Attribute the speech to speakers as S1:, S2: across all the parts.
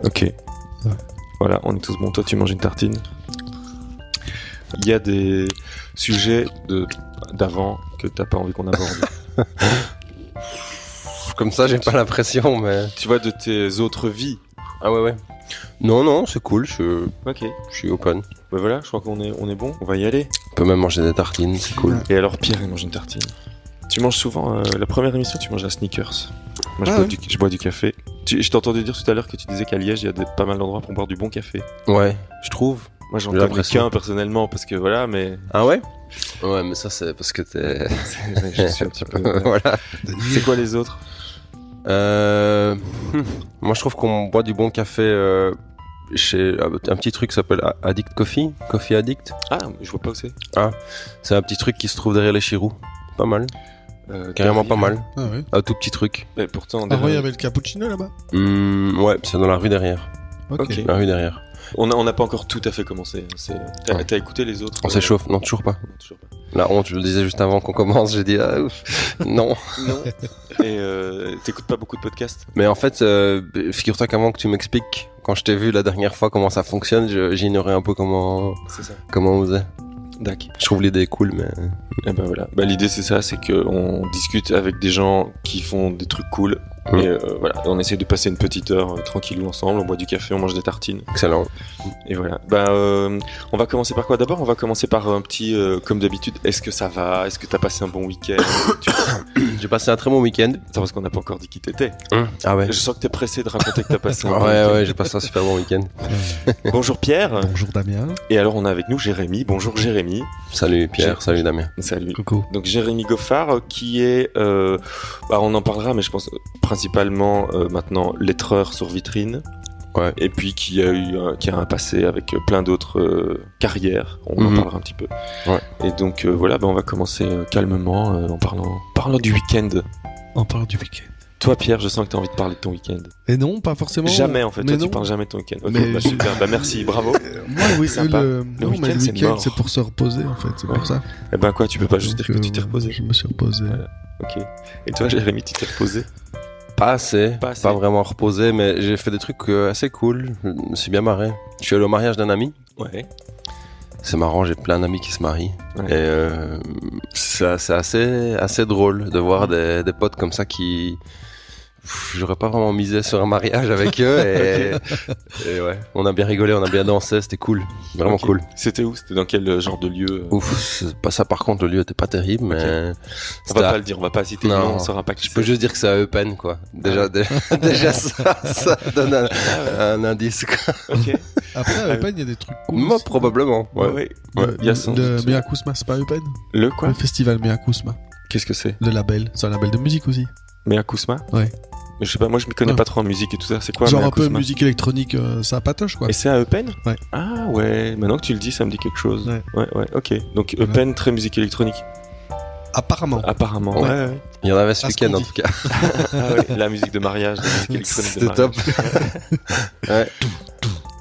S1: Ok.
S2: Ouais.
S1: Voilà, on est tous bons. Toi, tu manges une tartine. Il y a des sujets d'avant que t'as pas envie qu'on aborde.
S3: Comme ça, j'ai pas l'impression, mais...
S1: Tu vois, de tes autres vies.
S3: Ah ouais. Non, c'est cool, je
S1: Ok.
S3: suis open.
S1: Bah voilà, je crois qu'on est bon. On va y aller.
S3: On peut même manger des tartines, c'est cool.
S1: Et alors, Pierre, il mange une tartine. Tu manges souvent... la première émission, tu manges un Snickers. Moi, je bois du café. Je t'ai entendu dire tout à l'heure que tu disais qu'à Liège, il y a pas mal d'endroits pour boire du bon café.
S3: Ouais, je trouve.
S1: Moi, j'en
S3: J'ai
S1: connais
S3: l'impression.
S1: qu'un personnellement, parce que voilà, mais...
S3: Ah ouais? Ouais, mais ça, c'est parce que t'es...
S1: je suis un petit peu...
S3: Voilà.
S1: C'est quoi les autres?
S3: Moi, je trouve qu'on boit du bon café chez un petit truc qui s'appelle Addict Coffee. Coffee Addict.
S1: Ah, je vois pas où c'est.
S3: C'est un petit truc qui se trouve derrière les Chirous. Pas mal. Carrément pas mal.
S2: Ah ouais.
S3: Un tout petit truc.
S1: Mais pourtant,
S2: Ah ouais, il y avait le cappuccino là-bas.
S3: Ouais, c'est dans la rue derrière.
S1: Ok.
S3: La rue derrière.
S1: On n'a pas encore tout à fait commencé. T'as écouté les autres?
S3: On s'échauffe. Non, toujours pas.
S1: Non, toujours pas.
S3: La honte, je le disais juste avant qu'on commence, j'ai dit non.
S1: Non. Et t'écoutes pas beaucoup de podcasts?
S3: Mais en fait, figure-toi qu'avant que tu m'expliques, quand je t'ai vu la dernière fois comment ça fonctionne, j'ignorais un peu comment on faisait.
S1: D'accord.
S3: Je trouve l'idée cool, mais...
S1: Et ben voilà. Bah, l'idée c'est ça, c'est qu'on discute avec des gens qui font des trucs cool. Et voilà, on essaie de passer une petite heure tranquillou ensemble, on boit du café, on mange des tartines.
S3: Excellent.
S1: Et voilà. Bah, on va commencer par quoi? D'abord, on va commencer par un petit, comme d'habitude, est-ce que ça va? Est-ce que t'as passé un bon week-end?
S3: J'ai passé un très bon week-end.
S1: C'est parce qu'on n'a pas encore dit qui t'étais.
S3: Ah ouais.
S1: Je sens que t'es pressé de raconter que t'as passé un bon week-end.
S3: Ouais, j'ai passé un super bon week-end.
S1: Bonjour Pierre.
S2: Bonjour Damien.
S1: Et alors, on a avec nous Jérémy. Bonjour Jérémy.
S3: Salut Pierre, salut Damien.
S1: Salut.
S2: Coucou.
S1: Donc Jérémy Goffard, qui est, on en parlera, mais je pense principalement maintenant lettreur sur vitrine.
S3: Ouais.
S1: Et puis qui a un passé avec plein d'autres carrières. On en parlera un petit peu.
S3: Ouais.
S1: Et donc voilà, on va commencer calmement en parlant du week-end.
S2: On parle du week-end.
S1: Toi Pierre, je sens que t'as envie de parler de ton week-end.
S2: Et non, pas forcément.
S1: Jamais en fait.
S2: Mais
S1: Toi,
S2: non.
S1: tu parles jamais de ton week-end. Ok,
S2: Mais
S1: bah, super. Bah merci, bravo.
S2: Moi, oui,
S1: Sympa.
S2: le
S1: week-end, c'est
S2: week-end,
S1: mort.
S2: c'est pour se reposer en fait. C'est
S1: Ouais.
S2: pour ça.
S1: Eh ben quoi, tu peux pas juste
S2: Donc,
S1: dire que tu t'es reposé.
S2: Je me suis reposé.
S1: Voilà. Ok. Et toi Jérémy, tu t'es reposé?
S3: Pas assez,
S1: Pas assez.
S3: pas vraiment reposé, mais j'ai fait des trucs assez cool. Je me suis bien marré. Je suis allé au mariage d'un ami.
S1: Ouais.
S3: C'est marrant, j'ai plein d'amis qui se marient.
S1: Ouais.
S3: Et c'est assez drôle de voir des potes comme ça qui... J'aurais pas vraiment misé sur un mariage avec eux. Et ouais, on a bien rigolé, on a bien dansé, c'était cool. Vraiment
S1: Ok.
S3: cool.
S1: C'était où? C'était dans quel genre de lieu?
S3: Ouf, c'est pas ça par contre, le lieu était pas terrible, mais...
S1: On
S3: c'était
S1: va
S3: à-
S1: pas le dire, on va pas citer le
S3: Non.
S1: nom, on saura pas qui
S3: Je peux juste dire que c'est à Eupen, quoi. Déjà ça donne un indice, quoi.
S1: Ok.
S2: Après, à Eupen, il y a des trucs cool.
S3: Moi,
S2: aussi.
S3: probablement, ouais.
S1: Ouais.
S2: Le,
S1: Il y a sans
S2: le
S1: doute-
S2: Mea Kousma, c'est pas Eupen?
S1: Le quoi?
S2: Le festival Mea Kousma.
S1: Qu'est-ce que c'est?
S2: Le label. C'est un label de musique aussi.
S1: Mea Kousma?
S2: Ouais.
S1: Mais je sais pas, moi je me connais
S2: Ouais.
S1: pas trop en musique et tout ça, c'est quoi
S2: Genre
S1: Mea
S2: un peu
S1: Kousma?
S2: musique électronique, ça patoche quoi.
S1: Et c'est à Eupen?
S2: Ouais.
S1: Ah ouais, maintenant que tu le dis, ça me dit quelque chose.
S2: Ouais.
S1: Ouais, ok. Donc
S2: Voilà.
S1: Eupen, très musique électronique.
S2: Apparemment.
S1: Apparemment.
S3: Ouais.
S1: Ouais.
S3: Il y en avait ce
S2: Ah, ce
S3: week-end,
S2: qu'on
S3: en
S2: dit.
S3: tout cas.
S1: Ah ouais, la musique de mariage, la musique électronique de
S3: C'était top.
S1: mariage.
S3: Ouais.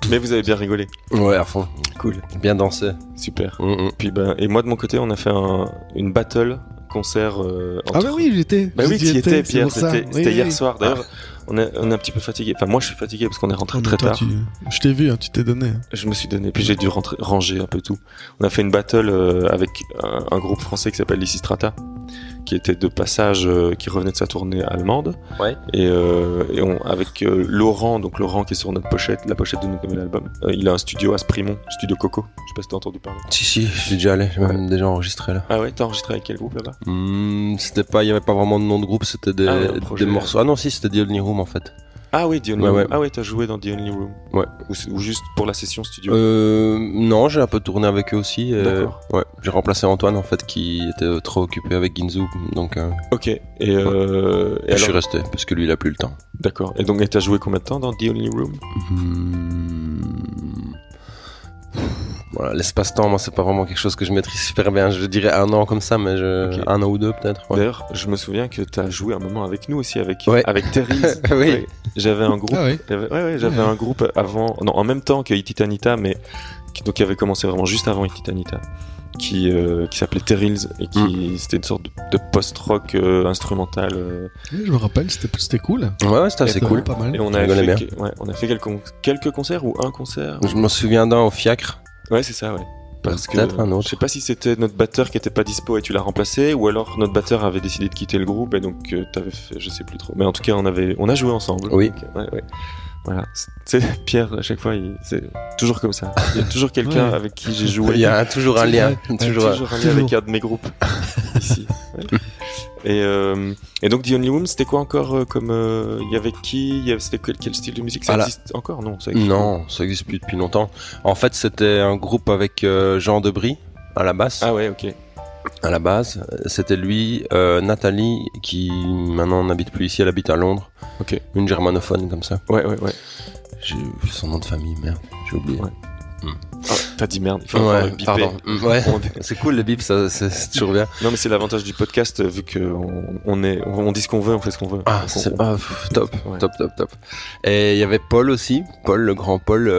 S1: Mais vous avez bien rigolé.
S3: Ouais, à fond.
S1: Cool.
S3: Bien dansé.
S1: Super.
S3: Mm.
S1: Puis et moi de mon côté, on a fait une battle concert.
S2: Ah bah oui, j'étais.
S1: Bah oui,
S2: J'y
S1: t'y étais,
S2: c'est
S1: Pierre.
S2: pour ça.
S1: C'était
S2: Oui,
S1: hier
S2: oui.
S1: soir. D'ailleurs, on est un petit peu fatigué. Enfin, moi, je suis fatigué parce qu'on est rentré
S2: Oh, mais
S1: très
S2: toi,
S1: tard.
S2: Je t'ai vu, hein, tu t'es donné. hein.
S1: Je me suis donné. Puis j'ai dû ranger un peu tout. On a fait une battle avec un groupe français qui s'appelle Lysistrata, qui était de passage, qui revenait de sa tournée allemande.
S3: Ouais.
S1: Et avec Laurent, donc Laurent qui est sur notre pochette, la pochette de notre nouvel album. Il a un studio à Sprimont, studio Coco. Je sais pas si t'as entendu parler.
S3: Si, je suis déjà allé. J'ai même déjà enregistré, là.
S1: Ah ouais, t'as enregistré avec quel groupe là-bas?
S3: Il y avait pas vraiment de nom de groupe, c'était
S1: Ah ouais, un projet.
S3: des morceaux. Ah non, si, c'était The Only Room, en fait.
S1: Ah oui, The Only
S3: Ouais,
S1: Room.
S3: ouais.
S1: Ah ouais, t'as joué dans The Only Room.
S3: Ouais.
S1: Ou juste pour la session studio.
S3: Non, j'ai un peu tourné avec eux aussi.
S1: D'accord.
S3: Ouais, j'ai remplacé Antoine, en fait, qui était trop occupé avec Ginzu. Donc,
S1: Ok. Et
S3: je suis
S1: alors,
S3: resté, parce que lui, il a plus le temps.
S1: d'accord. Et donc, t'as joué combien de temps dans The Only Room?
S3: Voilà, l'espace-temps, moi, c'est pas vraiment quelque chose que je maîtrise super bien. Je dirais 1 an comme ça, mais
S1: Ok.
S3: 1 an ou 2 peut-être. Ouais.
S1: D'ailleurs, je me souviens que t'as joué un moment avec nous aussi, avec
S3: Ouais.
S1: Thérèse.
S3: Oui.
S1: Ouais. J'avais un groupe.
S2: Ah ouais.
S1: J'avais
S2: Ouais.
S1: un groupe avant, non, en même temps que Ititanita, mais qui avait commencé vraiment juste avant Ititanita. qui s'appelait Terrils et qui c'était une sorte de post-rock instrumental.
S2: Oui, je me rappelle, c'était cool.
S3: Ouais, c'était assez cool.
S2: Pas mal.
S1: Et on
S3: Je rigolais bien.
S1: on a fait quelques concerts ou un concert.
S3: Je me souviens d'un au Fiacre.
S1: Ouais, c'est ça, ouais. Parce que
S3: Peut-être un autre.
S1: je sais pas si c'était notre batteur qui était pas dispo et tu l'as remplacé, ou alors notre batteur avait décidé de quitter le groupe et donc t'avais fait, je sais plus trop. Mais en tout cas, on a joué ensemble.
S3: Oui.
S1: Donc, ouais. Voilà. C'est Pierre, à chaque fois, c'est toujours comme ça. Il y a toujours quelqu'un
S2: Ouais.
S1: avec qui j'ai joué.
S3: Il y a toujours un lien.
S1: Toujours un lien avec un de mes groupes ici. Ouais. Et donc The Only Woman, c'était quoi encore comme il y avait qui, c'était quel style de musique, ça existe encore? Non, ça existe
S3: Non, ça existe plus depuis longtemps. En fait, c'était un groupe avec Jean Debris à la basse.
S1: Ah ouais, ok.
S3: À la base, c'était lui, Nathalie, qui maintenant n'habite plus ici, elle habite à Londres.
S1: Ok.
S3: Une germanophone comme ça.
S1: Ouais.
S3: J'ai son nom de famille, merde, j'ai oublié.
S1: Ouais. Ah, t'as dit merde, il faut
S3: Ouais,
S1: le biper.
S3: pardon. Ouais. C'est cool le bip, ça, c'est toujours bien.
S1: Non mais c'est l'avantage du podcast vu que on dit ce qu'on veut, on fait ce qu'on veut.
S3: Ah,
S1: Donc,
S3: c'est
S1: top.
S3: top. Et il y avait Paul aussi, Paul, le grand Paul,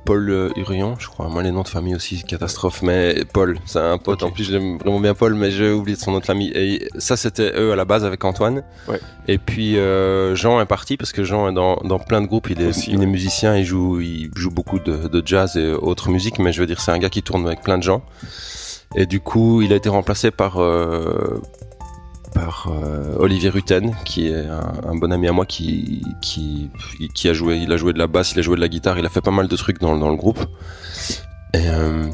S3: Paul Hurion, je crois. Moi, les noms de famille aussi, catastrophe. Mais Paul, c'est un pote.
S1: Ok.
S3: En plus, j'aime vraiment bien Paul, mais j'ai oublié son nom de famille. Et ça, c'était eux à la base avec Antoine.
S1: Ouais.
S3: Et puis Jean est parti parce que Jean est dans plein de groupes. Il est,
S1: Aussi,
S3: il
S1: ouais.
S3: est musicien, il joue beaucoup de jazz et autres musiques. Mais je veux dire, c'est un gars qui tourne avec plein de gens. Et du coup, il a été remplacé par Olivier Rutten, qui est un bon ami à moi qui a joué, il a joué de la basse, il a joué de la guitare, il a fait pas mal de trucs dans le groupe. Et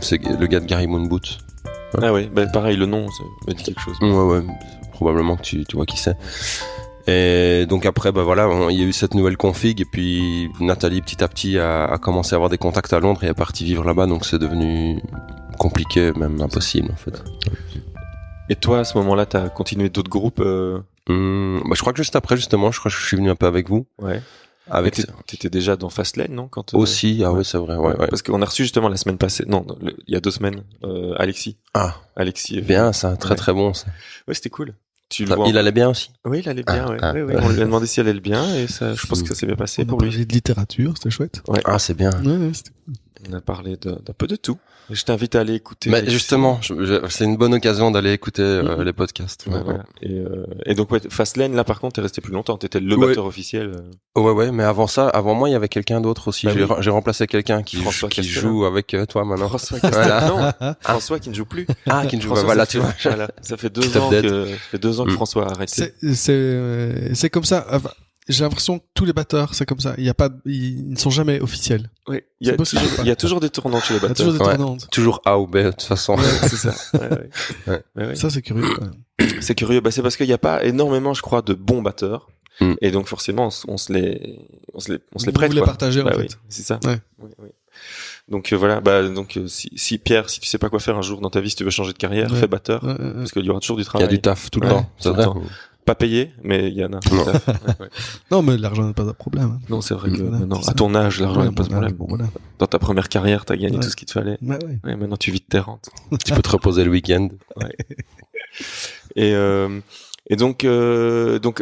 S3: c'est le gars de Gary Moonboot.
S1: Ah ouais, bah pareil, le nom ça me dit quelque chose.
S3: Ouais, probablement que tu vois qui c'est. Et donc après, bah voilà, il y a eu cette nouvelle config et puis Nathalie petit à petit a commencé à avoir des contacts à Londres et est partie vivre là-bas, donc c'est devenu compliqué, même impossible en fait.
S1: Et toi, à ce moment-là, t'as continué d'autres groupes
S3: Bah, je crois que juste après, justement, je crois que je suis venu un peu avec vous.
S1: Ouais.
S3: Avec
S1: T'étais déjà dans Fastlane, non quand,
S3: aussi, ah
S1: ouais.
S3: ouais, c'est vrai, ouais.
S1: Parce qu'on a reçu justement la semaine passée, il y a 2 semaines, Alexis.
S3: Ah,
S1: Alexis.
S3: bien, ça, très
S1: Ouais.
S3: très bon ça.
S1: Ouais, c'était cool. Tu le vois.
S3: Il allait bien aussi.
S1: Oui, il allait bien. Ouais.
S3: Ah,
S1: Ouais.
S3: ouais.
S1: On lui a demandé si elle allait bien et ça, je pense que ça s'est bien passé
S2: On a
S1: pour lui.
S2: parlé de littérature, c'était chouette.
S3: Ah, c'est bien.
S2: Ouais, c'était cool.
S1: On a parlé d'un peu de tout. Je t'invite à aller écouter.
S3: Mais
S1: Alexis.
S3: justement, c'est une bonne occasion d'aller écouter
S1: Mhm.
S3: les podcasts.
S1: Ouais, voilà. Et donc, ouais, Fastlane, là, par contre, t'es resté plus longtemps. T'étais le
S3: Ouais.
S1: batteur officiel.
S3: Ouais, mais avant moi, il y avait quelqu'un d'autre aussi.
S1: Bah
S3: j'ai remplacé quelqu'un qui
S1: François
S3: qui
S1: Castelin.
S3: joue avec toi maintenant.
S1: François
S3: Voilà.
S1: Castelin. Non, François qui ne joue plus.
S3: Ah, qui ne joue pas.
S1: François,
S3: Voilà,
S1: ça
S3: tu
S1: fait-
S3: vois.
S1: Voilà. Ça fait 2
S3: Petit
S1: ans
S3: update.
S1: que François a arrêté.
S2: C'est comme ça. Enfin, j'ai l'impression que tous les batteurs, c'est comme ça. Il y a pas, ils ne sont jamais officiels.
S1: Oui,
S2: C'est possible ou pas
S1: il y a toujours des tournants chez les
S2: Il y a
S1: batteurs.
S2: toujours des
S3: Ouais.
S2: tournantes.
S3: Toujours A ou B de toute façon.
S1: Ouais, c'est ça. Ouais.
S3: Ouais.
S1: Ouais.
S2: Ça, c'est curieux quand même.
S1: C'est curieux, bah, c'est parce qu'il n'y a pas énormément, je crois, de bons batteurs.
S3: Mm.
S1: Et donc, forcément, on se les
S2: Vous
S1: prête,
S2: les
S1: quoi.
S2: partagez, en
S1: Bah
S2: fait.
S1: oui, c'est ça.
S2: Ouais.
S1: Oui. Donc, voilà. Bah, donc, si Pierre, si tu sais pas quoi faire un jour dans ta vie, si tu veux changer de carrière,
S2: Ouais.
S1: fais batteur.
S2: Ouais.
S1: Parce qu'il y aura toujours du
S3: Il y
S1: travail.
S3: a du taf tout le
S1: Ouais,
S3: temps. C'est
S1: tout le
S3: vrai.
S1: temps. Pas payé, mais il y en a.
S3: Non.
S1: Ouais.
S2: Non, mais l'argent n'est pas un problème. Hein.
S1: Non, c'est vrai que
S2: Voilà,
S1: maintenant,
S2: c'est
S1: à
S2: ça.
S1: ton âge, l'argent
S2: Ouais,
S1: n'est pas ce
S2: voilà,
S1: problème.
S2: voilà.
S1: Dans ta première carrière, t'as gagné
S2: Ouais.
S1: tout ce qu'il te fallait.
S2: Ouais.
S1: Ouais, maintenant, tu vides tes rentes.
S3: Tu peux te reposer le week-end.
S1: Et donc,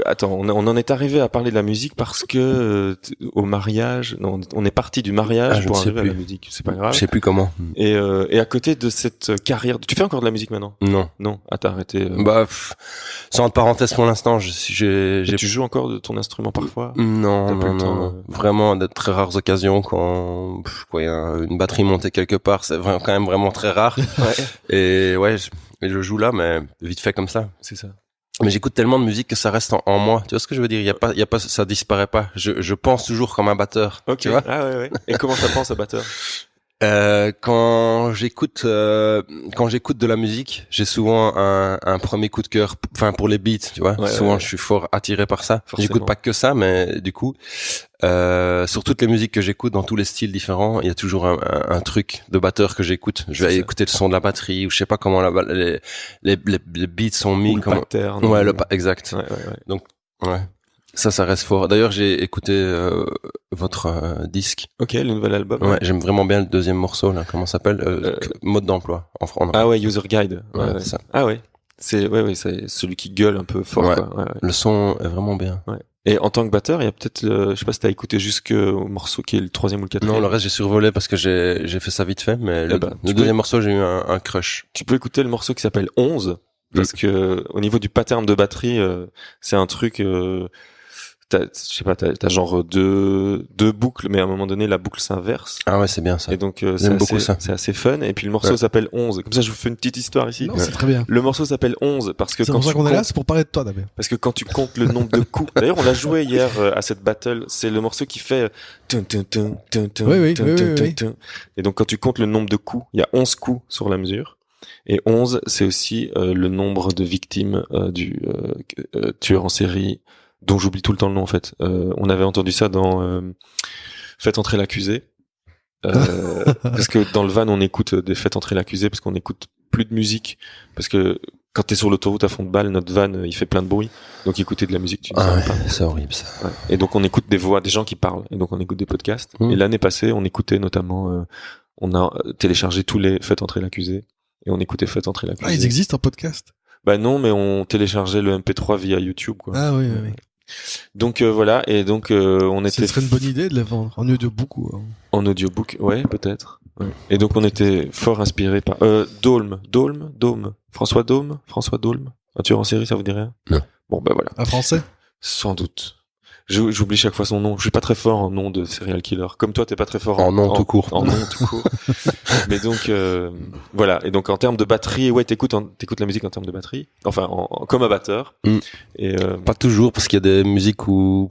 S1: attends, on en est arrivé à parler de la musique parce que au mariage, non, on est parti du mariage
S3: Ah, je
S1: pour
S3: ne sais
S1: arriver à la
S3: plus.
S1: musique. C'est pas grave.
S3: Je sais plus comment.
S1: Et à côté de cette carrière, tu fais encore de la musique maintenant?
S3: Non.
S1: Non, t'as arrêté.
S3: Bah, sans entre parenthèses pour l'instant, j'ai
S1: Tu joues encore de ton instrument parfois?
S3: Non,
S1: T'as plus
S3: non,
S1: le temps,
S3: non. Vraiment, de très rares occasions quand il y a une batterie montée quelque part, c'est quand même vraiment très rare.
S1: Ouais,
S3: Et ouais, je joue là, mais vite fait comme ça.
S1: c'est ça.
S3: Mais j'écoute tellement de musique que ça reste en moi. Tu vois ce que je veux dire? Il y a pas, ça disparaît pas. Je pense toujours comme un batteur.
S1: Ok.
S3: Tu vois?
S1: Ah ouais. Et comment ça pense à batteur?
S3: Quand j'écoute de la musique, j'ai souvent un premier coup de cœur, enfin pour les beats, tu vois.
S1: Ouais,
S3: souvent
S1: ouais.
S3: je suis fort attiré par ça.
S1: Forcément.
S3: J'écoute pas que ça, mais du coup, sur toutes les musiques que j'écoute, dans tous les styles différents, il y a toujours un truc de batteur que j'écoute. Je vais
S1: C'est ça.
S3: écouter le son de la batterie ou je sais pas comment les beats sont mis.
S1: Ou le
S3: comment...
S1: pattern.
S3: Ouais, exact.
S1: Ouais.
S3: Ouais. Ça reste fort. D'ailleurs, j'ai écouté votre disque.
S1: Ok, le nouvel album.
S3: Ouais, j'aime vraiment bien le deuxième morceau là. Comment ça s'appelle Mode d'emploi en français.
S1: Ah ouais, User Guide.
S3: Ouais,
S1: Ouais.
S3: c'est ça.
S1: Ah ouais. C'est c'est celui qui gueule un peu fort.
S3: Ouais.
S1: Quoi. Ouais.
S3: Le son est vraiment bien.
S1: Ouais. Et en tant que batteur, il y a peut-être, je sais pas si t'as écouté jusqu'au morceau qui est le 3e ou le 4e.
S3: Non, le reste j'ai survolé parce que j'ai fait ça vite fait, mais le 2e morceau j'ai eu un crush.
S1: Tu peux écouter le morceau qui s'appelle 11 parce que au niveau du pattern de batterie, c'est un truc. Je sais pas, t'as genre deux boucles, mais à un moment donné la boucle s'inverse.
S3: Ah ouais, c'est bien ça.
S1: Et donc
S3: c'est
S1: assez fun. Et puis le morceau s'appelle 11. Comme ça, je vous fais une petite histoire ici.
S2: Non, c'est très bien.
S1: Le morceau s'appelle 11 parce que
S2: c'est pour ça qu'on est là, c'est pour parler de toi d'abord.
S1: Parce que quand tu comptes le nombre de coups, d'ailleurs on l'a joué hier à cette battle, c'est le morceau qui fait
S2: Oui.
S1: Et donc quand tu comptes le nombre de coups, il y a 11 coups sur la mesure. Et 11, c'est aussi le nombre de victimes du tueur en série dont j'oublie tout le temps le nom en fait. On avait entendu ça dans Faites entrer l'accusé. Parce que dans le van on écoute des Faites entrer l'accusé parce qu'on écoute plus de musique parce que quand t'es sur l'autoroute à fond de balle, notre van il fait plein de bruit, donc écouter de la musique tu ne savais pas.
S3: C'est horrible ça.
S1: Ouais. Et donc on écoute des voix, des gens qui parlent, et donc on écoute des podcasts. Et l'année passée on écoutait notamment, on a téléchargé tous les Faites entrer l'accusé et on écoutait Faites entrer l'accusé.
S2: Ah, ils existent en podcast?
S1: Bah non, mais on téléchargeait le MP3 via YouTube quoi.
S2: Ah oui.
S1: Donc voilà, et donc on était.
S2: Ce serait une bonne idée de les vendre en audiobook ou.
S1: En audiobook, ouais, peut-être. Ouais. Et donc on était fort inspiré par Dôme. François Dôme. Un tueur en série, ça vous dit rien?
S3: Non.
S1: Bon bah voilà.
S2: Un français?
S1: Sans doute. J'oublie chaque fois son nom. Je suis pas très fort en nom de serial killer. Comme toi, t'es pas très fort
S3: en nom tout court.
S1: En nom tout court. Mais donc voilà. Et donc en termes de batterie, ouais, t'écoutes la musique en termes de batterie. Enfin, comme un batteur. Et
S3: pas toujours parce qu'il y a des musiques où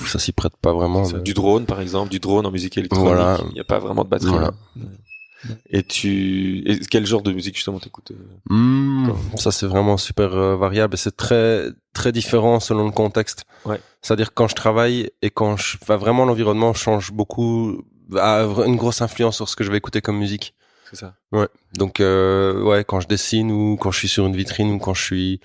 S3: ça s'y prête pas vraiment. Mais...
S1: Du drone, par exemple, du drone en musique électronique. Voilà. Il y a pas vraiment de batterie.
S3: Voilà.
S1: Et quel genre de musique justement t'écoutes?
S3: Ça c'est vraiment super variable et c'est très très différent selon le contexte.
S1: Ouais.
S3: C'est-à-dire quand je travaille et vraiment l'environnement change beaucoup, a une grosse influence sur ce que je vais écouter comme musique.
S1: C'est ça.
S3: Ouais. Donc quand je dessine ou quand je suis sur une vitrine ou quand je suis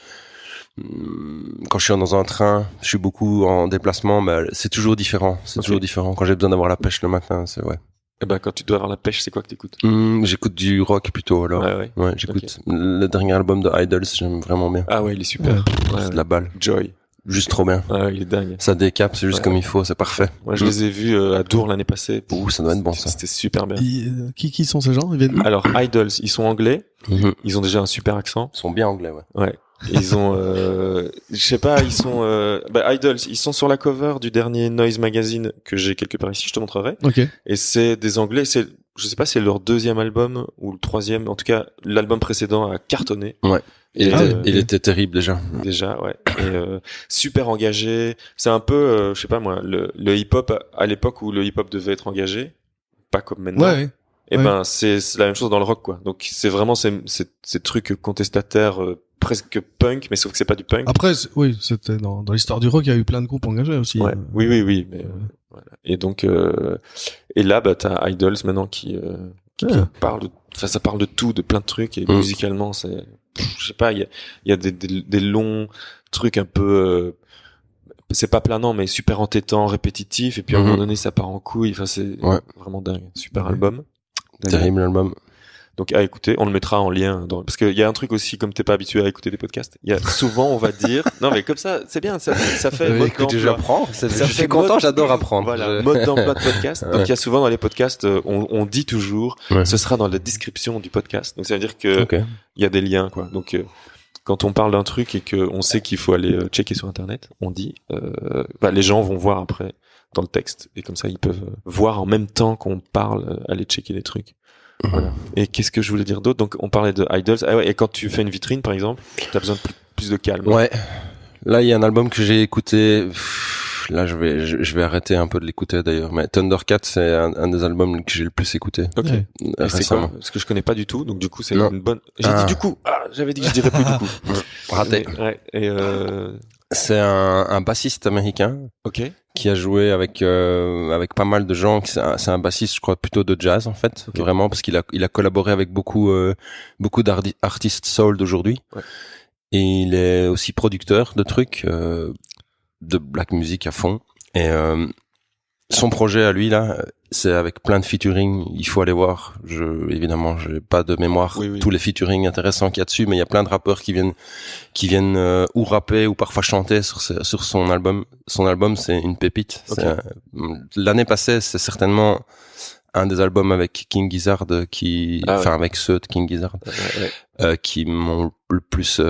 S3: dans un train, je suis beaucoup en déplacement, mais c'est toujours différent. Toujours différent. Quand j'ai besoin d'avoir la pêche le matin, c'est ouais.
S1: Eh ben, quand tu dois avoir la pêche, c'est quoi que t'écoutes?
S3: J'écoute du rock plutôt, alors. Ouais, j'écoute le dernier album de Idols, j'aime vraiment bien.
S1: Ah ouais, il est super.
S3: C'est de la balle.
S1: Joy.
S3: Juste trop bien.
S1: Ah, il est dingue.
S3: Ça décape, c'est juste comme il faut, c'est parfait.
S1: Moi, je les ai vus à Dour l'année passée.
S3: Ouh, ça doit être bon, ça.
S1: C'était super bien.
S2: Qui sont ces gens? Ils viennent...
S1: Alors, Idols, ils sont anglais. Ils ont déjà un super accent.
S3: Ils sont bien anglais, ouais.
S1: Ouais. Ils ont, je sais pas, ils sont, Idols, ils sont sur la cover du dernier Noise Magazine que j'ai quelque part ici, je te montrerai.
S2: Ok.
S1: Et c'est des Anglais, je sais pas si c'est leur 2e album ou le 3e, en tout cas, l'album précédent a cartonné.
S3: Ouais. Il était terrible déjà.
S1: Déjà, ouais. Et super engagé. C'est un peu, je sais pas moi, le hip-hop à l'époque où le hip-hop devait être engagé, pas comme maintenant.
S2: Ouais.
S1: Et ben c'est la même chose dans le rock quoi. Donc c'est vraiment ces trucs contestataires presque punk, mais sauf que c'est pas du punk.
S2: Après oui, c'était dans l'histoire du rock, il y a eu plein de groupes engagés aussi.
S1: Ouais. Oui, mais voilà. Et donc et là t'as Idols maintenant qui parle ça parle de tout, de plein de trucs et musicalement c'est je sais pas, il y a des longs trucs un peu c'est pas planant mais super entêtant, répétitif et puis à un moment donné ça part en couille, enfin c'est vraiment dingue. Super album.
S3: Terrible album.
S1: Donc à écouter, on le mettra en lien parce qu'il y a un truc aussi comme t'es pas habitué à écouter des podcasts. Il y a souvent on va dire non mais comme ça c'est bien, ça fait mode d'emploi.
S3: J'apprends, je suis content, j'adore apprendre.
S1: Voilà, mode d'emploi de podcast. Donc il y a souvent dans les podcasts on dit toujours ce sera dans la description du podcast. Donc ça veut dire que il y a des liens quoi. Donc quand on parle d'un truc et que on sait qu'il faut aller checker sur internet, on dit les gens vont voir après dans le texte et comme ça ils peuvent voir en même temps qu'on parle, aller checker les trucs. Voilà. Et qu'est-ce que je voulais dire d'autre? Donc on parlait de Idols. Ah ouais, et quand tu fais une vitrine par exemple, t'as besoin de plus de calme.
S3: Ouais. Là il y a un album que j'ai écouté. Là je vais arrêter un peu de l'écouter d'ailleurs. Mais Thundercat c'est un des albums que j'ai le plus écouté.
S1: Ok. Et c'est quoi? Parce que je connais pas du tout, donc du coup c'est une bonne. J'ai dit du coup. Ah, j'avais dit que je dirais plus du coup.
S3: Raté.
S1: Ouais. Et
S3: c'est un bassiste américain.
S1: Ok.
S3: Qui a joué avec pas mal de gens. C'est un bassiste, je crois, plutôt de jazz en fait, vraiment, parce qu'il a collaboré avec beaucoup d'artistes soul d'aujourd'hui. Ouais. Et il est aussi producteur de trucs, de black music à fond. Et son projet à lui là, c'est avec plein de featuring. Il faut aller voir. Évidemment, j'ai pas de mémoire
S1: Oui.
S3: tous les featuring intéressants qu'il y a dessus, mais il y a plein de rappeurs qui viennent ou rapper ou parfois chanter sur son album. Son album, c'est une pépite.
S1: Okay.
S3: L'année passée, c'est certainement un des albums avec King Gizzard avec ceux de King Gizzard qui m'ont le plus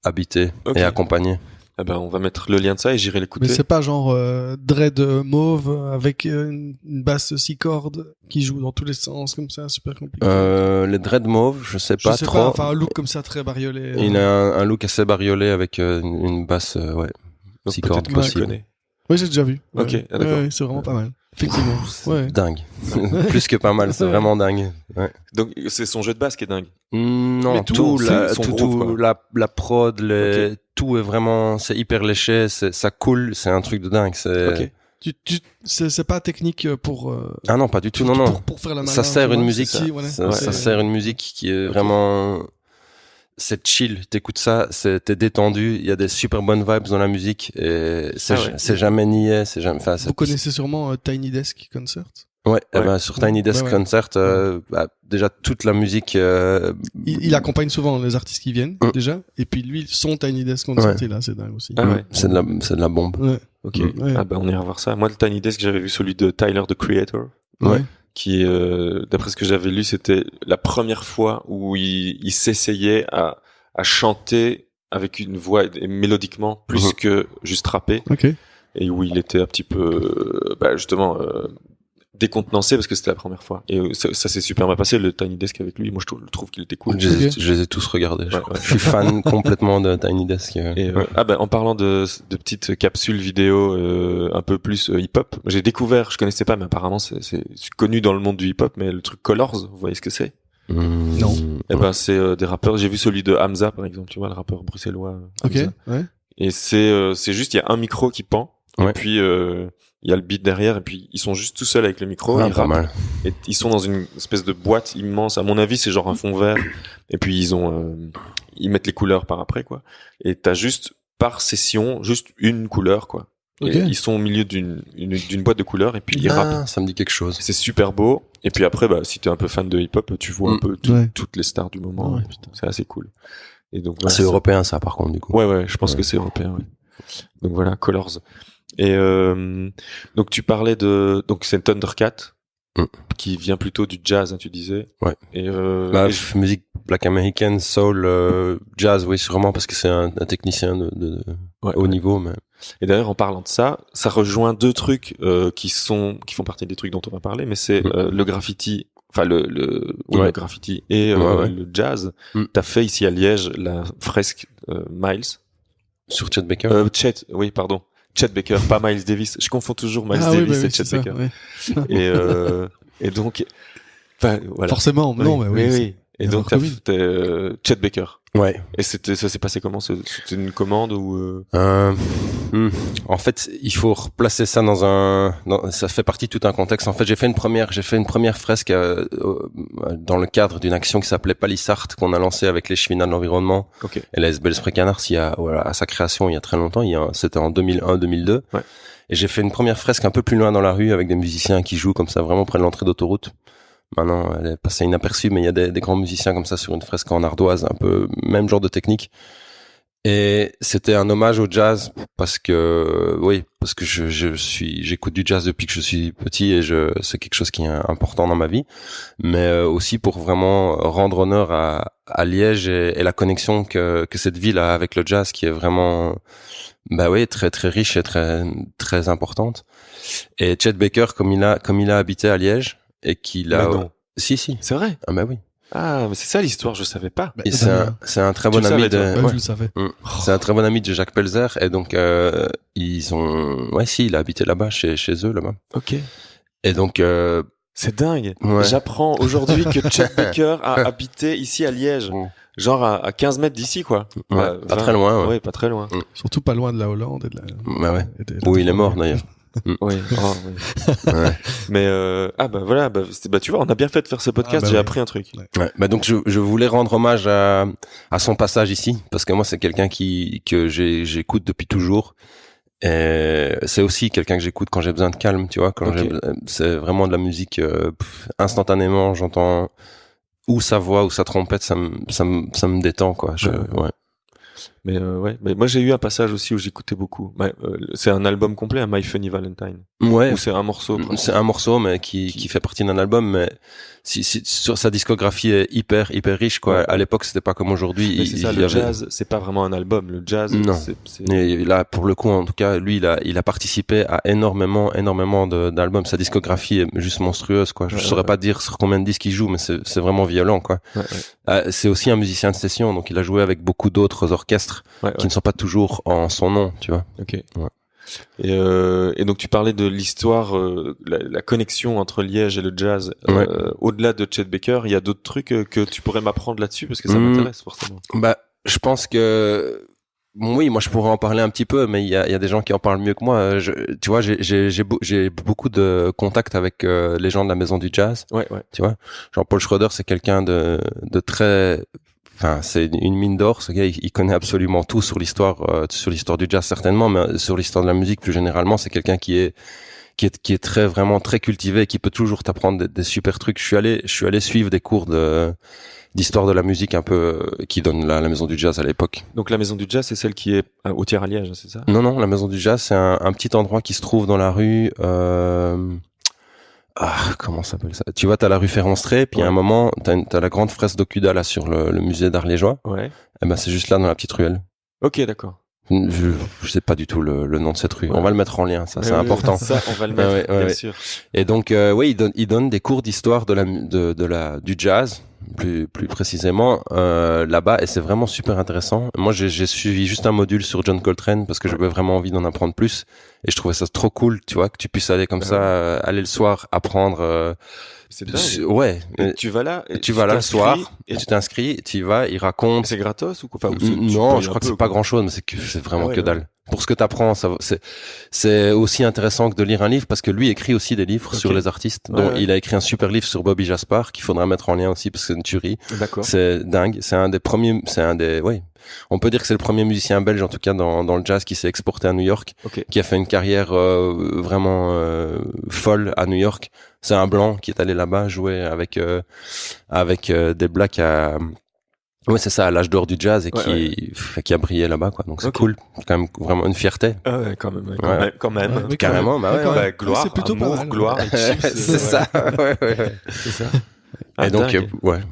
S3: habité et accompagné.
S1: Ah ben, on va mettre le lien de ça et j'irai l'écouter.
S2: Mais c'est pas genre dread mauve avec une basse 6 cordes qui joue dans tous les sens comme ça, super compliqué.
S3: Les dread mauve, je sais pas trop.
S2: Enfin, un look comme ça très bariolé.
S3: Il a un look assez bariolé avec une basse, 6 cordes
S1: que
S3: possible.
S1: je connais.
S2: Oui, j'ai déjà vu.
S1: Ok, d'accord.
S2: Ouais, c'est vraiment pas mal. Effectivement. Ouais.
S3: Dingue. Plus que pas mal, c'est vraiment dingue. Ouais.
S1: Donc c'est son jeu de basse qui est dingue.
S3: Non,
S1: Mais
S3: tout
S1: groove,
S3: la prod, tout est vraiment, c'est hyper léché, ça coule, c'est un truc de dingue.
S1: Ok.
S2: C'est pas technique pour.
S3: Ah non, pas du tout. Non.
S2: Pour faire la malin,
S3: Ça sert une
S2: vois,
S3: musique. Ça sert une musique qui est vraiment. C'est chill, t'écoutes ça, t'es détendu, il y a des super bonnes vibes dans la musique et c'est jamais niais, c'est jamais.
S2: Vous connaissez sûrement Tiny Desk Concert.
S3: Ouais. Sur Tiny Desk Concert, déjà toute la musique.
S2: Il accompagne souvent les artistes qui viennent déjà, et puis lui, son Tiny Desk Concert là, c'est dingue aussi.
S1: Ah ouais.
S3: C'est de la bombe.
S2: Ouais.
S1: Ok. Ah ben on ira voir ça. Moi le Tiny Desk, j'avais vu celui de Tyler the Creator.
S2: Ouais.
S1: Qui d'après ce que j'avais lu, c'était la première fois où il s'essayait à chanter avec une voix et mélodiquement plus que juste rapper.
S2: Ok.
S1: Et où il était un petit peu justement décontenancé parce que c'était la première fois. Et ça s'est super bien passé le Tiny Desk avec lui. Moi je trouve qu'il était cool.
S3: Je les ai tous regardés. Je suis fan complètement de Tiny Desk.
S1: Et en parlant de petites capsules vidéo un peu plus hip-hop, j'ai découvert, je connaissais pas, mais apparemment c'est connu dans le monde du hip-hop, mais le truc Colors, vous voyez ce que c'est?
S2: Non.
S1: Et c'est des rappeurs. J'ai vu celui de Hamza par exemple, tu vois, le rappeur bruxellois.
S2: Ok.
S1: Hamza.
S2: Ouais.
S1: Et c'est juste il y a un micro qui pend et puis il y a le beat derrière et puis ils sont juste tout seuls avec le micro, ils rappent, et ils sont dans une espèce de boîte immense. À mon avis, c'est genre un fond vert et puis ils mettent les couleurs par après quoi. Et t'as juste par session juste une couleur quoi. Okay. Et ils sont au milieu d'une boîte de couleurs et puis ils rappent.
S3: Ça me dit quelque chose.
S1: C'est super beau. Et puis après, si t'es un peu fan de hip-hop, tu vois un peu toutes les stars du moment. Ouais, c'est assez cool. Et donc
S3: c'est européen ça par contre du coup.
S1: Ouais, je pense que c'est européen. Ouais. Donc voilà, Colors. Et donc tu parlais donc c'est Thundercat qui vient plutôt du jazz, hein, tu disais.
S3: Ouais.
S1: Et
S3: musique black américaine, soul, jazz, oui sûrement parce que c'est un technicien de haut niveau. Mais
S1: et d'ailleurs en parlant de ça rejoint deux trucs qui font partie des trucs dont on va parler, mais c'est le graffiti. Enfin le graffiti et le jazz. T'as fait ici à Liège la fresque Miles
S3: sur Chet Baker.
S1: Chet Baker, pas Miles Davis. Je confonds toujours Miles Davis et Chet Baker. Ouais. Et donc, voilà.
S2: Forcément, non, mais oui.
S1: Et donc, t'as Chet Baker.
S3: Ouais.
S1: Et ça s'est passé comment? C'était une commande ou
S3: En fait, il faut replacer ça ça fait partie de tout un contexte. En fait, j'ai fait une première fresque dans le cadre d'une action qui s'appelait Palissart qu'on a lancée avec les Cheminats de l'environnement et la SBL Spray Canard à sa création il y a très longtemps. C'était en 2001-2002. Ouais. Et j'ai fait une première fresque un peu plus loin dans la rue avec des musiciens qui jouent comme ça vraiment près de l'entrée d'autoroute. Maintenant, elle est passée inaperçue, mais il y a des grands musiciens comme ça sur une fresque en ardoise, un peu même genre de technique. Et c'était un hommage au jazz parce que j'écoute du jazz depuis que je suis petit et c'est quelque chose qui est important dans ma vie, mais aussi pour vraiment rendre honneur à Liège et la connexion que cette ville a avec le jazz qui est vraiment très très riche et très très importante. Et Chet Baker comme il a habité à Liège et qu'il a si
S1: c'est vrai.
S3: Ah bah oui.
S1: Ah, mais c'est ça l'histoire, je savais pas.
S3: Et c'est un très bon ami
S2: je le savais.
S3: C'est un très bon ami de Jacques Pelzer et donc il a habité là-bas chez eux là-bas.
S1: OK.
S3: Et donc
S1: c'est dingue. Ouais. J'apprends aujourd'hui que Chet Baker a habité ici à Liège. Genre à 15 mètres d'ici quoi.
S3: Ouais, pas très loin.
S1: Ouais, pas très loin.
S2: Surtout pas loin de la Hollande et de la
S3: où il est mort d'ailleurs.
S1: Oui. Ouais. Mais tu vois, on a bien fait de faire ce podcast. J'ai appris un truc.
S3: Ouais. Donc je voulais rendre hommage à son passage ici parce que moi c'est quelqu'un que j'écoute depuis toujours Et c'est aussi quelqu'un que j'écoute quand j'ai besoin de calme, tu vois. C'est vraiment de la musique instantanément. J'entends ou sa voix ou sa trompette, ça me détend, quoi. Ouais.
S1: Mais mais moi j'ai eu un passage aussi où j'écoutais beaucoup. C'est un album complet, un My Funny Valentine.
S3: Ouais.
S1: Ou c'est un morceau.
S3: C'est un morceau, mais qui fait partie d'un album, mais si sur sa discographie est hyper riche, quoi.
S1: Ouais.
S3: À l'époque, c'était pas comme aujourd'hui.
S1: Mais c'est ça, le jazz, c'est pas vraiment un album. Le jazz,
S3: non.
S1: c'est...
S3: Et là, pour le coup, en tout cas, lui, il a participé à énormément d'albums. Sa discographie est juste monstrueuse, quoi. Je saurais pas dire sur combien de disques il joue, mais c'est vraiment violent, quoi. C'est aussi un musicien de session, donc il a joué avec beaucoup d'autres orchestres qui ne sont pas toujours en son nom, tu vois.
S1: Ok.
S3: Ouais.
S1: Et donc tu parlais de l'histoire, la connexion entre Liège et le jazz. Au-delà de Chet Baker, il y a d'autres trucs que tu pourrais m'apprendre là-dessus parce que ça m'intéresse forcément.
S3: Bah, je pense que oui, moi je pourrais en parler un petit peu, mais il y a des gens qui en parlent mieux que moi. Tu vois, j'ai beaucoup de contacts avec les gens de la maison du jazz.
S1: Ouais.
S3: Tu vois, Jean-Paul Schroeder, c'est quelqu'un de très... Enfin, c'est une mine d'or. Ce gars, il connaît absolument tout sur l'histoire du jazz certainement, mais sur l'histoire de la musique plus généralement. C'est quelqu'un qui est vraiment très cultivé et qui peut toujours t'apprendre des super trucs. Je suis allé suivre des cours d'histoire de la musique un peu qui donne la maison du jazz à l'époque.
S1: Donc la maison du jazz, c'est celle qui est au Tiers à Liège, c'est ça?
S3: Non, la maison du jazz, c'est un petit endroit qui se trouve dans la rue. Comment ça s'appelle ça? Tu vois, t'as la rue Ferronstrée, puis à un moment, t'as la grande fresque d'Okuda là sur le musée d'art liégeois. Ouais. Et ben c'est juste là dans la petite ruelle.
S1: Ok, d'accord.
S3: Je sais pas du tout le nom de cette rue. Ouais. On va le mettre en lien, ça c'est important.
S1: Ça, on va le mettre, bien sûr.
S3: Et donc, il donne des cours d'histoire du jazz, plus précisément là-bas, et c'est vraiment super intéressant. Moi, j'ai suivi juste un module sur John Coltrane parce que j'avais vraiment envie d'en apprendre plus, et je trouvais ça trop cool, tu vois, que tu puisses aller comme ça, aller le soir apprendre.
S1: C'est dingue.
S3: Ouais.
S1: Et tu vas là
S3: le soir, et tu t'inscris, tu y vas, il raconte.
S1: C'est gratos ou quoi? Enfin,
S3: non, je crois que c'est pas grand-chose, mais c'est vraiment que dalle. Pour ce que t'apprends, c'est aussi intéressant que de lire un livre parce que lui écrit aussi des livres sur les artistes. Donc il a écrit un super livre sur Bobby Jaspar qu'il faudra mettre en lien aussi parce que c'est une tuerie. D'accord. C'est dingue. C'est un des premiers, on peut dire que c'est le premier musicien belge en tout cas dans le jazz qui s'est exporté à New York, qui a fait une carrière vraiment folle à New York. C'est un blanc qui est allé là-bas jouer avec des blacks à ouais, c'est ça, à l'âge d'or du jazz et qui a brillé là-bas, quoi. Donc c'est cool, c'est quand même vraiment une fierté.
S1: Ah ouais, quand même.
S3: Ouais, carrément,
S1: gloire,
S2: c'est plutôt
S1: amour,
S2: pas mal.
S1: Gloire, et chips,
S3: c'est ça. Ouais.
S1: C'est ça.
S3: Et donc, voilà.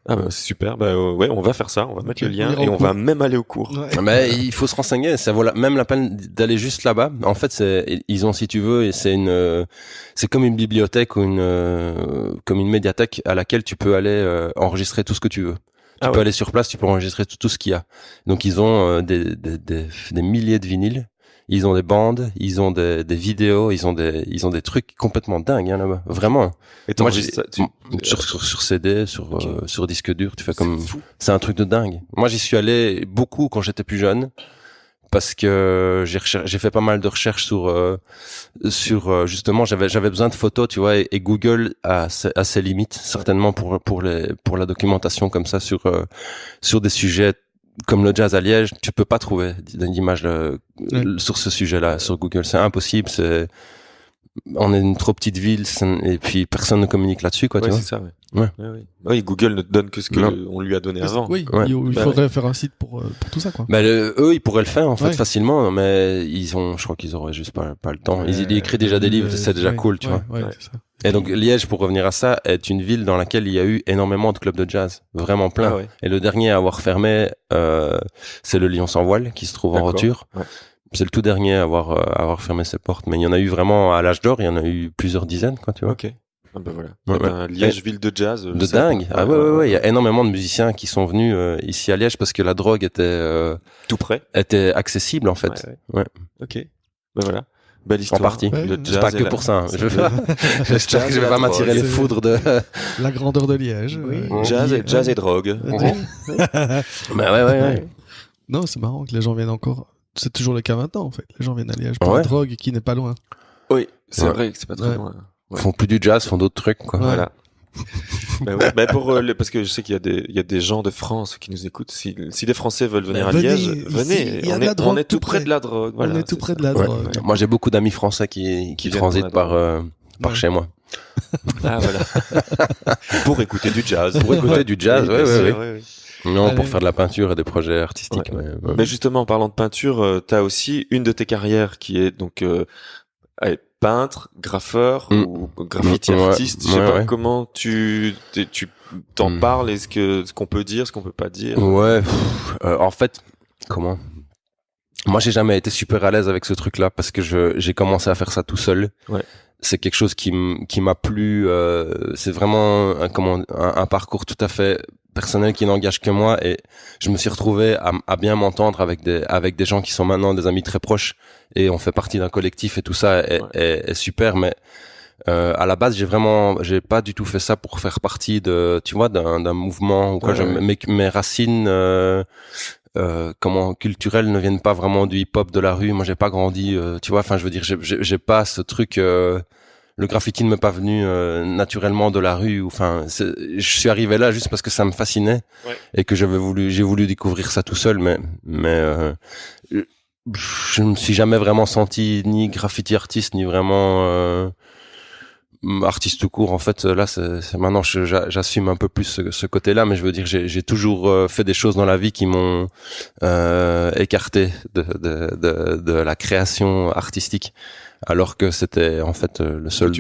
S1: Ah bah c'est super. On va faire ça, on va mettre le lien et on va même aller au cours.
S3: Ouais. Mais il faut se renseigner, ça vaut même la peine d'aller juste là-bas. En fait, ils ont, si tu veux, et c'est comme une bibliothèque ou comme une médiathèque à laquelle tu peux aller enregistrer tout ce que tu veux. Tu peux aller sur place, tu peux enregistrer tout ce qu'il y a. Donc ils ont des milliers de vinyles, ils ont des bandes, ils ont des vidéos, ils ont des trucs complètement dingues là-bas, vraiment. Et moi sur CD, sur disque dur, tu fais comme c'est un truc de dingue. Moi j'y suis allé beaucoup quand j'étais plus jeune. Parce que j'ai fait pas mal de recherches sur justement j'avais besoin de photos, tu vois, et Google a ses limites certainement pour la documentation comme ça sur des sujets comme le jazz à Liège. Tu peux pas trouver d'image sur ce sujet-là sur Google, c'est impossible. On est une trop petite ville et puis personne ne communique là-dessus, quoi. Tu vois,
S1: c'est ça. Oui, Google ne donne que ce qu'on lui a donné avant.
S2: Oui, il faudrait faire un site pour tout ça, quoi.
S3: Eux, ils pourraient le faire en fait facilement, mais je crois qu'ils auraient juste pas le temps. Ils écrivent déjà des livres, c'est déjà cool, tu vois.
S2: C'est ça.
S3: Et donc Liège, pour revenir à ça, est une ville dans laquelle il y a eu énormément de clubs de jazz, vraiment plein. Et le dernier à avoir fermé, c'est le Lion sans voile qui se trouve en Roture. C'est le tout dernier à avoir fermé ses portes, mais il y en a eu vraiment à l'âge d'or, il y en a eu plusieurs dizaines, quoi, tu vois.
S1: Ok. Ah ben voilà. Liège, ville de jazz.
S3: De dingue. Ah ouais. Il y a énormément de musiciens qui sont venus ici à Liège parce que la drogue était
S1: tout près,
S3: était accessible en fait. Ouais.
S1: Ok. Ben voilà. Belle histoire.
S3: En partie.
S1: Le jazz,
S3: c'est pas que pour ça. J'espère que je vais pas m'attirer les foudres de
S2: la grandeur de Liège.
S1: Jazz et drogue.
S3: Ouais.
S2: Non, c'est marrant que les gens viennent encore. C'est toujours le cas maintenant, en fait. Les gens viennent à Liège pour la drogue qui n'est pas loin.
S1: Oui, c'est vrai que c'est pas très loin.
S3: Font plus du jazz, font d'autres trucs, quoi.
S1: Voilà. Bah ouais. Bah parce que je sais qu'il y a des gens de France qui nous écoutent. Si des Français veulent venir à
S2: venez,
S1: Liège,
S2: ici,
S1: venez.
S2: il y a de la
S1: On
S2: drogue
S1: est tout
S2: tout
S1: près
S2: près.
S1: de la drogue. Voilà,
S2: on est tout près
S1: ça.
S2: de la
S3: Ouais.
S2: drogue.
S3: Moi, j'ai beaucoup d'amis français qui
S1: viennent
S3: transitent
S1: pour la
S3: par
S2: Ouais.
S3: chez moi.
S1: Ah voilà. Pour écouter du jazz.
S3: Pour écouter du jazz,
S1: Oui,
S3: ouais,
S1: bien
S3: ouais,
S1: sûr,
S3: ouais.
S1: ouais.
S3: Non,
S2: Allez.
S3: pour faire de la peinture et des projets artistiques.
S1: Ouais.
S3: Mais
S1: Mais justement, en parlant de peinture, t'as aussi une de tes carrières qui est donc peintre, graffeur
S3: Mm.
S1: ou graffiti
S3: Ouais,
S1: artiste. Je sais
S3: ouais,
S1: pas
S3: ouais.
S1: comment tu t'en
S3: Mm.
S1: parles. Ce qu'on peut dire, ce qu'on peut pas dire.
S3: Ouais, en fait, comment? Moi, j'ai jamais été super à l'aise avec ce truc-là parce que j'ai commencé à faire ça tout seul.
S1: Ouais.
S3: C'est quelque chose qui m'a plu. C'est vraiment un parcours tout à fait personnel qui n'engage que moi, et je me suis retrouvé à bien m'entendre avec des gens qui sont maintenant des amis très proches, et on fait partie d'un collectif, et tout ça est super. Mais à la base, j'ai pas du tout fait ça pour faire partie d'un mouvement ou quoi.
S1: Ouais.
S3: Mes racines culturelles ne viennent pas vraiment du hip-hop de la rue. Moi, j'ai pas grandi, tu vois. Enfin, je veux dire, j'ai pas ce truc. Le graffiti ne m'est pas venu naturellement de la rue. Enfin, je suis arrivé là juste parce que ça me fascinait, et que j'ai voulu découvrir ça tout seul. Mais je me suis jamais vraiment senti ni graffiti artiste, ni vraiment artiste tout court. En fait, là, c'est maintenant j'assume un peu plus ce côté-là, mais je veux dire, j'ai toujours fait des choses dans la vie qui m'ont écarté de la création artistique, alors que c'était en fait le seul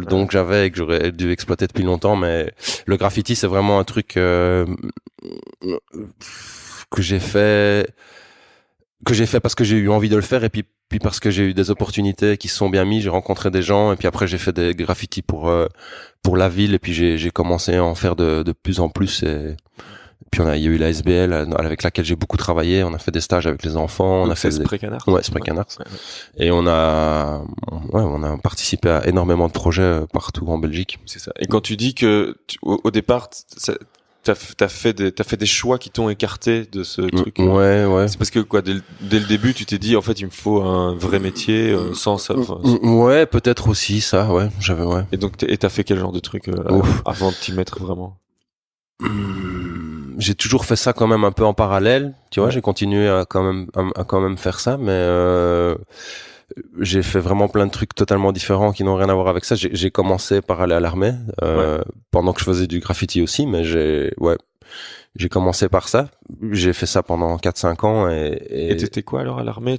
S3: don que j'avais et que j'aurais dû exploiter depuis longtemps. Mais le graffiti, c'est vraiment un truc que j'ai fait parce que j'ai eu envie de le faire, et puis parce que j'ai eu des opportunités qui se sont bien mises, j'ai rencontré des gens, et puis après j'ai fait des graffitis pour la ville, et puis j'ai commencé à en faire de plus en plus, et puis il y a eu la SBL avec laquelle j'ai beaucoup travaillé, on a fait des stages avec les enfants, on a fait
S1: Spray Canard.
S3: Ouais, Spray Canard. Et on a participé à énormément de projets partout en Belgique.
S1: C'est ça. Et quand tu dis que au départ t'as fait des choix qui t'ont écarté de ce truc.
S3: Ouais.
S1: C'est parce que quoi, dès le début, tu t'es dit en fait il me faut un vrai métier sans ça.
S3: Ouais, peut-être aussi ça. Ouais, ouais.
S1: Et donc t'as fait quel genre de truc avant de t'y mettre vraiment?
S3: J'ai toujours fait ça quand même un peu en parallèle. Tu vois, j'ai continué à quand même faire ça, mais j'ai fait vraiment plein de trucs totalement différents qui n'ont rien à voir avec ça. J'ai commencé par aller à l'armée pendant que je faisais du graffiti aussi, mais j'ai commencé par ça. J'ai fait ça pendant 4-5 ans, et
S1: t'étais quoi alors à l'armée?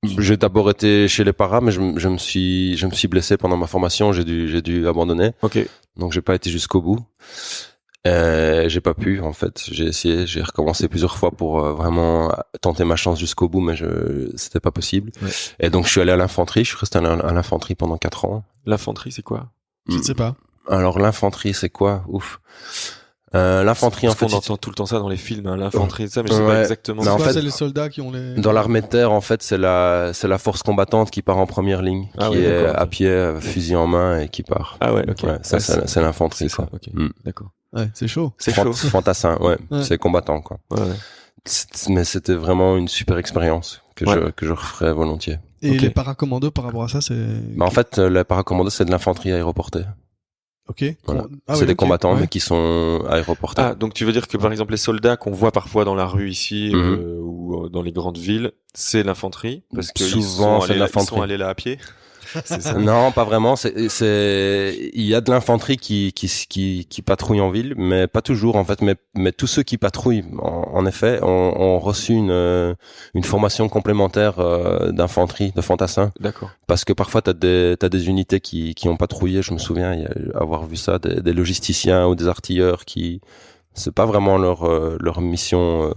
S3: J'ai d'abord été chez les paras, mais je me suis blessé pendant ma formation, j'ai dû abandonner.
S1: OK.
S3: Donc j'ai pas été jusqu'au bout. J'ai pas pu, en fait. J'ai essayé, j'ai recommencé plusieurs fois pour vraiment tenter ma chance jusqu'au bout, mais c'était pas possible. Ouais. Et donc je suis allé à l'infanterie, je suis resté à l'infanterie pendant 4 ans.
S1: L'infanterie, c'est quoi?
S2: Je ne sais pas.
S3: Alors l'infanterie, c'est quoi? Ouf. L'infanterie, en fait,
S1: on entend tout le temps ça dans les films, hein, l'infanterie, ça, mais je sais pas exactement.
S2: En fait, c'est les soldats qui ont les.
S3: Dans l'armée de terre, en fait, c'est la force combattante qui part en première ligne, qui est à pied, fusil en main, et qui part.
S1: Ah ouais, ok.
S3: Ouais, ça, c'est l'infanterie, ça.
S1: Okay. D'accord.
S2: Ouais, c'est chaud.
S1: C'est chaud.
S3: Fantassin, ouais. C'est combattant, quoi.
S1: Ouais.
S3: Mais c'était vraiment une super expérience que je referais volontiers.
S2: Et les paracommandos par rapport à ça, c'est.
S3: En fait, les paracommandos, c'est de l'infanterie aéroportée.
S2: Ok.
S3: Voilà. C'est des combattants, mais qui sont aéroportés.
S1: Ah, donc tu veux dire que par exemple les soldats qu'on voit parfois dans la rue ici ou dans les grandes villes, c'est l'infanterie, parce que
S3: souvent
S1: ils sont allés là à pied.
S3: C'est ça. Non, pas vraiment. Il y a de l'infanterie qui patrouille en ville, mais pas toujours en fait. Mais tous ceux qui patrouillent, en effet, ont reçu une formation complémentaire d'infanterie, de fantassins.
S1: D'accord.
S3: Parce que parfois t'as des unités qui ont patrouillé. Je me souviens avoir vu ça, des logisticiens ou des artilleurs qui, c'est pas vraiment leur mission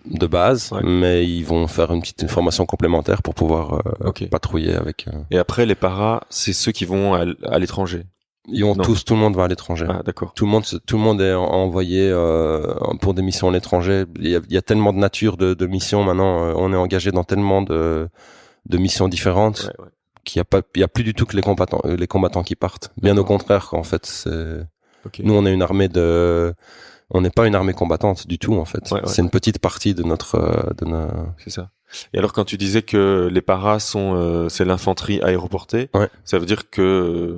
S3: de base, mais ils vont faire une formation complémentaire pour pouvoir patrouiller avec.
S1: Et après, les paras, c'est ceux qui vont à l'étranger.
S3: Ils ont tout le monde va à l'étranger.
S1: Ah, d'accord.
S3: Tout le monde est envoyé pour des missions à l'étranger. Il y a tellement de nature de missions maintenant. On est engagé dans tellement de missions différentes qu'il y a plus du tout que les combattants qui partent. Bien au contraire, en fait, nous on est une armée on n'est pas une armée combattante du tout, en fait. C'est une petite partie de notre.
S1: C'est ça. Et alors, quand tu disais que les paras c'est l'infanterie aéroportée, ça veut dire que,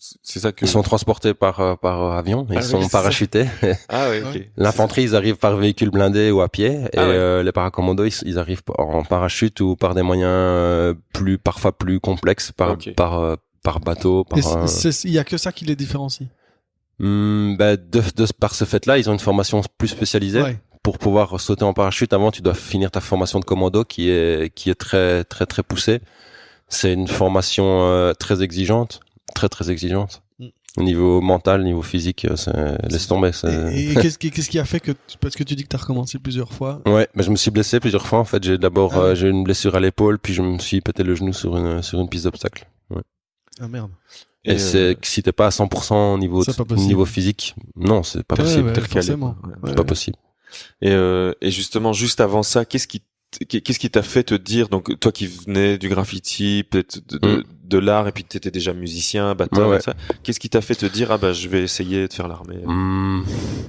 S1: c'est ça que.
S3: Ils sont transportés par avion, ils sont parachutés.
S1: Ah ouais, ok.
S3: L'infanterie, ils arrivent par véhicule blindé ou à pied, et les paracommandos, ils arrivent en parachute ou par des moyens parfois plus complexes, par bateau.
S2: Il y a que ça qui les différencie.
S3: Par ce fait-là, ils ont une formation plus spécialisée.
S2: Ouais.
S3: Pour pouvoir sauter en parachute, avant, tu dois finir ta formation de commando qui est très, très, très poussée. C'est une formation très exigeante, très, très exigeante. Au niveau mental, niveau physique, laisse tomber.
S2: Et qu'est-ce qui a fait parce que tu dis que tu as recommencé plusieurs fois?
S3: Ouais, je me suis blessé plusieurs fois. En fait, j'ai d'abord j'ai une blessure à l'épaule, puis je me suis pété le genou sur une piste d'obstacle. Ouais.
S2: Ah merde.
S3: Et si t'es pas à 100% au niveau physique, non, c'est pas possible.
S2: Forcément.
S3: C'est pas possible.
S1: Et justement, juste avant ça, qu'est-ce qui t'a fait te dire, donc toi qui venais du graffiti, peut-être de l'art, et puis t'étais déjà musicien, batteur, et ça, qu'est-ce qui t'a fait te dire, je vais essayer de faire l'armée?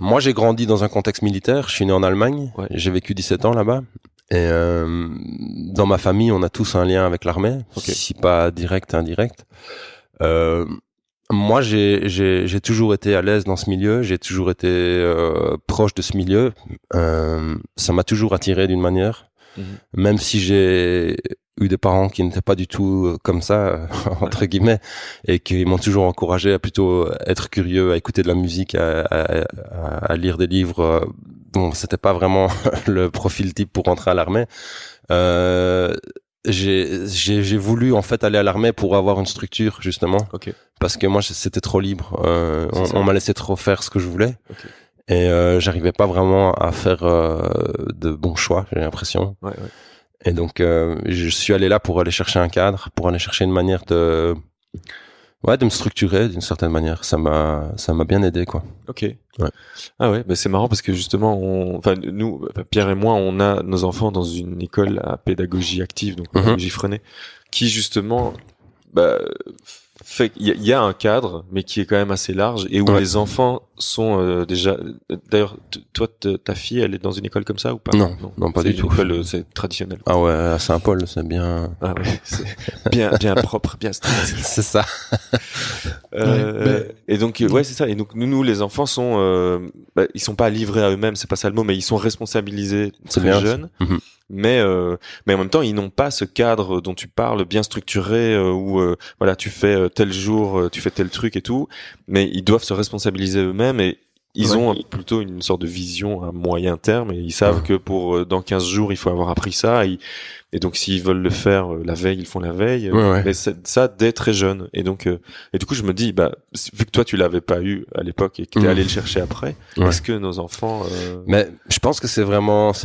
S3: Moi, j'ai grandi dans un contexte militaire. Je suis né en Allemagne. Ouais. J'ai vécu 17 ans là-bas. Et dans ma famille, on a tous un lien avec l'armée, si pas direct, indirect. Moi, j'ai toujours été à l'aise dans ce milieu. J'ai toujours été proche de ce milieu. Ça m'a toujours attiré d'une manière. Même si j'ai eu des parents qui n'étaient pas du tout comme ça, entre guillemets, et qui m'ont toujours encouragé à plutôt être curieux, à écouter de la musique, à lire des livres. Bon, c'était pas vraiment le profil type pour rentrer à l'armée. J'ai voulu en fait aller à l'armée pour avoir une structure, justement, parce que moi c'était trop libre. On m'a laissé trop faire ce que je voulais. Et j'arrivais pas vraiment à faire de bons choix, j'ai l'impression. Et donc je suis allé là pour aller chercher un cadre, pour aller chercher une manière de me structurer d'une certaine manière. Ça m'a bien aidé, quoi.
S1: Ok. Ouais. Ah ouais, c'est marrant parce que justement, nous, Pierre et moi, on a nos enfants dans une école à pédagogie active, donc pédagogie Freinet, qui justement, fait, il y a un cadre, mais qui est quand même assez large et où les enfants sont déjà. D'ailleurs, toi, ta fille, elle est dans une école comme ça ou pas?
S3: Non, pas du tout.
S1: C'est traditionnel.
S3: Ah ouais, à Saint-Paul, c'est bien.
S1: Ah ouais, c'est bien propre, bien strict.
S3: C'est ça.
S1: Et donc, c'est ça. Et donc, nous, les enfants sont, ils sont pas livrés à eux-mêmes, c'est pas ça le mot, mais ils sont responsabilisés très jeunes. Mais en même temps, ils n'ont pas ce cadre dont tu parles, bien structuré, où tu fais tel jour, tu fais tel truc et tout. Mais ils doivent se responsabiliser eux-mêmes et ils ont plutôt une sorte de vision à moyen terme et ils savent que pour dans 15 jours, il faut avoir appris ça. Et donc, s'ils veulent le faire la veille, ils font la veille. Mais c'est ça dès très jeune. Et donc, et du coup, je me dis, vu que toi, tu l'avais pas eu à l'époque et que t'es allé le chercher après, est-ce que nos enfants...
S3: Mais je pense que c'est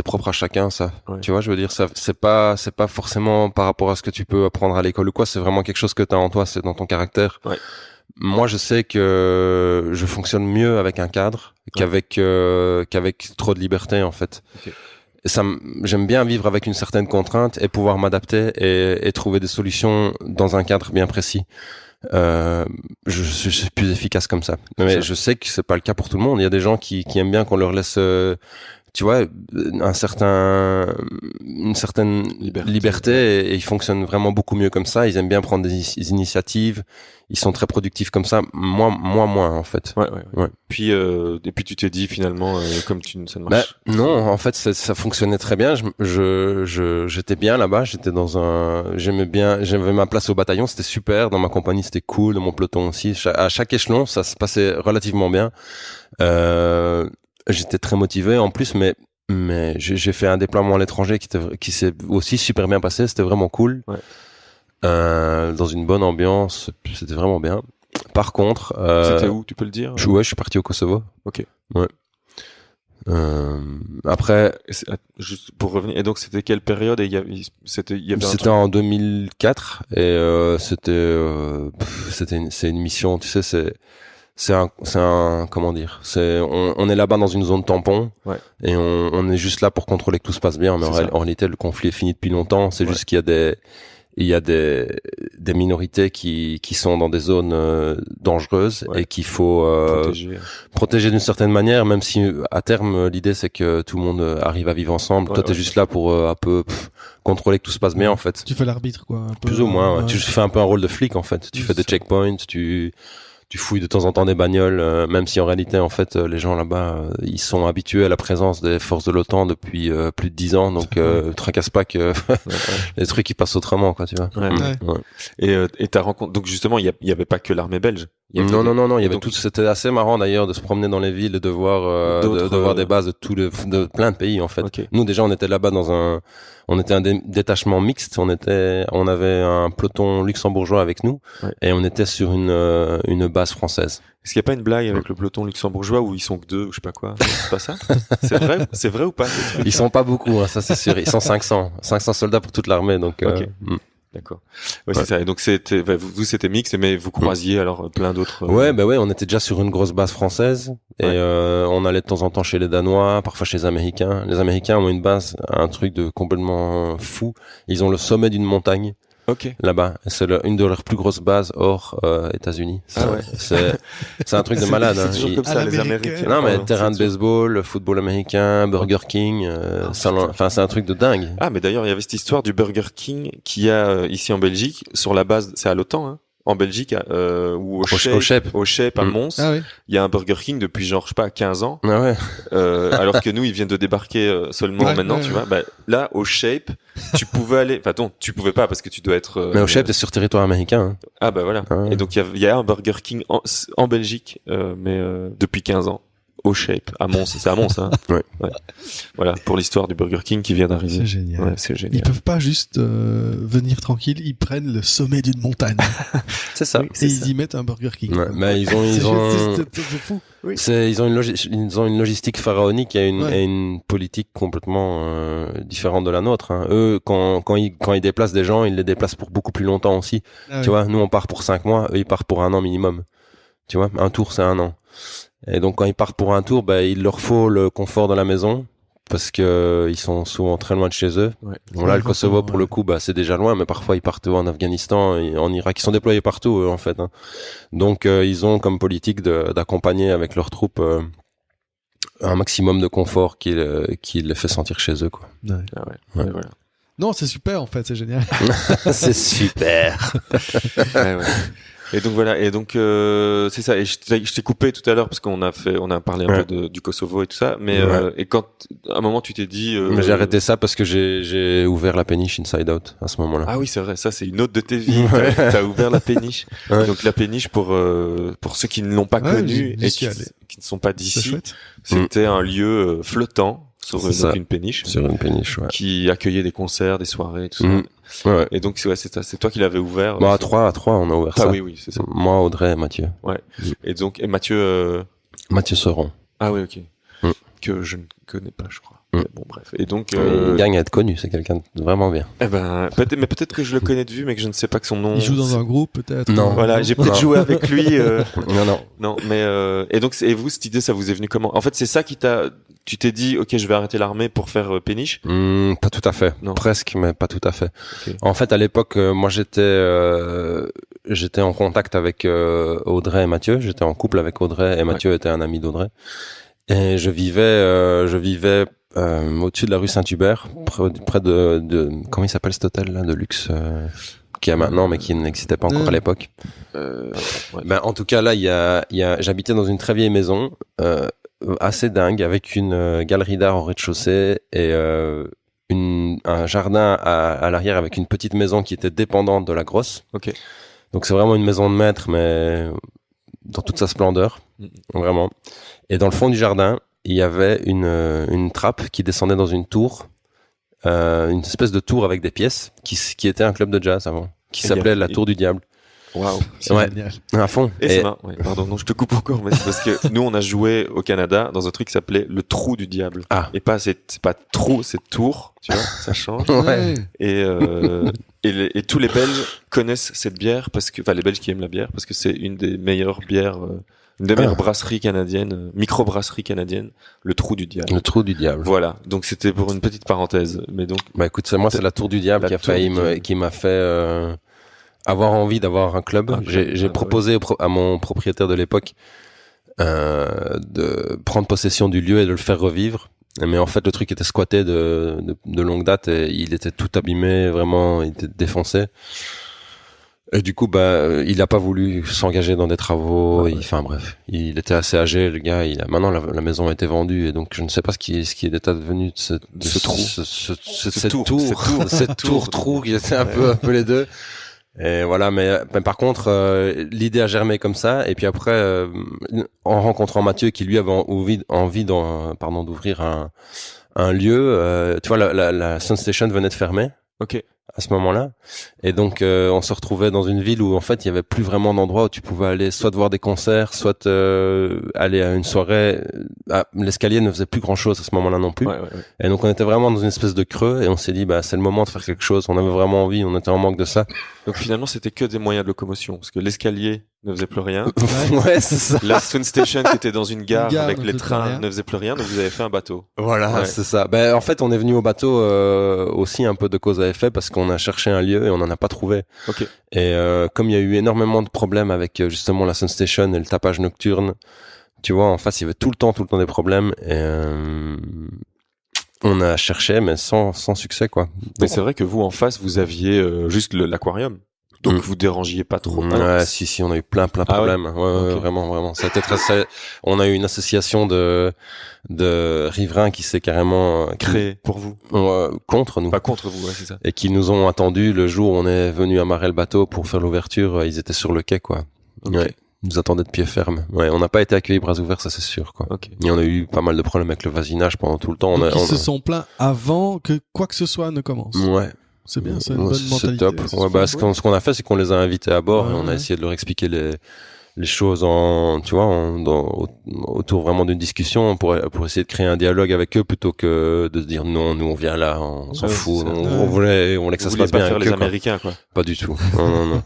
S3: propre à chacun, ça. Tu vois, je veux dire, ça, c'est pas forcément par rapport à ce que tu peux apprendre à l'école ou quoi. C'est vraiment quelque chose que t'as en toi, c'est dans ton caractère. Moi, je sais que je fonctionne mieux avec un cadre qu'avec trop de liberté, en fait. J'aime bien vivre avec une certaine contrainte et pouvoir m'adapter et trouver des solutions dans un cadre bien précis. Je suis plus efficace comme ça. Mais je sais que c'est pas le cas pour tout le monde. Il y a des gens qui aiment bien qu'on leur laisse, tu vois, une certaine liberté et ils fonctionnent vraiment beaucoup mieux comme ça. Ils aiment bien prendre des initiatives. Ils sont très productifs comme ça. Moi moins, en fait. Ouais.
S1: Puis, et puis tu t'es dit finalement, ça ne marche.
S3: Non, en fait, ça fonctionnait très bien. J'étais bien là-bas. J'avais ma place au bataillon. C'était super. Dans ma compagnie, c'était cool. Dans mon peloton aussi. À chaque échelon, ça se passait relativement bien. J'étais très motivé en plus, mais j'ai fait un déploiement à l'étranger qui s'est aussi super bien passé. C'était vraiment cool. Dans une bonne ambiance, c'était vraiment bien. Par contre,
S1: c'était où, tu peux le dire?
S3: Je suis parti au Kosovo.
S1: Ok.
S3: Ouais. Après,
S1: juste pour revenir, et donc c'était quelle période?
S3: C'était en 2004 et c'est une mission, tu sais, c'est un comment dire, on est là-bas dans une zone tampon et on est juste là pour contrôler que tout se passe bien, mais en réalité le conflit est fini depuis longtemps. C'est juste qu'il y a des minorités qui sont dans des zones dangereuses et qu'il faut protéger d'une certaine manière, même si à terme l'idée c'est que tout le monde arrive à vivre ensemble. Toi t'es juste là pour un peu contrôler que tout se passe bien, en fait.
S2: Tu fais l'arbitre, quoi.
S3: Plus ou moins. Tu fais un peu un rôle de flic, en fait. Tu fais des checkpoints, tu tu fouilles de temps en temps des bagnoles, même si en réalité, en fait, les gens là-bas, ils sont habitués à la présence des forces de l'OTAN depuis plus de 10 ans, donc tracasse pas que les trucs ils passent autrement, quoi, tu vois.
S1: Et ta rencontre, donc justement, il y avait pas que l'armée belge.
S3: Non, il y avait tout. C'était assez marrant d'ailleurs de se promener dans les villes et de voir, de voir des bases de plein de pays en fait.
S1: Okay.
S3: Nous déjà, on était là-bas on était un détachement mixte. On avait un peloton luxembourgeois avec nous et on était sur une base française.
S1: Est-ce qu'il n'y a pas une blague avec le peloton luxembourgeois où ils sont que 2 ou je sais pas quoi? C'est pas ça? C'est vrai ou pas?
S3: Ils sont pas beaucoup, hein, ça c'est sûr. Ils sont 500 soldats pour toute l'armée, donc.
S1: D'accord. Ouais, c'est ça. Et donc vous c'était mixte, mais vous croisiez alors plein d'autres.
S3: Ouais, on était déjà sur une grosse base française et on allait de temps en temps chez les Danois, parfois chez les Américains. Les Américains ont une base, un truc de complètement fou. Ils ont le sommet d'une montagne. Là-bas, c'est une de leurs plus grosses bases hors États-unis. C'est un truc de malade.
S1: C'est toujours comme ça, les Américains.
S3: Non, mais terrain de baseball, football américain, Burger King, enfin c'est un truc de dingue.
S1: Ah, mais d'ailleurs il y avait cette histoire du Burger King qu'il y a ici en Belgique sur la base, c'est à l'OTAN, hein, en Belgique, ou au Shape à Mons.
S2: Ah, oui.
S1: Il y a un Burger King depuis genre je sais pas 15 ans.
S3: Ah ouais.
S1: Alors que nous ils viennent de débarquer seulement maintenant, tu vois. Bah là au Shape, tu pouvais aller, enfin non, tu pouvais pas parce que tu dois être
S3: mais au Shape, t'es sur territoire américain. Hein.
S1: Ah bah voilà. Et donc il y a un Burger King en Belgique mais depuis 15 ans. Au Shape, à Mons, c'est à Mons, hein.
S3: Ouais.
S1: Voilà, pour l'histoire du Burger King qui vient d'arriver.
S2: C'est génial.
S1: Ouais, c'est génial.
S2: Ils peuvent pas juste venir tranquille, ils prennent le sommet d'une montagne.
S3: C'est ça.
S2: Et ils y mettent un Burger King.
S3: Ouais, mais ils ont
S2: c'est fou. Oui.
S3: ils ont une logistique pharaonique et une politique complètement différente de la nôtre. Hein. Eux, quand ils déplacent des gens, ils les déplacent pour beaucoup plus longtemps aussi. Tu vois, nous on part pour 5 mois, eux ils partent pour 1 an minimum. Tu vois, un tour c'est 1 an. Et donc quand ils partent pour un tour, il leur faut le confort de la maison parce que ils sont souvent très loin de chez eux.
S1: Ouais.
S3: Bon là, le Kosovo pour le coup, c'est déjà loin, mais parfois ils partent en Afghanistan et en Irak. Ils sont déployés partout eux, en fait. Hein. Donc ils ont comme politique d'accompagner avec leurs troupes un maximum de confort qui les fait sentir chez eux, quoi.
S2: Ouais.
S1: Ah ouais. Voilà.
S2: Non, c'est super en fait, c'est génial.
S3: C'est super.
S1: Ouais. Et donc voilà, et donc c'est ça. Et je t'ai coupé tout à l'heure parce qu'on a parlé un peu du Kosovo et tout ça. Mais et quand à un moment tu t'es dit,
S3: mais j'ai arrêté ça parce que j'ai ouvert la péniche Inside Out à ce moment-là.
S1: Ah oui, c'est vrai. Ça c'est une autre de tes vies. T'as ouvert la péniche. Donc la péniche pour ceux qui ne l'ont pas connue et qui ne sont pas d'ici, c'était un lieu flottant. Sur une péniche.
S3: Sur une péniche, ouais.
S1: Qui accueillait des concerts, des soirées, tout ça.
S3: Ouais.
S1: Et donc, c'est toi qui l'avais ouvert.
S3: À trois, on a ouvert ça.
S1: Oui, c'est ça.
S3: Moi, Audrey et Mathieu.
S1: Ouais. Et donc, Mathieu,
S3: Mathieu Seron.
S1: Ah oui, ok. Que je ne connais pas, je crois. Bon, bref. Et donc,
S3: il gagne à être connu, c'est quelqu'un de vraiment bien.
S1: Eh ben, peut-être que je le connais de vue, mais que je ne sais pas que son nom.
S2: Il joue dans un groupe, peut-être.
S3: Non.
S1: Voilà, j'ai peut-être joué avec lui.
S3: Non,
S1: mais et donc, et vous, cette idée, ça vous est venu comment? En fait, c'est ça tu t'es dit, ok, je vais arrêter l'armée pour faire péniche?
S3: Pas tout à fait.
S1: Non.
S3: Presque, mais pas tout à fait.
S1: Okay.
S3: En fait, à l'époque, moi, j'étais en contact avec Audrey et Mathieu. J'étais en couple avec Audrey et Mathieu était un ami d'Audrey. Et je vivais au-dessus de la rue Saint-Hubert, près de comment il s'appelle cet hôtel là de luxe qui a maintenant mais qui n'existait pas encore à l'époque. En tout cas là, j'habitais dans une très vieille maison assez dingue avec une galerie d'art au rez-de-chaussée et un jardin à l'arrière avec une petite maison qui était dépendante de la grosse.
S1: Ok.
S3: Donc c'est vraiment une maison de maître mais dans toute sa splendeur, vraiment. Et dans le fond du jardin, il y avait une trappe qui descendait dans une tour, une espèce de tour avec des pièces, qui était un club de jazz avant, qui s'appelait la Tour du Diable.
S1: Waouh,
S2: c'est génial.
S3: À fond.
S1: Pardon, non, je te coupe encore, mais c'est parce que nous, on a joué au Canada dans un truc qui s'appelait le Trou du Diable.
S3: Ah.
S1: Et c'est pas trou, c'est tour, tu vois, ça change.
S3: Ouais.
S1: Et tous les Belges connaissent cette bière les Belges qui aiment la bière, parce que c'est une des meilleures bières, une des meilleures brasseries canadiennes, micro-brasseries canadiennes, le Trou du Diable.
S3: Le Trou du Diable.
S1: Voilà. Donc c'était pour une petite parenthèse, mais donc.
S3: Écoute, c'est la Tour du Diable qui m'a fait avoir envie d'avoir un club. J'ai proposé à mon propriétaire de l'époque de prendre possession du lieu et de le faire revivre. Mais en fait, le truc était squatté de longue date et il était tout abîmé, vraiment, il était défoncé. Et du coup, il a pas voulu s'engager dans des travaux. Enfin bref, il était assez âgé, le gars. Maintenant la maison a été vendue et donc je ne sais pas ce qui est devenu de ce trou, cette tour qui était un peu les deux. Et voilà, mais par contre, l'idée a germé comme ça. Et puis après, en rencontrant Mathieu, qui lui avait envie d'ouvrir un lieu, tu vois, la Sun Station venait de fermer.
S1: Ok.
S3: À ce moment-là, et donc on se retrouvait dans une ville où en fait il y avait plus vraiment d'endroits où tu pouvais aller soit voir des concerts, soit aller à une soirée. L'escalier ne faisait plus grand-chose à ce moment-là non plus.
S1: Ouais.
S3: Et donc on était vraiment dans une espèce de creux et on s'est dit c'est le moment de faire quelque chose. On avait vraiment envie, on était en manque de ça.
S1: Donc finalement c'était que des moyens de locomotion parce que l'escalier ne faisait plus rien.
S3: Ouais, c'est ça.
S1: La Sun Station qui était dans une gare avec les trains ne faisait plus rien, donc vous avez fait un bateau.
S3: Voilà, c'est ça. En fait, on est venu au bateau aussi un peu de cause à effet parce qu'on a cherché un lieu et on n'en a pas trouvé.
S1: Ok.
S3: Et comme il y a eu énormément de problèmes avec justement la Sun Station et le tapage nocturne, tu vois, en face il y avait tout le temps des problèmes et on a cherché mais sans succès quoi.
S1: Mais c'est vrai que vous en face vous aviez juste l'aquarium. Donc vous dérangiez pas trop.
S3: Ouais, si, on a eu plein de problèmes. Ouais, okay. Vraiment. Ça a été on a eu une association de riverains qui s'est carrément
S1: créé pour vous.
S3: Contre nous.
S1: Pas contre vous, ouais, c'est ça.
S3: Et qui nous ont attendus le jour où on est venu amarrer le bateau pour faire l'ouverture. Ils étaient sur le quai, quoi. Okay. Ouais. Ils nous attendaient de pied ferme. Ouais, on n'a pas été accueillis bras ouverts, ça c'est sûr, quoi.
S1: Okay.
S3: Et on a eu pas mal de problèmes avec le voisinage pendant tout le temps.
S2: Ils se sont plaints avant que quoi que ce soit ne commence.
S3: Ouais.
S2: C'est bien, c'est une bonne mentalité.
S3: C'est top. Ce qu'on a fait, c'est qu'on les a invités à bord et on a essayé de leur expliquer les choses autour vraiment d'une discussion pour essayer de créer un dialogue avec eux plutôt que de se dire non, nous on vient là, on s'en fout, on voulait que ça se passe bien
S1: avec
S3: avec
S1: les
S3: eux,
S1: Américains, quoi.
S3: Pas du tout. Non.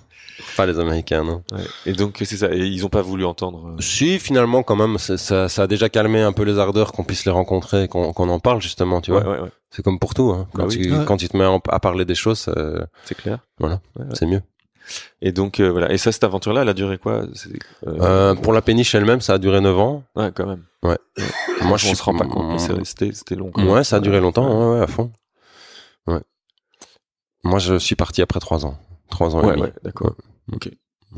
S3: Pas les Américains, non.
S1: Ouais. Et donc c'est ça. Et ils ont pas voulu entendre.
S3: Si, finalement, quand même, ça a déjà calmé un peu les ardeurs qu'on puisse les rencontrer, qu'on en parle justement, tu vois.
S1: Ouais.
S3: C'est comme pour tout, hein. Quand tu te mets à parler des choses,
S1: c'est clair.
S3: Voilà, c'est mieux.
S1: Et donc voilà. Et ça, cette aventure-là, elle a duré quoi?
S3: Pour la péniche elle-même, ça a duré 9 ans.
S1: Ouais, quand même.
S3: Ouais.
S1: Moi, on se rend pas compte. C'était long.
S3: Ouais, ça a duré longtemps. Ouais, à fond. Ouais. Moi, je suis parti après 3 ans. 3 ans et demi.
S1: Ouais, d'accord. Ok.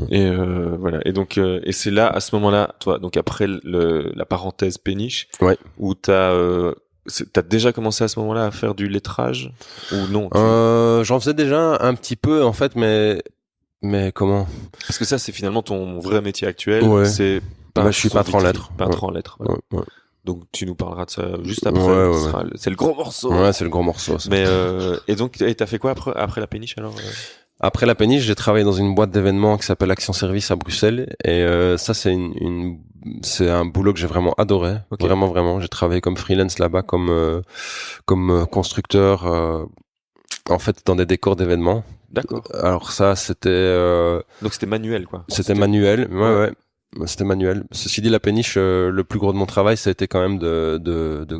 S1: Et voilà. Et donc et c'est là, à ce moment-là, toi, donc après la parenthèse péniche, où t'as déjà commencé à ce moment-là à faire du lettrage ou non?
S3: J'en faisais déjà un petit peu en fait, mais comment?
S1: Parce que ça, c'est finalement ton vrai métier actuel.
S3: Ouais.
S1: C'est
S3: je suis peintre en lettres.
S1: Peintre en lettres. Voilà.
S3: Ouais.
S1: Donc tu nous parleras de ça juste après. C'est le gros morceau.
S3: Ouais, c'est le gros morceau. Ça.
S1: Mais et donc t'as fait quoi après la péniche alors?
S3: Après la péniche, j'ai travaillé dans une boîte d'événements qui s'appelle Action Service à Bruxelles et ça c'est c'est un boulot que j'ai vraiment adoré, vraiment. J'ai travaillé comme freelance là-bas, comme constructeur en fait dans des décors d'événements.
S1: D'accord.
S3: Alors ça c'était
S1: donc c'était manuel quoi.
S3: C'était manuel, ouais. C'était manuel. Ceci dit, la péniche, le plus gros de mon travail, ça a été quand même de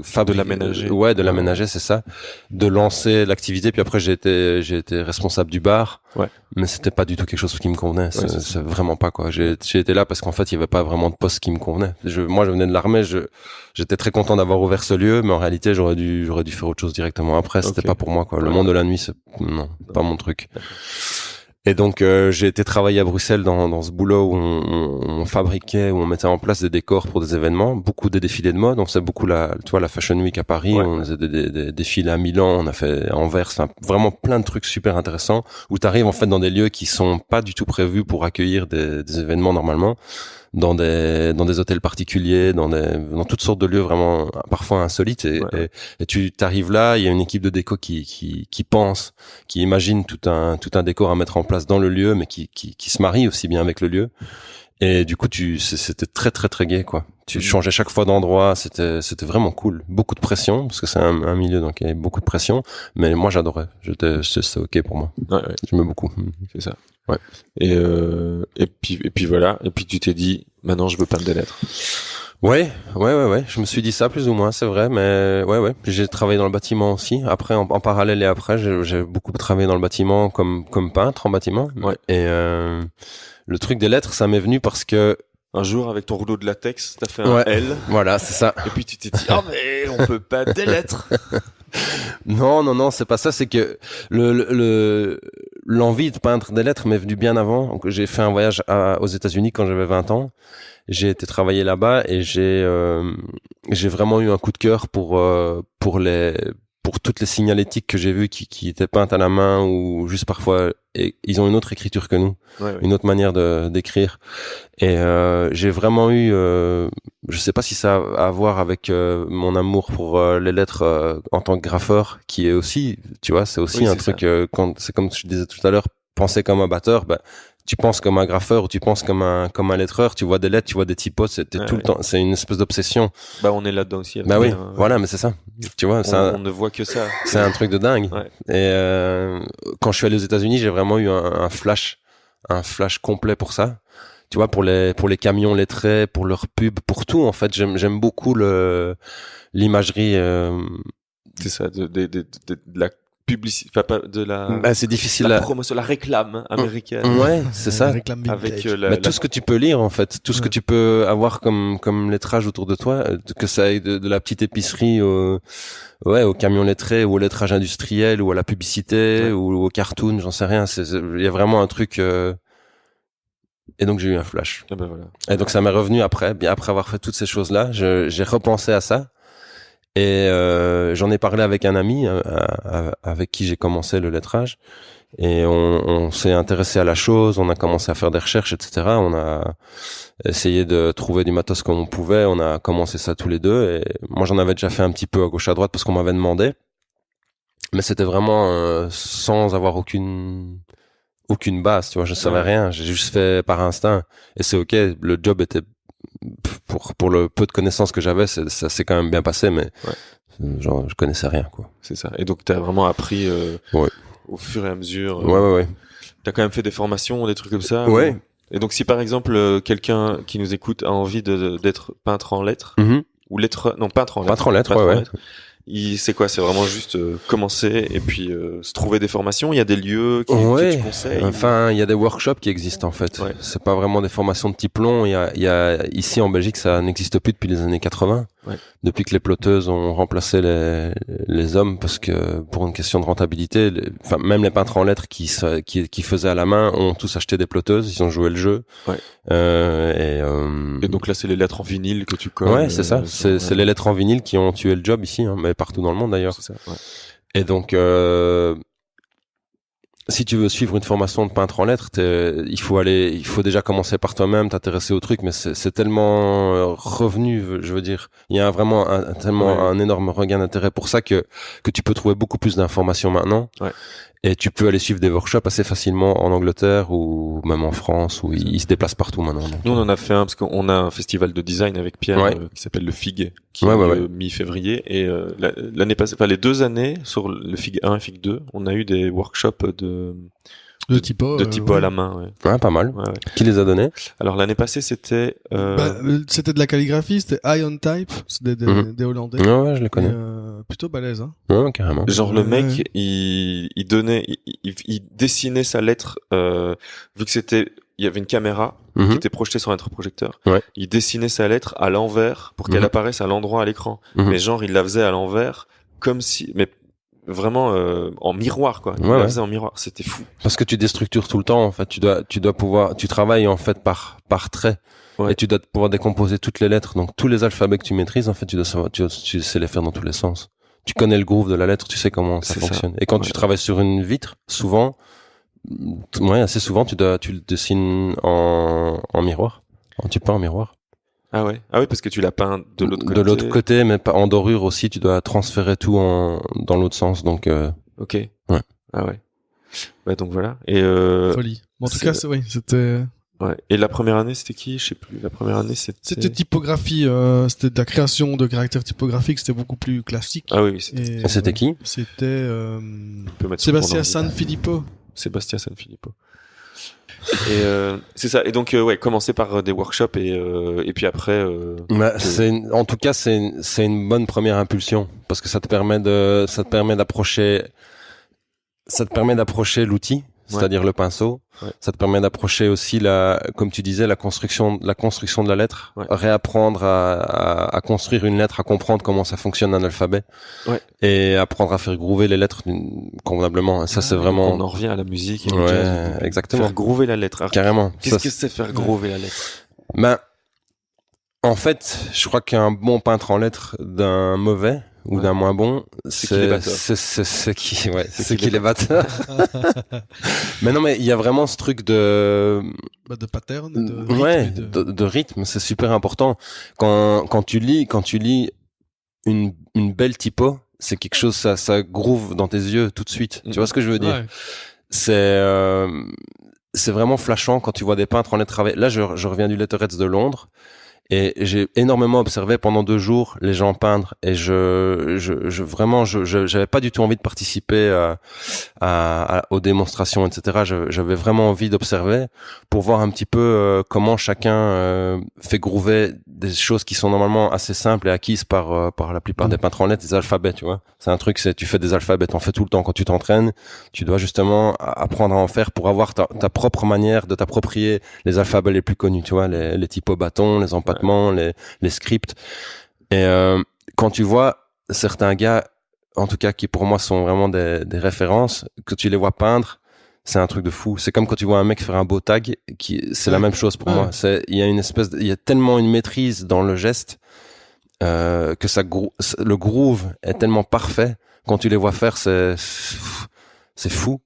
S3: fabriquer,
S1: de l'aménager.
S3: Ouais, de l'aménager, c'est ça. De lancer l'activité. Puis après, j'ai été responsable du bar.
S1: Ouais.
S3: Mais c'était pas du tout quelque chose qui me convenait. C'est vraiment pas quoi. J'ai été là parce qu'en fait, il y avait pas vraiment de poste qui me convenait. Moi, je venais de l'armée. J'étais très content d'avoir ouvert ce lieu, mais en réalité, j'aurais dû faire autre chose directement après. C'était pas pour moi quoi. Le monde de la nuit, non, pas mon truc. D'accord. Et donc j'ai été travailler à Bruxelles dans ce boulot où on fabriquait, où on mettait en place des décors pour des événements, beaucoup des défilés de mode. On faisait beaucoup la Fashion Week à Paris, on faisait des défilés à Milan, on a fait à Anvers, vraiment plein de trucs super intéressants où tu arrives en fait dans des lieux qui sont pas du tout prévus pour accueillir des événements normalement. Dans des hôtels particuliers, dans toutes sortes de lieux vraiment parfois insolites et tu t'arrives là, il y a une équipe de déco qui pense, qui imagine tout un décor à mettre en place dans le lieu mais qui se marie aussi bien avec le lieu. Et du coup c'était très très très gai quoi. Tu changeais chaque fois d'endroit, c'était vraiment cool. Beaucoup de pression parce que c'est un milieu donc il y avait beaucoup de pression, mais moi j'adorais. C'était OK pour moi.
S1: Ouais.
S3: J'aimais beaucoup.
S1: C'est ça.
S3: Ouais.
S1: Et puis voilà. Et puis tu t'es dit, maintenant je veux peindre des lettres.
S3: Ouais. Je me suis dit ça plus ou moins, c'est vrai, mais ouais. J'ai travaillé dans le bâtiment aussi. Après, en parallèle et après, j'ai beaucoup travaillé dans le bâtiment comme peintre en bâtiment.
S1: Ouais.
S3: Et le truc des lettres, ça m'est venu parce que
S1: un jour, avec ton rouleau de latex, t'as fait un L.
S3: Voilà, c'est ça.
S1: Et puis tu t'es dit, mais on peut pas des lettres.
S3: Non, c'est pas ça. C'est que l'envie de peindre des lettres m'est venue bien avant. Donc, j'ai fait un voyage aux États-Unis quand j'avais 20 ans. J'ai été travailler là-bas et j'ai vraiment eu un coup de cœur pour toutes les signalétiques que j'ai vues qui étaient peintes à la main ou juste parfois, et ils ont une autre écriture que nous, une autre manière d'écrire. Et j'ai vraiment eu, je sais pas si ça a à voir avec mon amour pour les lettres en tant que graffeur, qui est aussi, tu vois, c'est aussi un truc quand c'est comme je disais tout à l'heure, penser comme un batteur, tu penses comme un graffeur ou tu penses comme un lettreur, tu vois des lettres, tu vois des typos, tout le temps, c'est une espèce d'obsession.
S1: On est là-dedans aussi.
S3: Voilà, mais c'est ça. Tu vois,
S1: on ne voit que ça.
S3: C'est un truc de dingue.
S1: Ouais.
S3: Et quand je suis allé aux États-Unis, j'ai vraiment eu un flash complet pour ça. Tu vois, pour les camions lettrés, pour leurs pubs, pour tout en fait, j'aime beaucoup l'imagerie.
S1: C'est ça, de la publicité, enfin pas de la.
S3: C'est difficile.
S1: La promotion, la réclame américaine.
S3: Ouais, c'est ça.
S2: Avec
S3: Mais tout ce que tu peux lire en fait, tout ce que tu peux avoir comme lettrage autour de toi, que ça aille de la petite épicerie au camion lettré ou au lettrage industriel ou à la publicité ou au cartoon, j'en sais rien. Il y a vraiment un truc. Et donc j'ai eu un flash.
S1: Ah voilà.
S3: Et donc ça m'est revenu après, bien après avoir fait toutes ces choses-là, j'ai repensé à ça. Et j'en ai parlé avec un ami avec qui j'ai commencé le lettrage, et on s'est intéressé à la chose, on a commencé à faire des recherches, etc. On a essayé de trouver du matos comme on pouvait, on a commencé ça tous les deux, et moi j'en avais déjà fait un petit peu à gauche à droite parce qu'on m'avait demandé, mais c'était vraiment sans avoir aucune base, tu vois, je savais rien, j'ai juste fait par instinct, et c'est ok, le job était pour le peu de connaissances que j'avais, ça s'est quand même bien passé, mais genre je connaissais rien, quoi.
S1: C'est ça. Et donc t'as vraiment appris au fur et à mesure.
S3: Ouais.
S1: T'as quand même fait des formations, des trucs comme ça.
S3: Ouais.
S1: Et donc si par exemple quelqu'un qui nous écoute a envie d'être peintre en lettres ou peintre en lettres.
S3: Ouais.
S1: C'est quoi? C'est vraiment juste commencer et puis se trouver des formations. Il y a des lieux que tu conseilles.
S3: Enfin, il y a des workshops qui existent en fait. Ouais. C'est pas vraiment des formations de type long. Il y a ici en Belgique, ça n'existe plus depuis les années 80. Ouais. Depuis que les ploteuses ont remplacé les hommes, parce que pour une question de rentabilité, même les peintres en lettres qui faisaient à la main ont tous acheté des ploteuses. Ils ont joué le jeu. Ouais.
S1: Et donc là, c'est les lettres en vinyle que tu colles.
S3: Ouais, c'est ça. C'est les lettres en vinyle qui ont tué le job ici, mais partout dans le monde d'ailleurs.
S1: C'est ça. Ouais.
S3: Et donc, si tu veux suivre une formation de peintre en lettres, il faut déjà commencer par toi-même, t'intéresser au truc, mais c'est tellement revenu, je veux dire. Il y a vraiment un énorme regain d'intérêt pour ça que tu peux trouver beaucoup plus d'informations maintenant. Ouais. Et tu peux aller suivre des workshops assez facilement en Angleterre ou même en France, où ils se déplacent partout maintenant. Donc.
S1: Nous, on en a fait un parce qu'on a un festival de design avec Pierre qui s'appelle le FIG, qui est mi-février. Et l'année passée, les 2 années sur le FIG 1 et FIG 2, on a eu des workshops de typo à la main.
S3: Ouais, pas mal. Ouais. Qui les a donnés?
S1: Alors l'année passée, c'était
S2: c'était de la calligraphie, c'était Eye on Type, c'était des Hollandais.
S3: Ouais, je les connais.
S2: Plutôt balèze, hein.
S3: Ouais, carrément.
S1: Genre le mec, il dessinait sa lettre vu que il y avait une caméra qui était projetée sur un rétroprojecteur. Ouais. Il dessinait sa lettre à l'envers pour qu'elle apparaisse à l'endroit à l'écran. Mais genre il la faisait à l'envers comme si vraiment en miroir, quoi. Il la faisait en miroir, c'était fou.
S3: Parce que tu déstructures tout le temps, en fait. Tu dois pouvoir, tu travailles en fait par trait. Ouais. Et tu dois pouvoir décomposer toutes les lettres. Donc tous les alphabets que tu maîtrises, en fait, tu sais les faire dans tous les sens. Tu connais le groove de la lettre, tu sais comment ça fonctionne. Et quand tu travailles sur une vitre, assez souvent, tu le dessines en miroir. Tu peins en miroir.
S1: Ah oui, parce que tu l'as peint de l'autre côté.
S3: De l'autre côté, mais pas en dorure aussi, tu dois transférer tout dans l'autre sens, donc.
S1: Ok. Ouais. Ah ouais. Ouais, donc voilà. Et
S2: folie. En tout cas, c'était.
S1: Ouais. Et la première année, c'était qui? Je sais plus. La première année,
S2: c'était typographie. C'était de la création de caractères typographiques. C'était beaucoup plus classique.
S1: Ah oui.
S3: C'était qui?
S2: C'était Sébastien Sanfilippo.
S1: Sébastien Sanfilippo. Et c'est ça. Et donc commencer par des workshops et puis après.
S3: En tout cas, c'est une bonne première impulsion parce que ça te permet d'approcher l'outil. c'est-à-dire le pinceau.
S1: Ouais.
S3: Ça te permet d'approcher aussi comme tu disais, la construction de la lettre, réapprendre à construire une lettre, à comprendre comment ça fonctionne un alphabet, et apprendre à faire groover les lettres convenablement. Ça, c'est vraiment.
S1: On en revient à la musique. Et
S3: ouais,
S1: jazz,
S3: exactement.
S1: Faire groover la lettre. Alors,
S3: carrément.
S1: Qu'est-ce que c'est faire groover la lettre?
S3: Ben, en fait, je crois qu'un bon peintre en lettres d'un mauvais ou d'un moins bon, c'est qui les batteurs. Mais non, mais il y a vraiment ce truc de
S2: pattern, de rythme,
S3: de rythme, c'est super important. Quand tu lis une belle typo, c'est quelque chose, ça groove dans tes yeux tout de suite. Tu vois ce que je veux dire? C'est vraiment flashant quand tu vois des peintres en lettres travailler. Là, je reviens du Letterheads de Londres. Et j'ai énormément observé pendant 2 jours les gens peindre, et vraiment, j'avais pas du tout envie de participer aux démonstrations, etc. J'avais vraiment envie d'observer pour voir un petit peu comment chacun fait groover des choses qui sont normalement assez simples et acquises par la plupart des peintres en lettres, des alphabets, tu vois. C'est un truc, tu fais des alphabets, t'en fais tout le temps quand tu t'entraînes. Tu dois justement apprendre à en faire pour avoir ta propre manière de t'approprier les alphabets les plus connus, tu vois, les typos bâtons, les empattements, les scripts. Et quand tu vois certains gars, en tout cas qui pour moi sont vraiment des références, que tu les vois peindre, c'est un truc de fou. C'est comme quand tu vois un mec faire un beau tag, c'est la même chose pour moi. Il y a tellement une maîtrise dans le geste que le groove est tellement parfait. Quand tu les vois faire, c'est fou.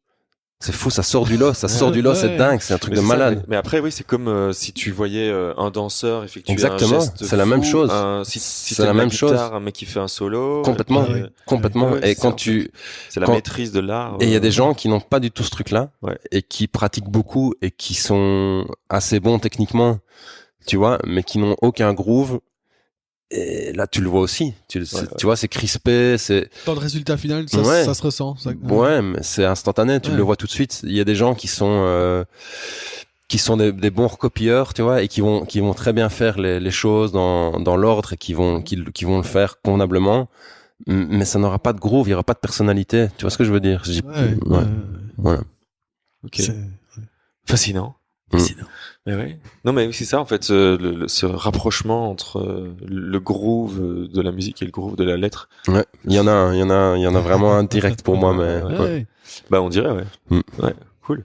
S3: C'est fou, ça sort du lot, c'est dingue, c'est un truc de malade.
S1: Mais après, oui, c'est comme si tu voyais un danseur effectuer
S3: exactement,
S1: un geste
S3: c'est la même chose.
S1: Si
S3: c'est la même chose.
S1: Un mec qui fait un solo.
S3: Complètement. Et quand
S1: c'est la maîtrise de l'art.
S3: Et il y a des gens qui n'ont pas du tout ce truc-là, et qui pratiquent beaucoup et qui sont assez bons techniquement, tu vois, mais qui n'ont aucun groove. Et là, tu le vois aussi. Tu vois, c'est crispé,
S2: dans le résultat final, ça se ressent.
S3: Ouais, mais c'est instantané. Tu le vois tout de suite. Il y a des gens qui sont des bons recopieurs, tu vois, et qui vont très bien faire les choses dans l'ordre, et qui vont le faire convenablement. Mais ça n'aura pas de groove, il y aura pas de personnalité. Tu vois ce que je veux dire? Voilà.
S1: Ok. Fascinant. Mais ouais. Non, mais c'est ça en fait, ce rapprochement entre le groove de la musique et le groove de la lettre.
S3: Ouais. Il y en a vraiment un direct pour moi, mais.
S1: Bah on dirait, ouais. Cool.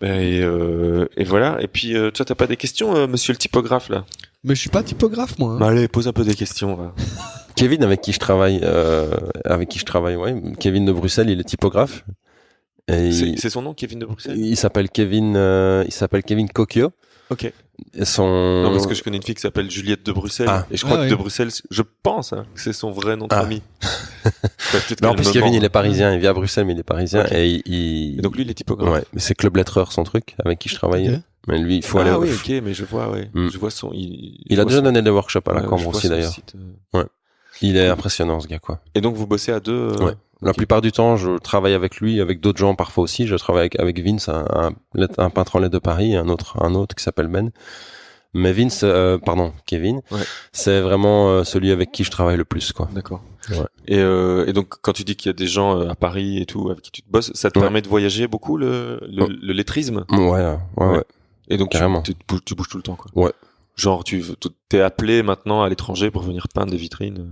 S1: Et voilà. Et puis toi, t'as pas des questions, monsieur le typographe là?
S2: Mais je suis pas typographe moi.
S1: Bah, allez, pose un peu des questions. Va.
S3: Kevin, avec qui je travaille, Kevin de Bruxelles, il est typographe.
S1: C'est son nom, Kevin de Bruxelles?
S3: Il s'appelle Kevin Cocchio.
S1: Ok.
S3: Non,
S1: parce que je connais une fille qui s'appelle Juliette de Bruxelles. Et je crois que de Bruxelles, je pense que c'est son vrai nom de famille.
S3: Non, en plus Kevin, il est parisien, il vit à Bruxelles, mais il est parisien. Okay. Et
S1: donc lui, il est typographe.
S3: Ouais, mais c'est Club Lettreur, son truc, avec qui je travaillais. Okay. Mais lui, il faut aller.
S1: Ah oui, ok, mais je vois, je vois son.
S3: Il a déjà donné des workshops à la Cambre aussi, d'ailleurs. Ouais. Il est impressionnant, ce gars, quoi.
S1: Et donc, vous bossez à deux?
S3: Ouais. La plupart du temps, je travaille avec lui, avec d'autres gens parfois aussi. Je travaille avec Vince, un peintre en lettres de Paris, un autre qui s'appelle Ben. Mais Kevin, c'est vraiment celui avec qui je travaille le plus, quoi.
S1: D'accord. Ouais. Et donc, quand tu dis qu'il y a des gens à Paris et tout avec qui tu te bosses, ça te permet de voyager beaucoup, le lettrisme?
S3: Ouais.
S1: Et donc,
S3: carrément.
S1: Tu bouges tout le temps, quoi.
S3: Ouais.
S1: Genre, t'es appelé maintenant à l'étranger pour venir peindre des vitrines.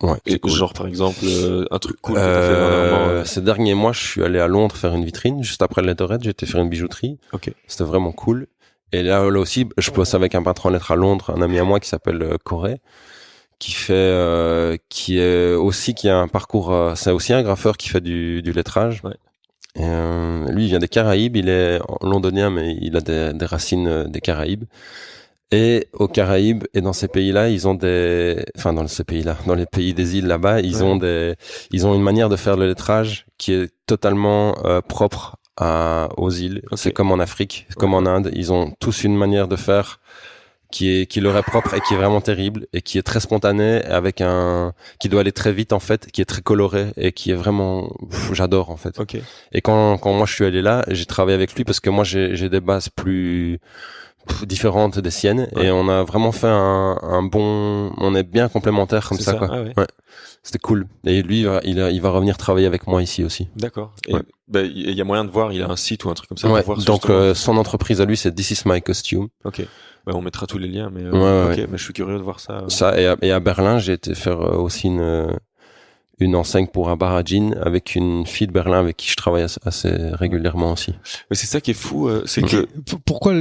S3: Ouais.
S1: Et
S3: cool.
S1: genre, par exemple, un truc cool que t'as fait dernièrement.
S3: Ces derniers mois, je suis allé à Londres faire une vitrine. Juste après le Letterhead, j'étais faire une bijouterie.
S1: Ok.
S3: C'était vraiment cool. Et là aussi, je bosse avec un peintre en lettres à Londres, un ami à moi qui s'appelle Corée, qui a un parcours, c'est aussi un graffeur qui fait du lettrage. Ouais. Et, lui, il vient des Caraïbes, il est londonien, mais il a des racines des Caraïbes. Et aux Caraïbes et dans ces pays-là, dans les pays des îles là-bas, ils ont une manière de faire le lettrage qui est totalement propre aux îles. Okay. C'est comme en Afrique, comme en Inde, ils ont tous une manière de faire qui leur est propre et qui est vraiment terrible et qui est très spontanée, qui doit aller très vite en fait, qui est très coloré et qui est vraiment, j'adore en fait.
S1: Okay.
S3: Et quand moi je suis allé là, j'ai travaillé avec lui parce que moi j'ai des bases plus différente des siennes et on a vraiment fait un bon, on est bien complémentaires comme ça, quoi.
S1: Ah ouais.
S3: Ouais. C'était cool. Et lui, il va revenir travailler avec moi ici aussi.
S1: D'accord. Et
S3: Ouais.
S1: il y a moyen de voir, il a un site ou un truc comme ça
S3: Ouais.
S1: pour voir
S3: Donc
S1: justement.
S3: son entreprise à lui, c'est This is my costume.
S1: Ok. Bah, on mettra tous les liens, mais
S3: Ouais.
S1: mais je suis curieux de voir ça.
S3: Ça et à Berlin, j'ai été faire aussi une enseigne pour un bar à jeans avec une fille de Berlin avec qui je travaille assez régulièrement aussi.
S1: Mais c'est ça qui est fou, c'est
S2: Ok.
S1: que
S2: Pourquoi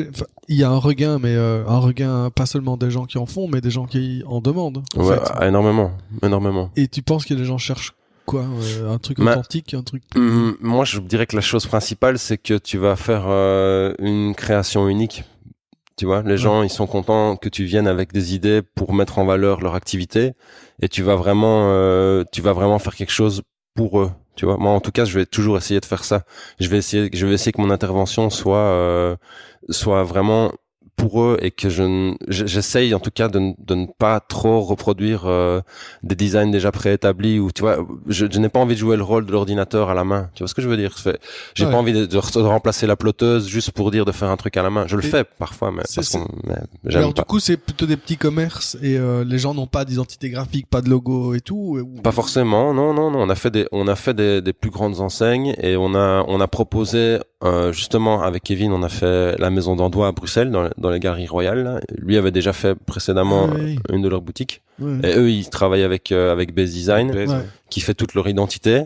S2: il y a un regain, mais un regain pas seulement des gens qui en font, mais des gens qui en demandent. En
S3: Ouais,
S2: fait.
S3: énormément.
S2: Et tu penses que les gens cherchent quoi, un truc
S3: Mais-
S2: authentique, un truc.
S3: Moi, je dirais que la chose principale, c'est que tu vas faire une création unique. Tu vois, les gens, ils sont contents que tu viennes avec des idées pour mettre en valeur leur activité, et tu vas vraiment faire quelque chose pour eux. Tu vois, moi, en tout cas, je vais toujours essayer de faire ça. Je vais essayer que mon intervention soit vraiment pour eux et que j'essaye en tout cas de ne pas trop reproduire des designs déjà préétablis ou tu vois, je n'ai pas envie de jouer le rôle de l'ordinateur à la main. Tu vois ce que je veux dire? J'ai pas envie de remplacer la ploteuse juste pour dire de faire un truc à la main. Je le fais parfois, mais j'aime
S2: Alors
S3: pas.
S2: du coup, c'est plutôt des petits commerces et les gens n'ont pas d'identité graphique, pas de logo et tout.
S3: Pas forcément, non. On a fait des plus grandes enseignes et on a proposé justement avec Kevin, on a fait la maison d'Andois à Bruxelles dans les Galeries Royales. Là. Lui avait déjà fait précédemment une de leurs boutiques.
S2: Ouais.
S3: Et eux, ils travaillent avec Base Design,
S1: Ouais.
S3: qui fait toute leur identité.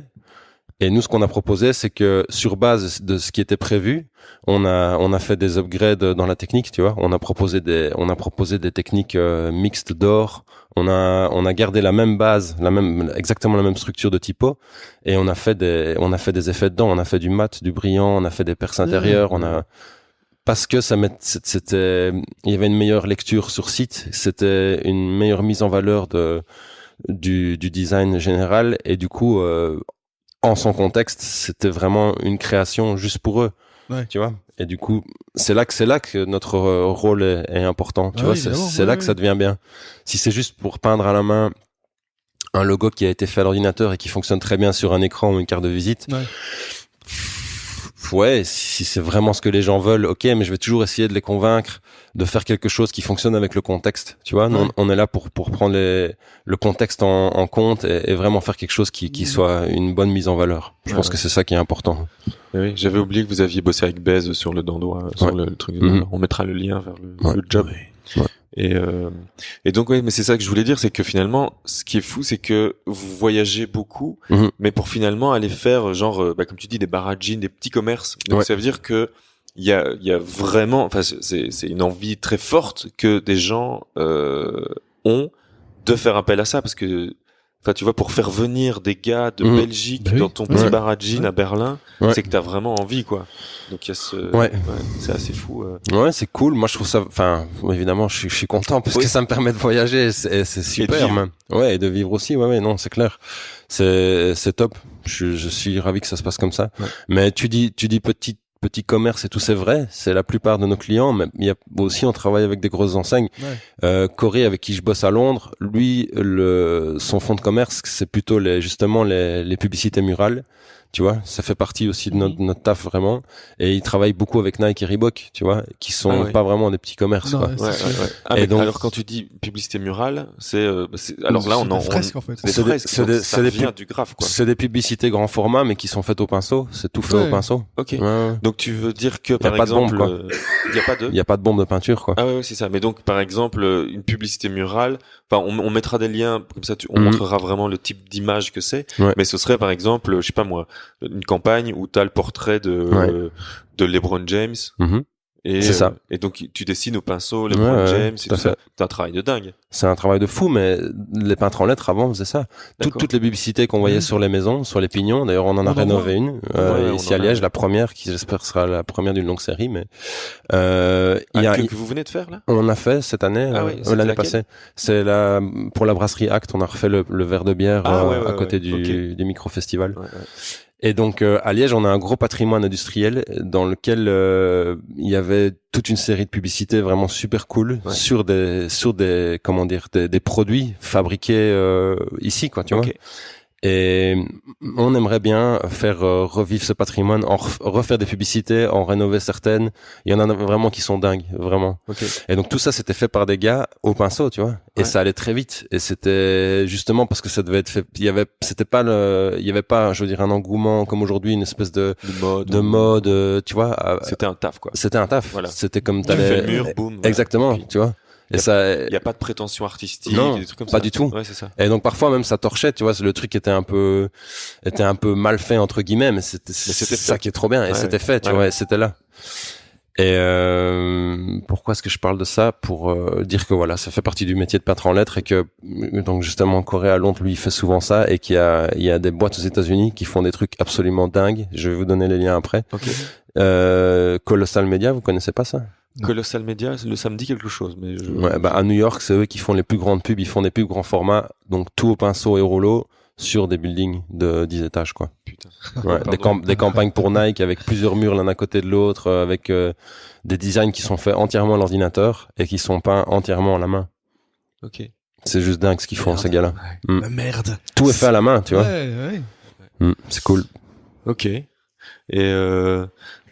S3: Et nous, ce qu'on a proposé, c'est que sur base de ce qui était prévu, on a fait des upgrades dans la technique, tu vois. On a proposé des techniques mixtes d'or. On a gardé la même base, exactement la même structure de typo, et on a fait des effets dedans. On a fait du mat, du brillant, on a fait des perces intérieures, parce que il y avait une meilleure lecture sur site, c'était une meilleure mise en valeur du design général, et du coup, en son contexte, c'était vraiment une création juste pour eux.
S2: Ouais.
S3: Tu vois? Et du coup, c'est là que notre rôle est important. Tu vois, c'est là que ça devient bien. Si c'est juste pour peindre à la main un logo qui a été fait à l'ordinateur et qui fonctionne très bien sur un écran ou une carte de visite, ouais, si c'est vraiment ce que les gens veulent, ok, mais je vais toujours essayer de les convaincre de faire quelque chose qui fonctionne avec le contexte. Tu vois, nous, on est là pour prendre le contexte en compte et vraiment faire quelque chose qui soit une bonne mise en valeur. Je pense que c'est ça qui est important.
S1: Oui, j'avais oublié que vous aviez bossé avec Bez sur le Dandois, sur le truc. On mettra le lien vers le job.
S3: Ouais.
S1: Et donc mais c'est ça que je voulais dire, c'est que finalement, ce qui est fou, c'est que vous voyagez beaucoup, mais pour finalement aller faire genre, comme tu dis, des bars à jeans, des petits commerces. Donc ça veut dire que il y a vraiment, enfin c'est une envie très forte que des gens ont de faire appel à ça, parce que enfin tu vois, pour faire venir des gars de Belgique dans ton petit bar à jeans à Berlin, c'est que t'as vraiment envie, quoi. Donc il y a c'est assez fou.
S3: Ouais, c'est cool. Moi, je trouve ça. Enfin, évidemment, je suis content parce que ça me permet de voyager. C'est super, même. Ouais, et de vivre aussi. Ouais, non, c'est clair. C'est top. Je suis ravi que ça se passe comme ça. Ouais. Mais tu dis petit commerce et tout, c'est vrai. C'est la plupart de nos clients. Mais il y a aussi, on travaille avec des grosses enseignes. Corey, avec qui je bosse à Londres, lui, son fonds de commerce, c'est plutôt justement les publicités murales. Tu vois, ça fait partie aussi de notre taf vraiment. Et il travaille beaucoup avec Nike et Reebok, tu vois, qui sont pas vraiment des petits commerces, quoi.
S1: Et donc, alors quand tu dis publicité murale, alors là
S2: des fresques, en fait.
S1: Ça vient du graphe, quoi.
S3: C'est des publicités grand format, mais qui sont faites au pinceau. C'est tout fait au pinceau.
S1: Ok. Donc tu veux dire que par exemple,
S3: il y a pas de bombe de peinture, quoi.
S1: Ah ouais, c'est ça. Mais donc par exemple, une publicité murale, enfin on mettra des liens comme ça, on montrera vraiment le type d'image que c'est. Mais ce serait par exemple, je sais pas moi, une campagne où t'as le portrait de LeBron James. Et
S3: c'est ça.
S1: Et donc tu dessines au pinceau LeBron James et tout ça. C'est un travail de dingue.
S3: C'est un travail de fou, mais les peintres en lettres avant faisaient ça. Toutes les publicités qu'on voyait sur les maisons, sur les pignons. D'ailleurs, on en a rénové une ici à Liège, la première, qui j'espère sera la première d'une longue série. Mais
S1: que vous venez de faire là.
S3: On en a fait cette année, l'année passée. C'est pour la brasserie Acte, on a refait le verre de bière à côté du micro-festival. Et donc à Liège, on a un gros patrimoine industriel dans lequel il y avait toute une série de publicités vraiment super cool sur des comment dire des produits fabriqués ici, quoi, tu vois. Et on aimerait bien faire revivre ce patrimoine, refaire des publicités, en rénover certaines. Il y en a vraiment qui sont dingues, vraiment.
S1: Okay.
S3: Et donc tout ça, c'était fait par des gars au pinceau, tu vois. Et ça allait très vite. Et c'était justement parce que ça devait être fait. Il y avait pas, je veux dire, un engouement comme aujourd'hui, une espèce de mode, tu vois.
S1: C'était un taf, quoi.
S3: C'était un taf.
S1: Voilà.
S3: C'était comme
S1: Tu fais le mur, boum.
S3: Exactement, tu vois.
S1: Il y a pas de prétention artistique,
S3: non,
S1: des trucs comme
S3: pas
S1: ça.
S3: du tout.
S1: Ouais, c'est ça.
S3: Et donc parfois même ça torchait, tu vois, le truc était un peu mal fait entre guillemets, mais c'était ça qui est trop bien et c'était fait, tu vois, et c'était là. Et pourquoi est-ce que je parle de ça? Pour dire que voilà, ça fait partie du métier de peintre en lettres et que donc justement Corée à Londres, lui, il fait souvent ça et qu'il y a des boîtes aux États-Unis qui font des trucs absolument dingues. Je vais vous donner les liens après.
S1: Okay.
S3: Colossal Media, vous connaissez pas ça?
S1: Colossal Media, le samedi quelque chose, mais
S3: à New York, c'est eux qui font les plus grandes pubs, ils font des plus grands formats, donc tout au pinceau et au rouleau sur des buildings de 10 étages, quoi.
S1: Putain.
S3: Ouais, des campagnes pour Nike avec plusieurs murs l'un à côté de l'autre, avec des designs qui sont faits entièrement à l'ordinateur et qui sont peints entièrement à la main.
S1: Ok.
S3: C'est juste dingue ce qu'ils font, ces gars-là.
S2: Ouais. La merde.
S3: Tout est fait à la main, tu vois.
S2: Ouais.
S3: C'est cool.
S1: Ok. Et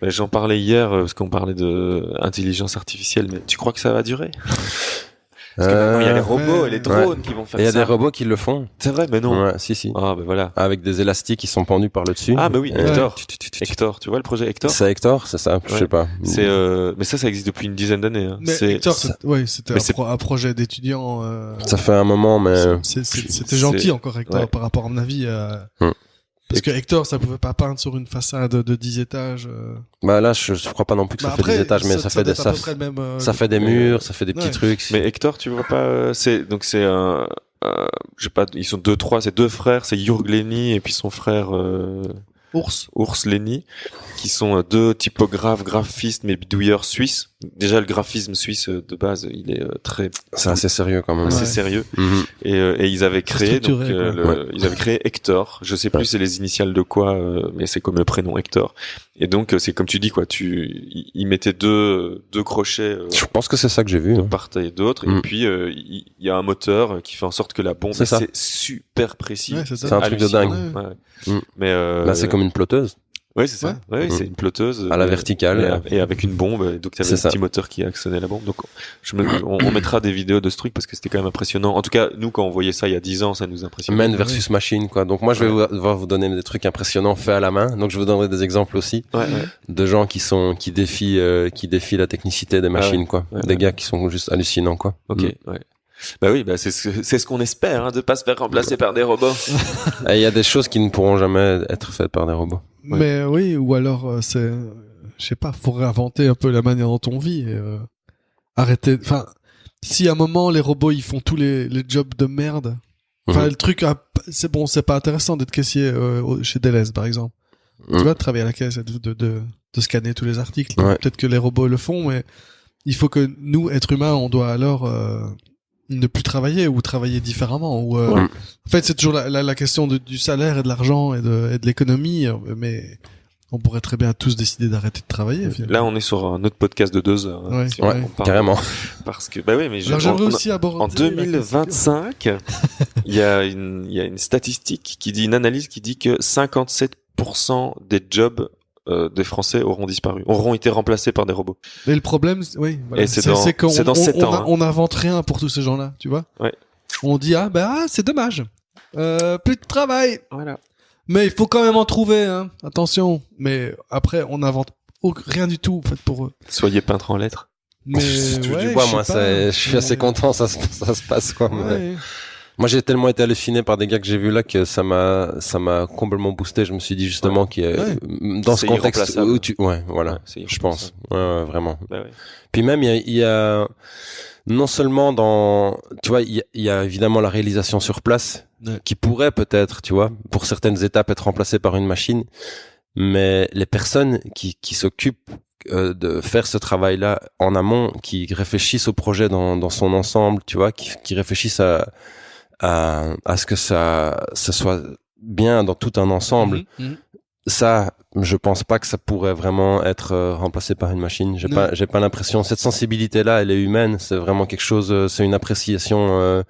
S1: j'en parlais hier parce qu'on parlait de intelligence artificielle, mais tu crois que ça va durer? Parce que maintenant, il y a les robots et les drones qui vont faire ça.
S3: Il y a des robots qui le font.
S1: C'est vrai, mais non.
S3: Ouais, si.
S1: Ah, ben voilà.
S3: Avec des élastiques qui sont pendus par le dessus.
S1: Ah, bah oui, Hector. Hector, tu vois le projet Hector?
S3: C'est Hector, c'est ça? Je sais pas.
S1: Mais ça existe depuis une dizaine d'années. Hein.
S2: Mais Hector, c'était un projet d'étudiant.
S3: Ça fait un moment, mais
S2: c'était gentil encore Hector par rapport à mon avis. Parce que Hector, ça pouvait pas peindre sur une façade de 10 étages.
S3: Bah là, je crois pas non plus que ça fait 10 étages, mais ça fait des murs, ça fait des petits trucs.
S1: Mais Hector, tu vois pas, je sais pas, ils sont c'est deux frères, c'est Jürg Lenny et puis son frère, Urs Lenny, qui sont deux typographes, graphistes, mais bidouilleurs suisses. Déjà, le graphisme suisse, de base, il est
S3: c'est assez sérieux quand même.
S1: Assez sérieux. Et ils avaient créé, ils avaient créé Hector. Je sais plus c'est les initiales de quoi, mais c'est comme le prénom Hector. Et donc, c'est comme tu dis, quoi, ils mettaient deux crochets.
S3: Je pense que c'est ça que j'ai vu.
S1: De part et d'autre. Et puis, il y a un moteur qui fait en sorte que la bombe, c'est super précis.
S2: Ouais,
S3: c'est un truc de dingue.
S1: Mais,
S3: là, c'est comme une ploteuse.
S1: Ouais, c'est ça. Ouais, c'est une ploteuse
S3: à la verticale
S1: et avec une bombe. Donc t'avais un petit moteur qui actionnait la bombe. Donc on mettra des vidéos de ce truc parce que c'était quand même impressionnant. En tout cas, nous quand on voyait ça il y a 10 ans, ça nous impressionnait.
S3: Man versus machine, quoi. Donc moi je vais vous donner des trucs impressionnants faits à la main. Donc je vous donnerai des exemples aussi de gens qui défient la technicité des machines, quoi. Des gars qui sont juste hallucinants, quoi.
S1: Ok. Ouais. Bah oui, c'est ce qu'on espère, hein, de pas se faire remplacer par des robots.
S3: Il y a des choses qui ne pourront jamais être faites par des robots.
S2: Mais oui, ou alors je sais pas, faut réinventer un peu la manière dont on vit et arrêter. Enfin, si à un moment les robots ils font tous les jobs de merde, enfin le truc, c'est bon, c'est pas intéressant d'être caissier chez Deleuze par exemple. Tu vois, de travailler à la caisse, de scanner tous les articles. Peut-être que les robots le font, mais il faut que nous, êtres humains, on doit alors ne plus travailler ou travailler différemment. Ou en fait, c'est toujours la question du salaire et de l'argent et de l'économie, mais on pourrait très bien tous décider d'arrêter de travailler.
S1: Là, on est sur un autre podcast de 2 heures.
S2: Ouais,
S1: si on parle,
S3: carrément.
S1: Parce que bah oui, mais
S2: j'aimerais aussi aborder
S1: en 2025, il y a une statistique une analyse qui dit que 57% des jobs des Français auront été remplacés par des robots.
S2: Mais le problème, voilà, c'est
S1: dans 7 ans.
S2: On n'invente rien pour tous ces gens-là, tu vois.
S1: Ouais.
S2: On dit c'est dommage, plus de travail.
S1: Voilà.
S2: Mais il faut quand même en trouver, hein. Attention. Mais après, on n'invente rien du tout en fait pour eux.
S1: Soyez peintre en lettres.
S2: Mais
S3: je suis assez content, ça se passe quoi.
S2: Ouais.
S3: Moi, j'ai tellement été halluciné par des gars que j'ai vus là que ça m'a complètement boosté. Je me suis dit justement dans ce contexte où je pense. Ouais, vraiment.
S1: Bah ouais.
S3: Puis même, il y a non seulement tu vois, il y a évidemment la réalisation sur place qui pourrait peut-être, tu vois, pour certaines étapes être remplacée par une machine, mais les personnes qui s'occupent de faire ce travail-là en amont, qui réfléchissent au projet dans son ensemble, tu vois, qui réfléchissent à ce que ça soit bien dans tout un ensemble. ça, je pense pas que ça pourrait vraiment être remplacé par une machine. J'ai pas l'impression. Cette sensibilité-là, elle est humaine. C'est vraiment quelque chose. C'est une appréciation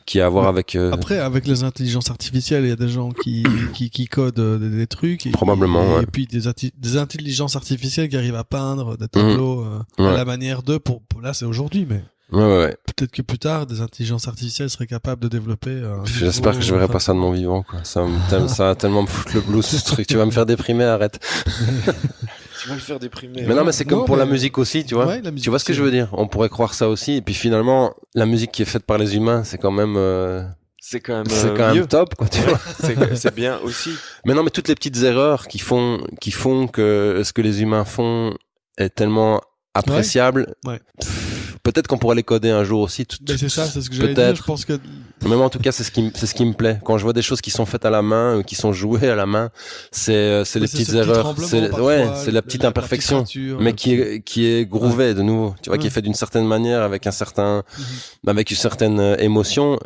S3: qui a à voir avec.
S2: Après, avec les intelligences artificielles, il y a des gens qui codent des trucs.
S3: Probablement.
S2: Et puis des intelligences artificielles qui arrivent à peindre des tableaux à la manière d'eux. Pour là, c'est aujourd'hui, mais.
S3: Ouais.
S2: Peut-être que plus tard, des intelligences artificielles seraient capables de développer.
S3: J'espère que je verrai pas ça de mon vivant, quoi. Ça va tellement me foutre le blues, ce truc. Tu vas me faire déprimer, arrête.
S1: Tu vas le faire déprimer.
S3: Mais non, mais c'est comme pour la musique aussi, tu vois.
S2: Ouais, la musique,
S3: tu vois ce que je veux dire? On pourrait croire ça aussi. Et puis finalement, la musique qui est faite par les humains, c'est quand même,
S1: c'est quand même
S3: top, quoi, tu vois.
S1: C'est bien aussi.
S3: Mais non, mais toutes les petites erreurs qui font que ce que les humains font est tellement appréciable.
S2: Ouais.
S3: Peut-être qu'on pourrait les coder un jour aussi.
S2: C'est ça, c'est ce que j'allais dire. Je pense que.
S3: Même en tout cas, c'est ce qui me plaît. Quand je vois des choses qui sont faites à la main, qui sont jouées à la main, c'est les petites erreurs. C'est la petite imperfection, mais qui est groovée de nouveau. Tu vois, qui est fait d'une certaine manière, avec avec une certaine émotion,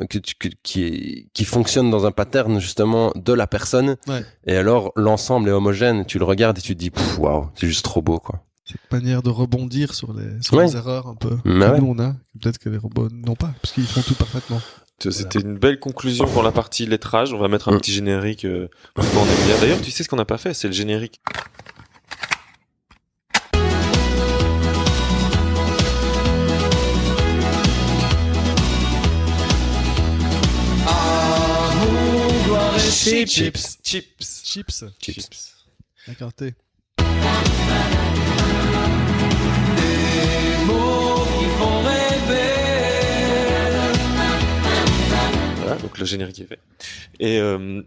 S3: qui fonctionne dans un pattern justement de la personne. Ouais. Et alors, l'ensemble est homogène. Tu le regardes et tu te dis, waouh, c'est juste trop beau, quoi.
S2: Cette manière de rebondir sur les erreurs un peu que nous on a, peut-être que les robots n'ont pas, parce qu'ils font tout parfaitement.
S1: C'était une belle conclusion pour la partie lettrage. On va mettre un petit générique qu'on aime bien. D'ailleurs, tu sais ce qu'on n'a pas fait, c'est le générique.
S2: Chips. D'accord, T.
S1: Donc le générique est fait. Et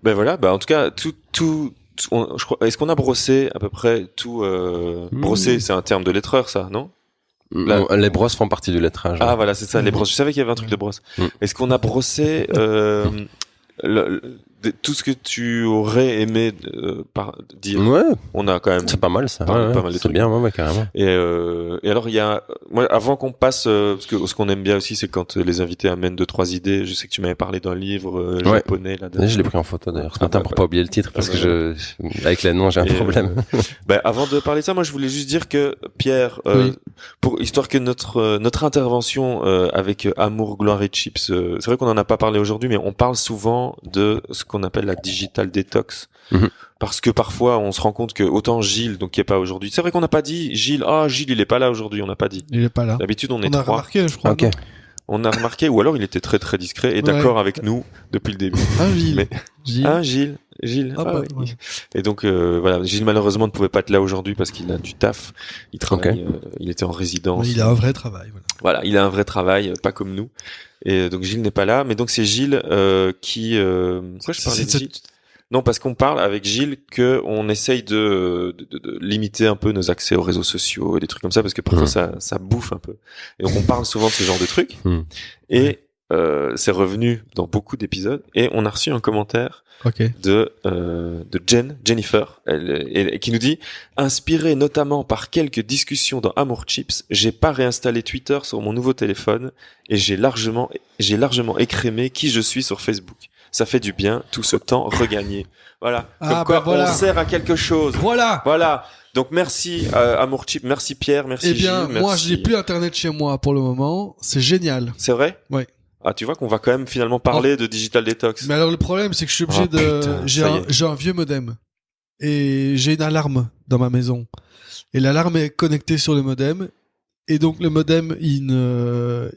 S1: ben voilà, en tout cas je crois, est-ce qu'on a brossé à peu près tout brosser, c'est un terme de lettreur ça, non?
S3: Les brosses font partie du lettrage.
S1: Ah voilà, c'est ça, les brosses. Je savais qu'il y avait un truc de brosse. Est-ce qu'on a brossé tout ce que tu aurais aimé dire?
S3: Ouais.
S1: On a quand même.
S3: C'est pas mal ça.
S1: Pas mal de
S3: c'est
S1: trucs.
S3: bien, carrément.
S1: Et alors il y a, moi, avant qu'on passe, parce que ce qu'on aime bien aussi, c'est quand les invités amènent 2-3 idées. Je sais que tu m'avais parlé d'un livre japonais là.
S3: Je l'ai pris en photo d'ailleurs ce matin pour pas oublier le titre parce que avec les noms j'ai un problème.
S1: Avant de parler de ça, moi je voulais juste dire que Pierre, histoire que notre intervention avec Amour, Gloire et Chips, c'est vrai qu'on en a pas parlé aujourd'hui, mais on parle souvent de ce qu'on appelle la digital detox. Parce que parfois on se rend compte que autant Gilles, donc qui est pas aujourd'hui, c'est vrai qu'on n'a pas dit Gilles il est pas là aujourd'hui, on n'a pas dit.
S2: Il est pas là.
S1: D'habitude on est
S2: a
S1: trois.
S2: Remarqué, je crois.
S3: Ok.
S1: On a remarqué, ou alors il était très très discret et d'accord avec nous depuis le début.
S2: Gilles.
S1: Mais Gilles. Oui. Et donc voilà, Gilles malheureusement ne pouvait pas être là aujourd'hui parce qu'il a du taf. Il travaille, il était en résidence.
S2: Mais il a un vrai travail.
S1: Voilà, il a un vrai travail, pas comme nous. Et donc Gilles n'est pas là, mais donc c'est Gilles qui. Pourquoi je parlais de Gilles ? Non, parce qu'on parle avec Gilles que on essaye de limiter un peu nos accès aux réseaux sociaux et des trucs comme ça parce que parfois ça bouffe un peu. Et donc on parle souvent de ce genre de trucs. Et c'est revenu dans beaucoup d'épisodes et on a reçu un commentaire de Jennifer qui nous dit: inspiré notamment par quelques discussions dans Amour Chips, j'ai pas réinstallé Twitter sur mon nouveau téléphone et j'ai largement écrémé qui je suis sur Facebook. Ça fait du bien, tout ce temps regagné. Voilà. Comme quoi, on sert à quelque chose. Voilà. Donc, merci, Amour Chip. Merci, Pierre. Merci, Gilles.
S2: Moi, je n'ai plus Internet chez moi pour le moment. C'est génial.
S1: C'est vrai?
S2: Oui.
S1: Ah, tu vois qu'on va quand même finalement parler de Digital Detox.
S2: Mais alors, le problème, c'est que je suis obligé j'ai un vieux modem. Et j'ai une alarme dans ma maison. Et l'alarme est connectée sur le modem. Et donc le modem, il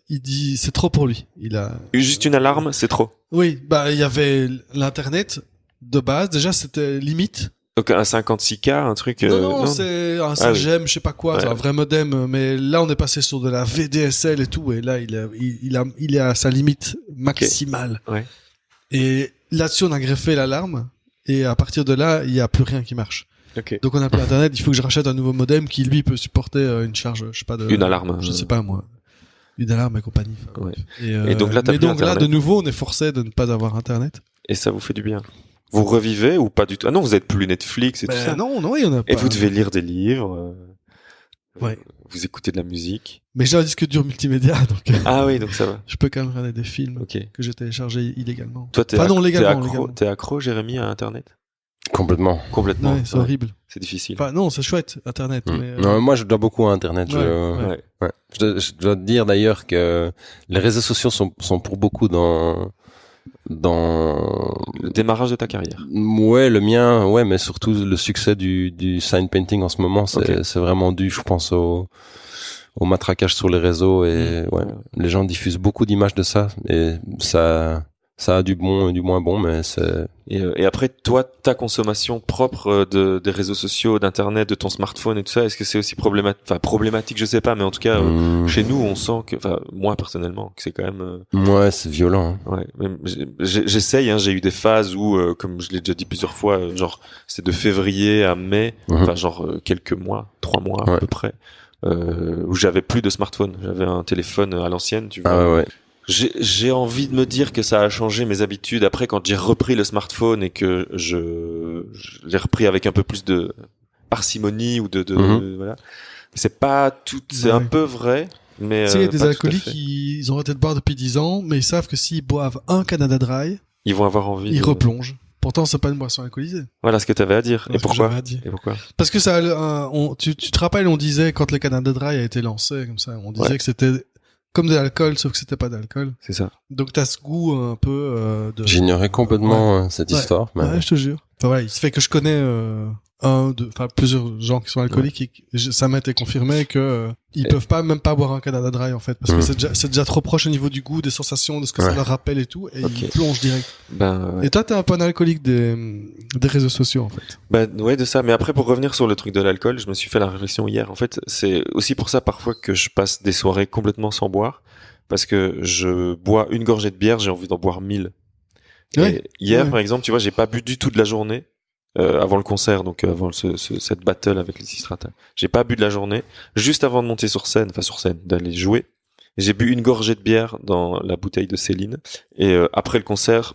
S2: dit c'est trop pour lui. Il a
S1: juste une alarme, c'est trop.
S2: Oui, il y avait l'internet de base. Déjà, c'était limite.
S1: Donc un 56K, un truc.
S2: Non, c'est un 5G, je sais pas quoi, c'est un vrai modem. Mais là, on est passé sur de la VDSL et tout, et là, il est à sa limite maximale.
S1: Ouais.
S2: Et là-dessus, on a greffé l'alarme, et à partir de là, il y a plus rien qui marche. Donc on a plus Internet, il faut que je rachète un nouveau modem qui lui peut supporter une charge, je sais pas
S1: une alarme.
S2: Je sais pas moi. Une alarme et compagnie.
S1: Ouais. Et donc là,
S2: là, de nouveau, on est forcé de ne pas avoir Internet.
S1: Et ça vous fait du bien. Vous revivez ou pas du tout? Ah non, vous êtes plus Netflix et tout ça.
S2: Non, il y en a pas.
S1: Et vous devez lire des livres.
S2: Ouais.
S1: Vous écoutez de la musique.
S2: Mais j'ai un disque dur multimédia, donc.
S1: Ah oui, donc ça va.
S2: Je peux quand même regarder des films que j'ai téléchargés illégalement.
S1: Toi, t'es accro, Jérémy, à Internet?
S3: Complètement.
S1: Complètement.
S2: Ouais, c'est
S1: Ouais.
S2: horrible.
S1: C'est difficile.
S2: Enfin, non, c'est chouette, Internet. Mais,
S3: Non, moi, je dois beaucoup à Internet.
S1: Ouais.
S3: Ouais. Je dois te dire d'ailleurs que les réseaux sociaux sont pour beaucoup dans
S1: Le démarrage de ta carrière.
S3: ouais, le mien, ouais, mais surtout le succès du sign painting en ce moment, c'est vraiment dû, je pense, au matraquage sur les réseaux et ouais, les gens diffusent beaucoup d'images de ça et ça a du bon et du moins bon, mais c'est...
S1: Et après, toi, ta consommation propre des réseaux sociaux, d'internet, de ton smartphone et tout ça, est-ce que c'est aussi problématique, je sais pas, mais en tout cas, chez nous, on sent que, enfin, moi personnellement, que c'est quand même.
S3: Ouais, c'est violent. Hein.
S1: Ouais, même, j'essaye. Hein, j'ai eu des phases où, comme je l'ai déjà dit plusieurs fois, genre, c'est de février à mai, enfin, genre quelques mois, 3 mois à peu près, où j'avais plus de smartphone. J'avais un téléphone à l'ancienne, tu vois.
S3: Ah ouais.
S1: J'ai envie de me dire que ça a changé mes habitudes après quand j'ai repris le smartphone et que je l'ai repris avec un peu plus de parcimonie ou voilà. C'est pas tout, c'est un peu vrai, mais
S2: tu sais, il y a des
S1: pas tout à
S2: alcooliques
S1: fait.
S2: qui ils ont arrêté de boire depuis 10 ans, mais ils savent que s'ils boivent un Canada Dry,
S1: Ils vont avoir envie.
S2: ils replongent. Pourtant, c'est pas une boisson alcoolisée.
S1: Voilà ce que t'avais à dire. Et
S2: C'est ce que
S1: pourquoi?
S2: j'avais à dire.
S1: Et pourquoi?
S2: Parce que ça, tu te rappelles, on disait quand le Canada Dry a été lancé comme ça, on disait que c'était comme de l'alcool, sauf que c'était pas d'alcool.
S1: C'est ça.
S2: Donc t'as ce goût un peu de.
S3: J'ignorais complètement cette histoire. Mais...
S2: Ouais, je te jure. Enfin voilà, il se fait que je connais plusieurs gens qui sont alcooliques et ça m'a été confirmé que ils peuvent même pas boire un Canada Dry en fait, parce que c'est déjà trop proche au niveau du goût, des sensations, de ce que ça leur rappelle et tout, et ils plongent direct. Et toi, t'es un peu un alcoolique des réseaux sociaux en fait.
S1: Ouais, de ça. Mais après, pour revenir sur le truc de l'alcool, je me suis fait la réflexion hier. En fait, c'est aussi pour ça parfois que je passe des soirées complètement sans boire, parce que je bois une gorgée de bière, j'ai envie d'en boire 1000. Et hier, par exemple, tu vois, j'ai pas bu du tout de la journée. Avant le concert, donc avant cette battle avec les Sistrata. J'ai pas bu de la journée. Juste avant de monter sur scène, d'aller jouer, j'ai bu une gorgée de bière dans la bouteille de Céline. Et après le concert,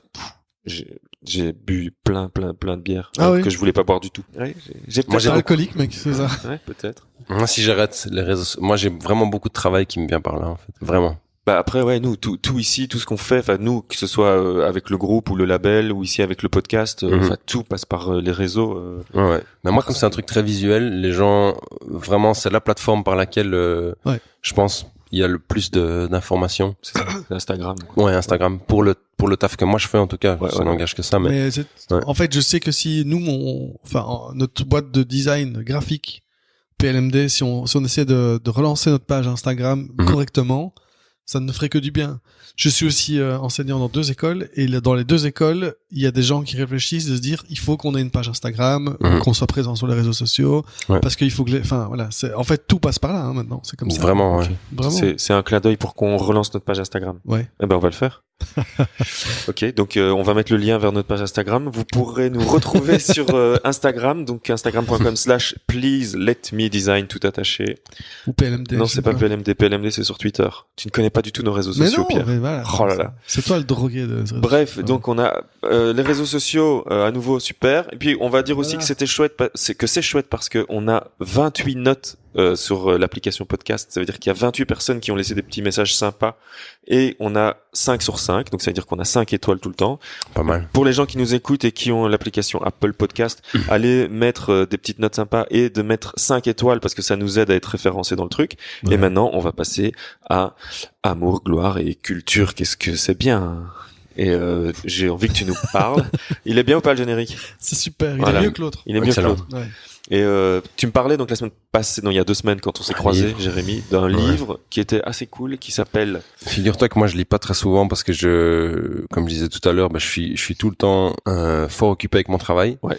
S1: j'ai bu plein de bière que je voulais pas boire du tout. Ouais,
S2: moi, j'ai alcoolique, mec, c'est ça.
S1: Ouais, peut-être.
S3: Moi, si j'arrête les réseaux, moi, j'ai vraiment beaucoup de travail qui me vient par là, en fait. Vraiment.
S1: Bah après ouais, nous tout ici, tout ce qu'on fait, enfin nous, que ce soit avec le groupe ou le label ou ici avec le podcast, enfin tout passe par les réseaux.
S3: Ouais. Mais moi, comme c'est un truc très visuel, les gens vraiment, c'est la plateforme par laquelle je pense il y a le plus d'informations.
S1: C'est ça, c'est Instagram.
S3: Ouais, Instagram pour le taf que moi je fais en tout cas, ça n'engage que ça. Mais
S2: en fait, je sais que si nous, notre boîte de design graphique PLMD, si on essaie de relancer notre page Instagram correctement, ça ne ferait que du bien. Je suis aussi enseignant dans 2 écoles et dans les 2 écoles, il y a des gens qui réfléchissent de se dire il faut qu'on ait une page Instagram, qu'on soit présent sur les réseaux sociaux, parce qu'il faut que en fait tout passe par là maintenant, c'est comme ça.
S3: Vraiment,
S1: Vraiment. C'est un clin d'œil pour qu'on relance notre page Instagram.
S2: Ouais.
S1: Eh ben on va le faire. Ok, donc on va mettre le lien vers notre page Instagram. Vous pourrez nous retrouver sur Instagram, donc instagram.com/please let me design tout attaché.
S2: Ou PLMD.
S1: Non, c'est pas PLMD. PLMD, c'est sur Twitter. Tu ne connais pas du tout nos réseaux sociaux, Pierre.
S2: Mais voilà,
S1: oh là là.
S2: C'est toi le drogué de ce réseau.
S1: Bref, donc on a les réseaux sociaux à nouveau super. Et puis on va dire aussi que c'est chouette parce que on a 28 notes sur l'application podcast. Ça veut dire qu'il y a 28 personnes qui ont laissé des petits messages sympas et on a 5 sur 5. Donc ça veut dire qu'on a 5 étoiles tout le temps.
S3: Pas mal.
S1: Pour les gens qui nous écoutent et qui ont l'application Apple Podcast, allez mettre des petites notes sympas et de mettre 5 étoiles parce que ça nous aide à être référencés dans le truc. Ouais. Et maintenant, on va passer à amour, gloire et culture. Qu'est-ce que c'est bien. Et j'ai envie que tu nous parles. Il est bien ou pas le générique?
S2: C'est super, il est mieux que l'autre.
S1: Il est mieux que l'autre. Ouais. Et tu me parlais donc la semaine passée, non il y a 2 semaines quand on s'est croisés, Jérémy, d'un livre qui était assez cool, qui s'appelle...
S3: Figure-toi que moi je lis pas très souvent parce que comme je disais tout à l'heure, je suis tout le temps fort occupé avec mon travail.
S1: Ouais.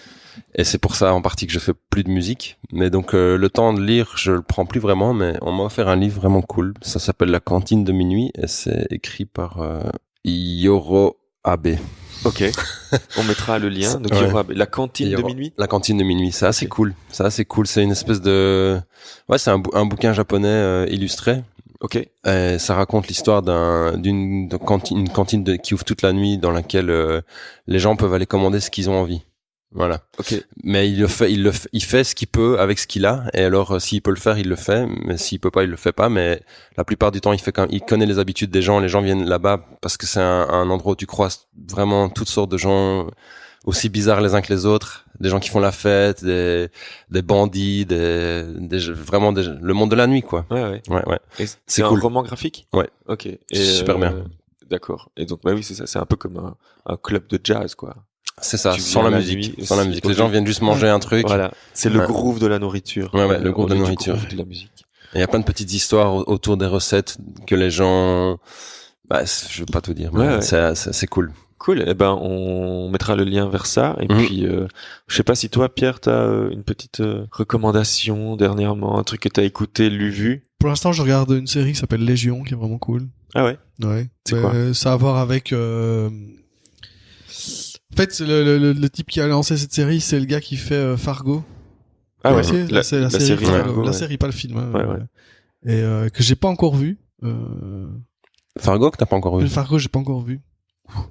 S3: Et c'est pour ça en partie que je fais plus de musique. Mais donc le temps de lire, je le prends plus vraiment, mais on m'a offert un livre vraiment cool. Ça s'appelle La cantine de minuit et c'est écrit par Yoro Abe.
S1: Ok, on mettra le lien. Donc il y aura la cantine de minuit.
S3: La cantine de minuit, c'est assez cool. C'est assez cool. C'est une espèce de, c'est un bouquin japonais illustré.
S1: Ok.
S3: Et ça raconte l'histoire d'une cantine qui ouvre toute la nuit dans laquelle les gens peuvent aller commander ce qu'ils ont envie. Voilà.
S1: Ok.
S3: Mais il fait ce qu'il peut avec ce qu'il a. Et alors, s'il peut le faire, il le fait. Mais s'il peut pas, il le fait pas. Mais la plupart du temps, il connaît les habitudes des gens. Les gens viennent là-bas parce que c'est un endroit où tu croises vraiment toutes sortes de gens aussi bizarres les uns que les autres, des gens qui font la fête, des bandits, vraiment le monde de la nuit, quoi.
S1: Ouais.
S3: Ouais.
S1: Et
S3: C'est
S1: c'est
S3: cool.
S1: un roman graphique?
S3: Ouais.
S1: Ok. Et
S3: Super bien.
S1: D'accord. Et donc, bah oui, c'est ça. C'est un peu comme un club de jazz, quoi.
S3: C'est ça,
S1: Tu
S3: sans
S1: viens
S3: la
S1: la
S3: musique.
S1: nuit,
S3: Sans la
S1: c'est-
S3: musique. Les gens viennent juste manger un truc.
S1: Voilà. C'est le
S3: Ouais.
S1: groove de la nourriture.
S3: Ouais, le groove de
S1: au
S3: la
S1: lieu du
S3: nourriture.
S1: groove de la musique.
S3: Il y a plein de petites histoires autour des recettes que les gens, je veux pas tout dire, mais
S1: Ouais.
S3: c'est cool.
S1: Cool. Eh ben, on mettra le lien vers ça. Et puis, je sais pas si toi, Pierre, t'as une petite recommandation dernièrement, un truc que t'as écouté, lu, vu.
S2: Pour l'instant, je regarde une série qui s'appelle Légion, qui est vraiment cool.
S1: Ah ouais.
S2: Ouais.
S1: C'est quoi
S2: Ça a à voir avec. En fait, le type qui a lancé cette série, c'est le gars qui fait Fargo.
S1: Ah ouais.
S2: C'est la série.
S1: Fargo,
S2: La
S1: ouais.
S2: série, pas le film. Hein,
S1: Ouais.
S2: Et que j'ai pas encore vu.
S3: Fargo que t'as pas encore vu.
S2: Fargo, j'ai pas encore vu.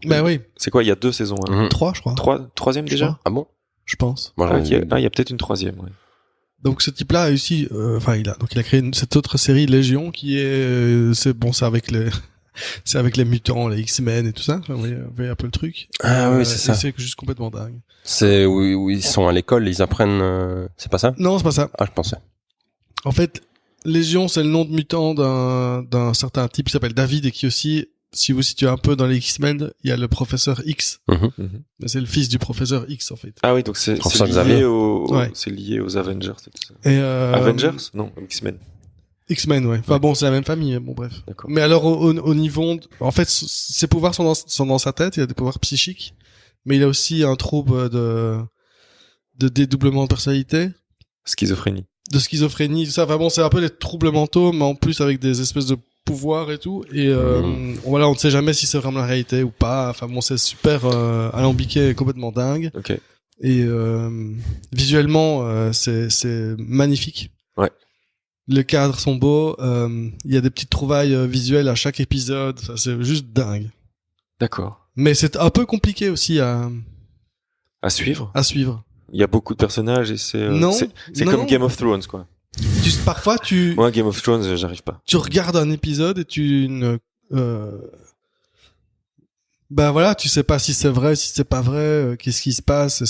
S2: Ben oui,
S1: C'est quoi? Il y a 2 saisons. Hein.
S2: 3 je crois.
S1: Troisième
S2: Je
S1: déjà?
S2: crois.
S3: Ah bon?
S2: Je pense.
S3: Moi,
S1: Ah,
S3: j'en ai vu.
S1: il y a peut-être une 3e. Ouais.
S2: Donc ce type-là a réussi. Enfin, il a créé cette autre série Légion qui est. C'est avec les. C'est avec les mutants, les X-Men et tout ça. Enfin, vous voyez un peu le truc.
S3: Ah oui, c'est ça.
S2: et c'est juste complètement dingue.
S3: C'est où ils sont à l'école, ils apprennent. C'est pas ça?
S2: Non, c'est pas ça.
S3: Ah, je pensais.
S2: En fait, Légion, c'est le nom de mutant d'un certain type qui s'appelle David et qui aussi, si vous situez un peu dans les X-Men, il y a le professeur X.
S3: Mhm.
S2: Mais c'est le fils du professeur X, en fait.
S1: Ah oui, donc c'est
S3: Professeur
S1: lié
S3: Xavier.
S2: Ouais.
S1: c'est lié aux Avengers et tout ça.
S2: Et
S1: Avengers? Non, X-Men.
S2: X-Men, ouais. Enfin bon, c'est la même famille, bon bref.
S1: D'accord.
S2: Mais alors au niveau, en fait, ses pouvoirs sont dans sa tête. Il a des pouvoirs psychiques, mais il a aussi un trouble de dédoublement de personnalité,
S1: Schizophrénie.
S2: de schizophrénie, tout ça. Enfin bon, c'est un peu des troubles mentaux, mais en plus avec des espèces de pouvoirs et tout. Et voilà, on ne sait jamais si c'est vraiment la réalité ou pas. Enfin bon, c'est super alambiqué, et complètement dingue.
S1: Ok.
S2: Et visuellement, c'est magnifique.
S1: Ouais.
S2: Les cadres sont beaux. Il y a des petites trouvailles visuelles à chaque épisode. Ça, c'est juste dingue.
S1: D'accord.
S2: Mais c'est un peu compliqué aussi à
S1: À suivre.
S2: suivre.
S1: Il y a beaucoup de personnages et c'est
S2: Non,
S1: c'est
S2: non.
S1: comme Game of Thrones, quoi.
S2: Parfois,
S1: Moi, Game of Thrones, j'arrive pas.
S2: tu regardes un épisode et ben voilà, tu sais pas si c'est vrai, si c'est pas vrai, qu'est-ce qui se passe,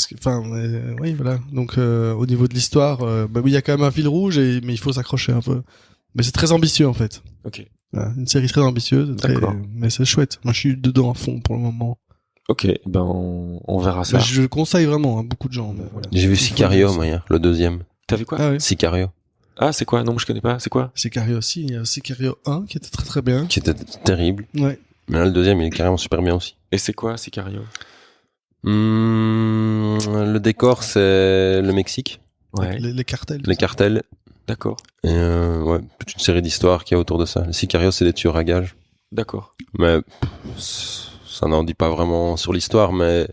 S2: oui, voilà. Donc, au niveau de l'histoire, oui, il y a quand même un fil rouge, mais il faut s'accrocher un peu. Mais c'est très ambitieux, en fait.
S1: Ok.
S2: Voilà, une série très ambitieuse,
S1: D'accord.
S2: mais c'est chouette. Moi, je suis dedans à fond pour le moment.
S1: Ok. Ben, on verra ça.
S2: Mais je le conseille vraiment à beaucoup de gens. Mais voilà.
S3: J'ai vu
S2: Il faut
S3: Sicario,
S2: le-
S3: moi, hier, le deuxième.
S1: T'as vu quoi?
S2: Ah ouais.
S3: Sicario.
S1: Ah, c'est quoi? Non, je connais pas. C'est quoi?
S2: Sicario aussi. Il y a Sicario 1 qui était très très bien.
S3: Qui était terrible.
S2: Ouais.
S3: Mais là, le deuxième, il est carrément super bien aussi.
S1: Et c'est quoi, Sicario?
S3: Le décor, c'est le Mexique,
S1: Ouais.
S2: Les cartels.
S3: les cartels,
S1: D'accord.
S3: et ouais, toute une série d'histoires qu'il y a autour de ça. Le Sicario, c'est des tueurs à gages.
S1: D'accord.
S3: Mais ça n'en dit pas vraiment sur l'histoire, mais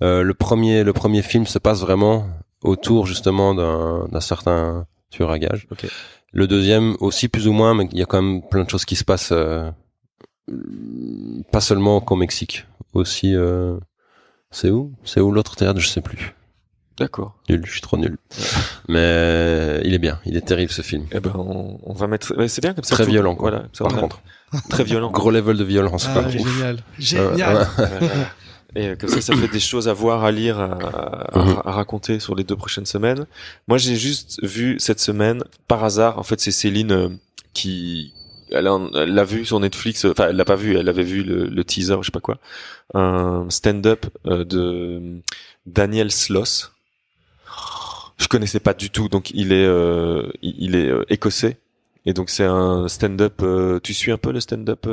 S3: le premier film se passe vraiment autour justement d'un certain tueur à gages.
S1: Ok.
S3: Le deuxième aussi plus ou moins, mais il y a quand même plein de choses qui se passent, pas seulement qu'au Mexique, aussi. C'est où l'autre théâtre? Je sais plus.
S1: D'accord.
S3: Nul, je suis trop nul. Mais il est bien, il est terrible ce film.
S1: Eh ben, on va mettre. Ouais, c'est bien comme ça.
S3: Très
S1: tout-
S3: violent, quoi.
S1: Voilà. Ça,
S3: Par
S1: on a-
S3: contre,
S1: Très violent.
S3: gros level de violence.
S2: Ah,
S3: quoi.
S2: génial. Génial.
S1: Et comme ça fait des choses à voir, à lire, à raconter sur les 2 prochaines semaines. Moi, j'ai juste vu cette semaine, par hasard, en fait, c'est Céline qui... Elle l'a vu sur Netflix, enfin, elle l'a pas vu, elle avait vu le teaser, je sais pas quoi. Un stand-up de Daniel Sloss. Je connaissais pas du tout, donc il est écossais. Et donc c'est un stand-up. Tu suis un peu le stand-up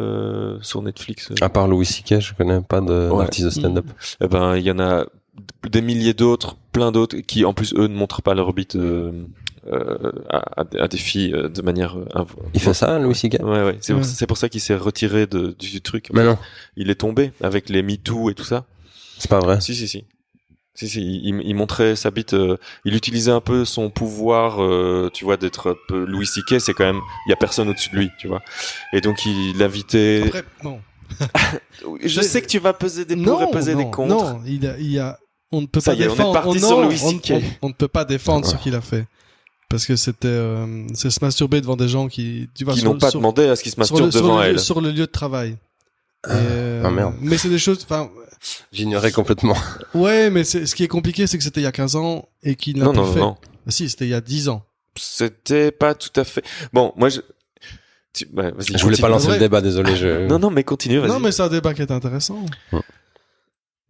S1: sur Netflix?
S3: À part Louis C.K., je connais pas d'artiste de stand-up.
S1: Eh ben, il y en a des milliers d'autres, plein d'autres, qui en plus eux ne montrent pas leur bite à des filles de manière.
S3: Il fait ça, Louis C.K.?
S1: Ouais.
S2: Ouais.
S1: C'est pour ça qu'il s'est retiré du truc.
S3: Mais non,
S1: Il est tombé avec les MeToo et tout ça.
S3: c'est pas vrai.
S1: Si. Il montrait sa bite. Il utilisait un peu son pouvoir, tu vois, d'être un peu Louis C.K. C'est quand même, il y a personne au-dessus de lui, tu vois. Et donc il invitait.
S2: Après, non.
S1: Je sais que tu vas peser des pour et peser des contre.
S2: Non, il y a, on ne peut
S1: Ça
S2: pas
S1: y est, on est
S2: défendre.
S1: parti
S2: non,
S1: sur Louis C.K.
S2: on ne peut pas défendre ce
S3: Ouais.
S2: qu'il a fait. Parce que c'était, c'est se masturber devant des gens qui, tu vois,
S1: Qui n'ont pas demandé à ce qu'ils se masturbent devant elle.
S2: sur le lieu de travail.
S3: Ah, merde.
S2: Mais c'est des choses, enfin,
S3: J'ignorais complètement.
S2: Ouais, mais ce qui est compliqué, c'est que c'était il y a 15 ans et qu'il n'a pas fait.
S1: Non.
S2: Ah, si, c'était il y a 10 ans.
S1: C'était pas tout à fait. Bon, moi, vas-y.
S3: Je voulais pas lancer le débat, désolé.
S1: Non, mais continue, vas-y.
S2: Non, mais c'est un débat qui est intéressant.
S3: Ouais.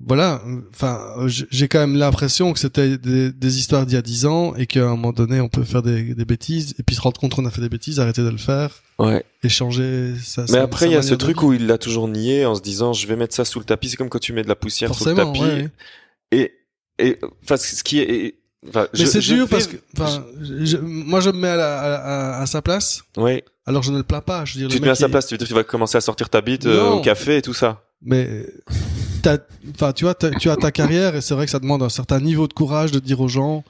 S2: Voilà. Enfin, j'ai quand même l'impression que c'était des histoires d'il y a 10 ans et qu'à un moment donné, on peut faire des bêtises et puis se rendre compte qu'on a fait des bêtises, arrêter de le faire.
S1: Ouais.
S2: Et changer ça.
S1: Mais après, il y a ce truc où il l'a toujours nié en se disant, je vais mettre ça sous le tapis. C'est comme quand tu mets de la poussière sous le tapis.
S2: Ouais.
S1: Et, enfin, ce qui est, enfin,
S2: mais c'est dur parce que, enfin, moi, je me mets à sa place.
S1: Oui.
S2: Alors, je ne le plains pas. Je veux dire,
S1: tu te mets à sa place, tu veux dire, tu vas commencer à sortir ta bite au café et tout ça.
S2: Mais, enfin, tu as ta carrière et c'est vrai que ça demande un certain niveau de courage de dire aux gens,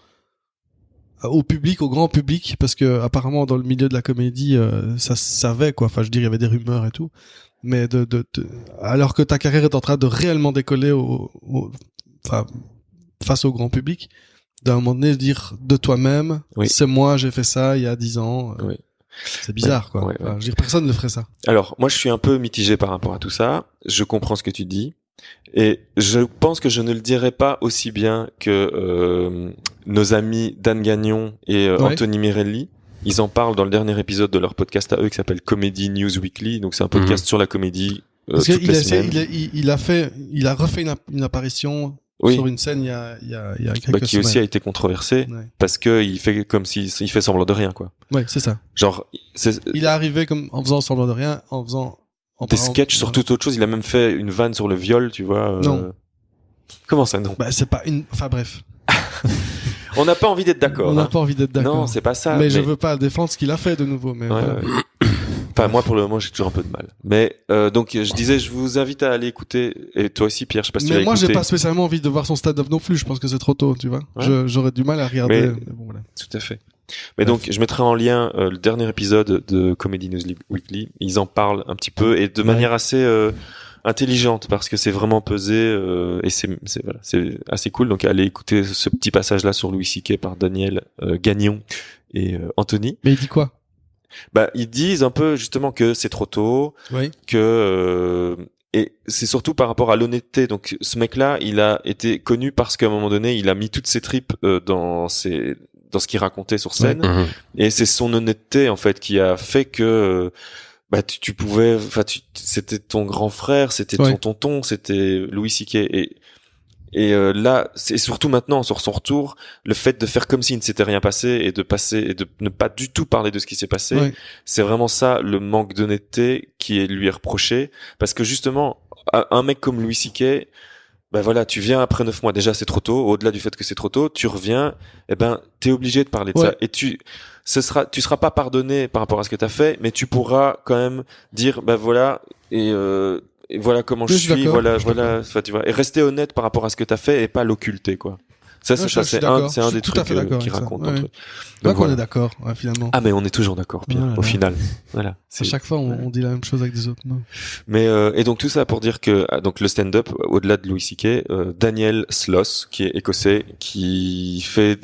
S2: au public, au grand public, parce que apparemment dans le milieu de la comédie, ça se savait quoi. Enfin, je veux dire, il y avait des rumeurs et tout. Mais alors que ta carrière est en train de réellement décoller enfin, face au grand public, d'un moment donné dire de toi-même,
S1: oui.
S2: C'est moi, j'ai fait ça il y a 10 ans.
S1: Oui.
S2: C'est bizarre, quoi.
S1: Ouais.
S2: Enfin, je veux dire, personne ne ferait ça.
S1: Alors, moi, je suis un peu mitigé par rapport à tout ça. Je comprends ce que tu dis. Et je pense que je ne le dirais pas aussi bien que nos amis Dan Gagnon et Anthony Mirelli. Ils en parlent dans le dernier épisode de leur podcast à eux qui s'appelle Comedy News Weekly. Donc, c'est un podcast sur la comédie toutes les semaines.
S2: Il a refait une apparition sur une scène il y a quelques semaines.
S1: Qui aussi a été controversé parce que il fait comme s'il fait semblant de rien, quoi.
S2: Ouais, c'est ça.
S1: Genre,
S2: il est arrivé comme en faisant semblant de rien, en faisant
S1: des sketchs sur toute autre chose. Il a même fait une vanne sur le viol, tu vois.
S2: Non.
S1: Comment ça, non?
S2: Bah, c'est pas une. Enfin bref.
S1: On n'a pas envie d'être d'accord.
S2: On n'a pas envie d'être d'accord.
S1: Non, c'est pas ça.
S2: Mais je veux pas défendre ce qu'il a fait de nouveau. Mais
S1: Enfin, moi, pour le moment, j'ai toujours un peu de mal. Mais donc, je disais, je vous invite à aller écouter. Et toi aussi, Pierre, je sais pas si tu as écouté.
S2: Mais moi, j'ai pas spécialement envie de voir son stand-up non plus. Je pense que c'est trop tôt, tu vois. Ouais. J'aurais du mal à regarder. Mais bon, voilà.
S1: Tout à fait. Mais donc, je mettrai en lien le dernier épisode de Comedy News Weekly. Ils en parlent un petit peu et de manière assez intelligente parce que c'est vraiment pesé et c'est assez cool. Donc, allez écouter ce petit passage-là sur Louis C.K. par Daniel Gagnon et Anthony.
S2: Mais il dit quoi?
S1: Bah, ils disent un peu justement que c'est trop tôt, que et c'est surtout par rapport à l'honnêteté. Donc, ce mec-là, il a été connu parce qu'à un moment donné, il a mis toutes ses tripes dans ce qu'il racontait sur scène, et c'est son honnêteté en fait qui a fait que bah tu pouvais, enfin c'était ton grand frère, c'était ton tonton, c'était Louis C.K. Et là, c'est surtout maintenant sur son retour, le fait de faire comme s'il ne s'était rien passé et de ne pas du tout parler de ce qui s'est passé, c'est vraiment ça le manque d'honnêteté qui lui est reproché, parce que justement un mec comme Louis C.K., ben voilà, tu viens après 9 mois, déjà c'est trop tôt, au-delà du fait que c'est trop tôt, tu reviens, et ben t'es obligé de parler de ça, et tu seras pas pardonné par rapport à ce que t'as fait, mais tu pourras quand même dire ben voilà, et voilà comment je suis, voilà, enfin tu vois, et rester honnête par rapport à ce que t'as fait et pas l'occulter, quoi. Ça c'est un des trucs qui raconte.
S2: Donc on est d'accord, finalement.
S1: Ah mais on est toujours d'accord, Pierre, au final. Voilà.
S2: À chaque fois on dit la même chose avec des autres mots.
S1: Mais et donc tout ça pour dire que donc le stand-up, au-delà de Louis C.K., Daniel Sloss, qui est écossais, qui fait,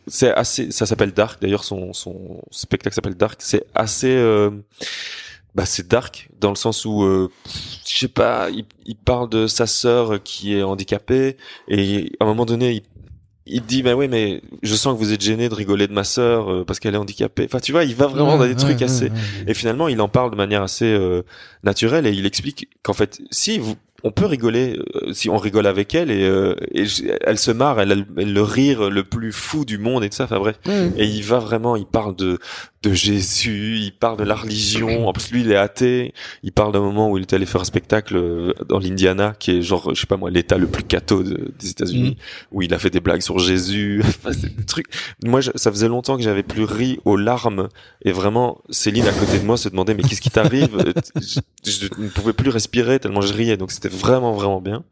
S1: c'est assez, ça s'appelle Dark. D'ailleurs son spectacle s'appelle Dark. C'est assez c'est dark dans le sens où je sais pas, il parle de sa sœur qui est handicapée et à un moment donné il dit mais je sens que vous êtes gêné de rigoler de ma sœur parce qu'elle est handicapée. Enfin tu vois, il va vraiment dans des trucs assez et finalement il en parle de manière assez naturelle et il explique qu'en fait on peut rigoler si on rigole avec elle et elle se marre, elle le rire le plus fou du monde et tout ça, enfin bref. Et il parle de Jésus, il parle de la religion. En plus lui il est athée, il parle d'un moment où il est allé faire un spectacle dans l'Indiana qui est genre je sais pas moi l'état le plus catho des États-Unis où il a fait des blagues sur Jésus. Enfin, c'est des trucs. Moi ça faisait longtemps que j'avais plus ri aux larmes et vraiment Céline à côté de moi se demandait mais qu'est-ce qui t'arrive? Je ne pouvais plus respirer tellement je riais, donc c'était vraiment vraiment bien.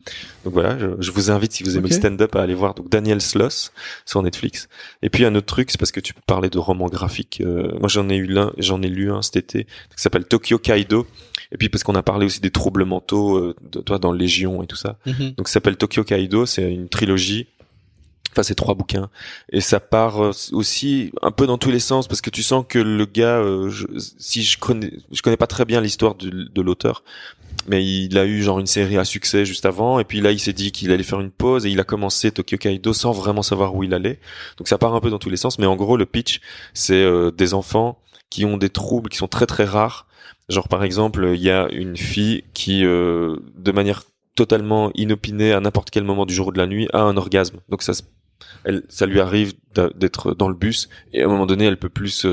S1: Donc voilà, je vous invite si vous aimez le stand-up à aller voir donc Daniel Sloss sur Netflix. Et puis un autre truc, c'est parce que tu peux parler de romans graphiques. Moi j'en ai lu un cet été qui s'appelle Tokyo Kaido. Et puis parce qu'on a parlé aussi des troubles mentaux toi dans Légion et tout ça. Donc ça s'appelle Tokyo Kaido, c'est une trilogie Enfin, c'est 3 bouquins. Et ça part aussi un peu dans tous les sens, parce que tu sens que le gars, je connais pas très bien l'histoire de l'auteur, mais il a eu genre une série à succès juste avant, et puis là il s'est dit qu'il allait faire une pause, et il a commencé Tokyo Kaido sans vraiment savoir où il allait. Donc ça part un peu dans tous les sens, mais en gros le pitch, c'est des enfants qui ont des troubles qui sont très très rares. Genre par exemple, il y a une fille qui, de manière totalement inopinée, à n'importe quel moment du jour ou de la nuit, a un orgasme. Donc ça lui arrive d'être dans le bus, et à un moment donné elle peut plus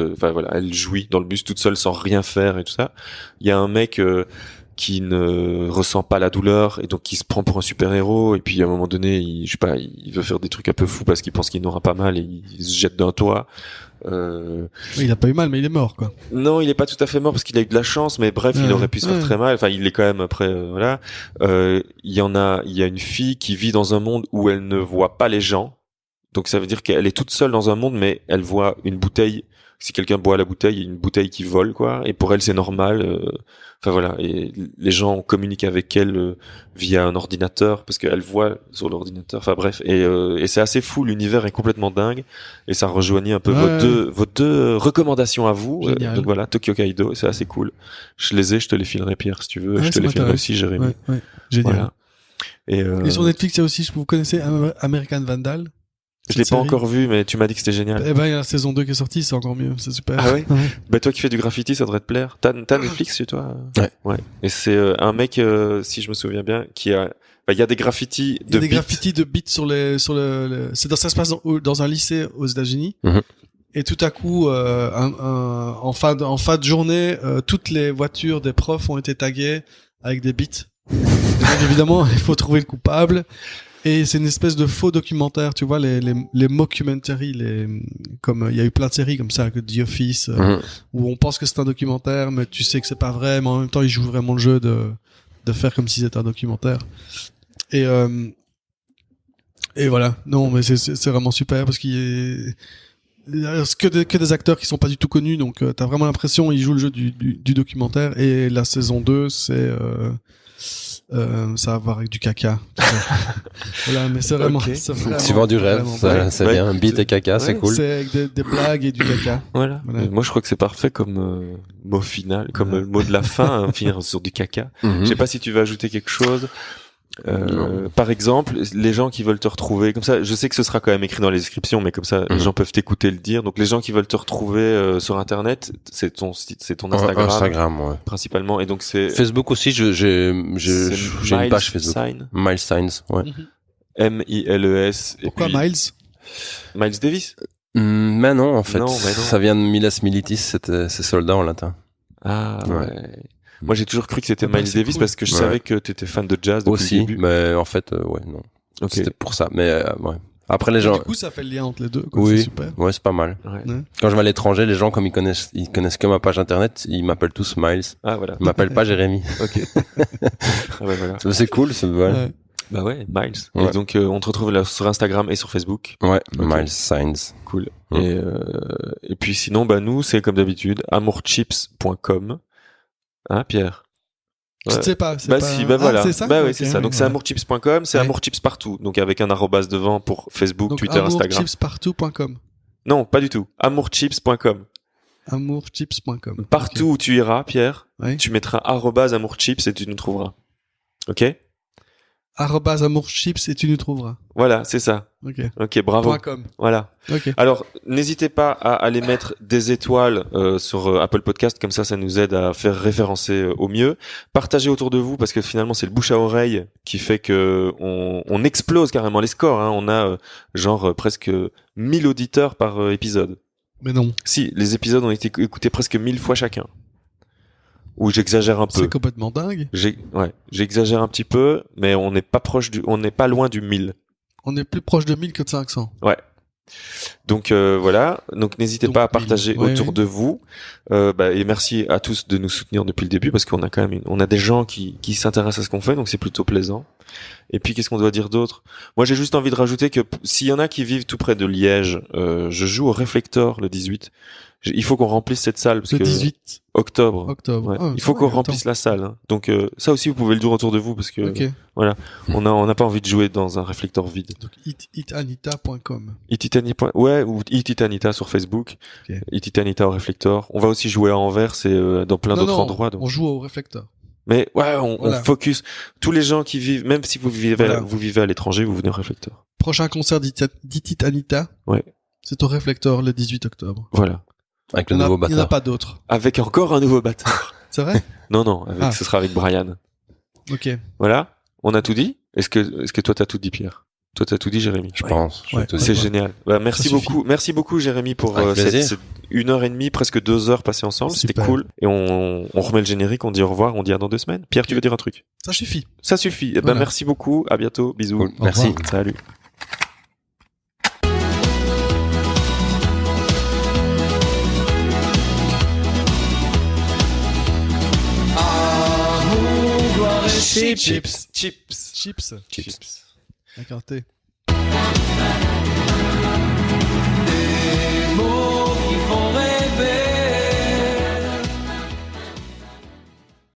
S1: elle jouit dans le bus toute seule sans rien faire et tout ça. Il y a un mec qui ne ressent pas la douleur et donc qui se prend pour un super-héros, et puis à un moment donné il veut faire des trucs un peu fous parce qu'il pense qu'il n'aura pas mal et il se jette d'un toit.
S2: Il a pas eu mal, mais il est mort, quoi.
S1: Non, il est pas tout à fait mort parce qu'il a eu de la chance, mais bref, il aurait pu se faire très mal. Enfin, il est quand même après, voilà. Il y a une fille qui vit dans un monde où elle ne voit pas les gens. Donc ça veut dire qu'elle est toute seule dans un monde, mais elle voit une bouteille. Si quelqu'un boit la bouteille, il y a une bouteille qui vole, quoi. Et pour elle, c'est normal. Enfin voilà. Et les gens communiquent avec elle via un ordinateur parce qu'elle voit sur l'ordinateur. Enfin bref. Et c'est assez fou. L'univers est complètement dingue. Et ça rejoignit un peu vos deux recommandations à vous. Donc voilà, Tokyo Kaido, c'est assez cool. Je te les filerai, Pierre, si tu veux. Je te les filerai aussi, Jérémy.
S2: Ouais. Génial.
S1: Voilà.
S2: Et sur Netflix, il y a aussi, vous connaissez American Vandal?
S1: Je l'ai pas encore vu, mais tu m'as dit que c'était génial.
S2: Eh ben, il y a la saison 2 qui est sortie, c'est encore mieux, c'est super.
S1: Ah ouais? Bah, toi qui fais du graffiti, ça devrait te plaire. T'as Netflix chez toi? Ouais. Et c'est un mec, si je me souviens bien, il y a des graffitis de beats. Il y a des
S2: graffitis de beats ça se passe dans un lycée aux États-Unis.
S1: Mm-hmm.
S2: Et tout à coup, en fin de journée, toutes les voitures des profs ont été taguées avec des beats. Donc, évidemment, il faut trouver le coupable. Et c'est une espèce de faux documentaire, tu vois, les mockumentaries, comme il y a eu plein de séries comme ça, que The Office, où on pense que c'est un documentaire, mais tu sais que c'est pas vrai, mais en même temps ils jouent vraiment le jeu de faire comme si c'était un documentaire. Et voilà, non, mais c'est vraiment super parce qu'il y a que des acteurs qui sont pas du tout connus, donc t'as vraiment l'impression ils jouent le jeu du documentaire. Et la saison 2, ça va voir avec du caca. Voilà, mais c'est vraiment,
S3: okay.
S2: C'est vraiment,
S3: tu vends du rêve, c'est bien, un beat et caca, c'est cool.
S2: C'est avec des blagues et du caca.
S1: Voilà. Moi, je crois que c'est parfait comme mot final, comme le mot de la fin, finir sur du caca. Je sais pas si tu veux ajouter quelque chose. Par exemple, les gens qui veulent te retrouver, comme ça, je sais que ce sera quand même écrit dans les descriptions, mais comme ça, les gens peuvent t'écouter le dire. Donc, les gens qui veulent te retrouver sur Internet, c'est ton Instagram,
S3: Instagram,
S1: principalement. Et donc c'est
S3: Facebook aussi. J'ai une page Facebook. Miles Signs, ouais.
S1: M-I-L-E-S.
S2: Pourquoi Miles
S1: Davis?
S3: Mais non, en fait, ça vient de Miles Militis, c'est soldat en latin.
S1: Ah ouais. Moi, j'ai toujours cru que c'était Miles Davis parce que je savais que t'étais fan de jazz depuis
S3: aussi,
S1: le début.
S3: Mais en fait, non. Okay. C'était pour ça. Mais ouais. Après, les gens.
S2: Du coup, ça fait le lien entre les deux. Quoi.
S3: Oui.
S2: C'est super.
S3: Ouais, c'est pas mal. Ouais. Quand je vais à l'étranger, les gens, comme ils connaissent que ma page internet, ils m'appellent tous Miles.
S1: Ah voilà.
S3: Ils m'appellent pas Jérémy.
S1: Ok. Ah ouais, voilà.
S3: C'est cool, c'est voilà.
S1: Ouais. Bah ouais, Miles. Ouais. Et donc, on te retrouve là sur Instagram et sur Facebook.
S3: Ouais, okay. Miles Signs.
S1: Cool. Et puis sinon, nous, c'est comme d'habitude, amourchips.com. Hein, Pierre?
S2: Je sais pas.
S1: Voilà.
S2: C'est ça?
S1: Oui, c'est ça. Donc, c'est amourchips.com, c'est amourchips partout. Donc, avec un arrobase devant pour Facebook, donc, Twitter, Instagram.
S2: Amourchipspartout.com.
S1: Non, pas du tout. Amourchips.com.
S2: Amourchips.com.
S1: Partout où tu iras, Pierre, tu mettras @amourchips et tu nous trouveras. Ok?
S2: @amourchips et tu nous trouveras.
S1: Voilà, c'est ça. Ok, bravo.
S2: .com.
S1: Voilà.
S2: Okay.
S1: Alors, n'hésitez pas à aller mettre des étoiles sur Apple Podcast, comme ça nous aide à faire référencer au mieux. Partagez autour de vous, parce que finalement, c'est le bouche à oreille qui fait que on explose carrément les scores. Hein. On a presque 1000 auditeurs par épisode.
S2: Mais non.
S1: Si, les épisodes ont été écoutés presque 1000 fois chacun. Ou j'exagère un peu.
S2: C'est complètement dingue.
S1: J'exagère un petit peu, mais on n'est pas loin du 1000.
S2: On est plus proche de 1000 que de 500.
S1: Ouais. Donc voilà. Donc n'hésitez pas à partager autour de vous. Et merci à tous de nous soutenir depuis le début, parce qu'on a quand même on a des gens qui s'intéressent à ce qu'on fait, donc c'est plutôt plaisant. Et puis qu'est-ce qu'on doit dire d'autre? Moi j'ai juste envie de rajouter que s'il y en a qui vivent tout près de Liège, je joue au Reflector le 18. Il faut qu'on remplisse cette salle parce
S2: Le
S1: que
S2: 18
S1: octobre.
S2: octobre.
S1: Ouais.
S2: Ah,
S1: Il faut
S2: ça
S1: qu'on
S2: va,
S1: remplisse la salle. Hein. Donc ça aussi vous pouvez le dire autour de vous parce que
S2: Ok.
S1: on n'a pas envie de jouer dans un réflecteur vide.
S2: Donc itanita.com.
S1: Ititani. Ouais, ou Ititanita sur Facebook.
S2: Ok.
S1: Ititanita au réflecteur. On va aussi jouer à Anvers et dans plein d'autres endroits. Donc.
S2: On joue au réflecteur.
S1: Mais ouais, on
S2: Voilà.
S1: focus. Tous les gens qui vivent, même si vous vivez à l'étranger, vous venez au réflecteur.
S2: Prochain concert d'Ititanita.
S1: Ouais.
S2: C'est au réflecteur le 18 octobre.
S1: Voilà.
S3: Avec le
S2: Il n'y
S3: nouveau
S2: en a
S3: batteur.
S2: pas d'autres.
S1: Avec encore un nouveau batteur.
S2: C'est vrai?
S1: Non,
S2: Ah.
S1: ce sera avec Brian.
S2: Ok.
S1: Voilà. On a tout dit? Est-ce que toi t'as tout dit, Pierre? Toi t'as tout dit, Jérémy?
S3: Je pense.
S2: Ouais.
S1: C'est génial. Bah, merci
S2: Ça suffit.
S1: beaucoup. Merci beaucoup, Jérémy, pour
S3: Avec plaisir.
S1: cette 1h30, presque 2 heures passées ensemble. C'était
S2: Super.
S1: cool. Et on remet le générique, on dit au revoir, on dit à dans 2 semaines. Pierre, tu veux dire un truc?
S2: Ça suffit.
S1: Ça suffit. Eh ben,
S2: Voilà.
S1: merci beaucoup. À bientôt. Bisous.
S3: Cool.
S2: Au
S3: Merci.
S2: revoir.
S1: Salut. Chips.
S2: Chips.
S3: Chips.
S2: D'accord, T.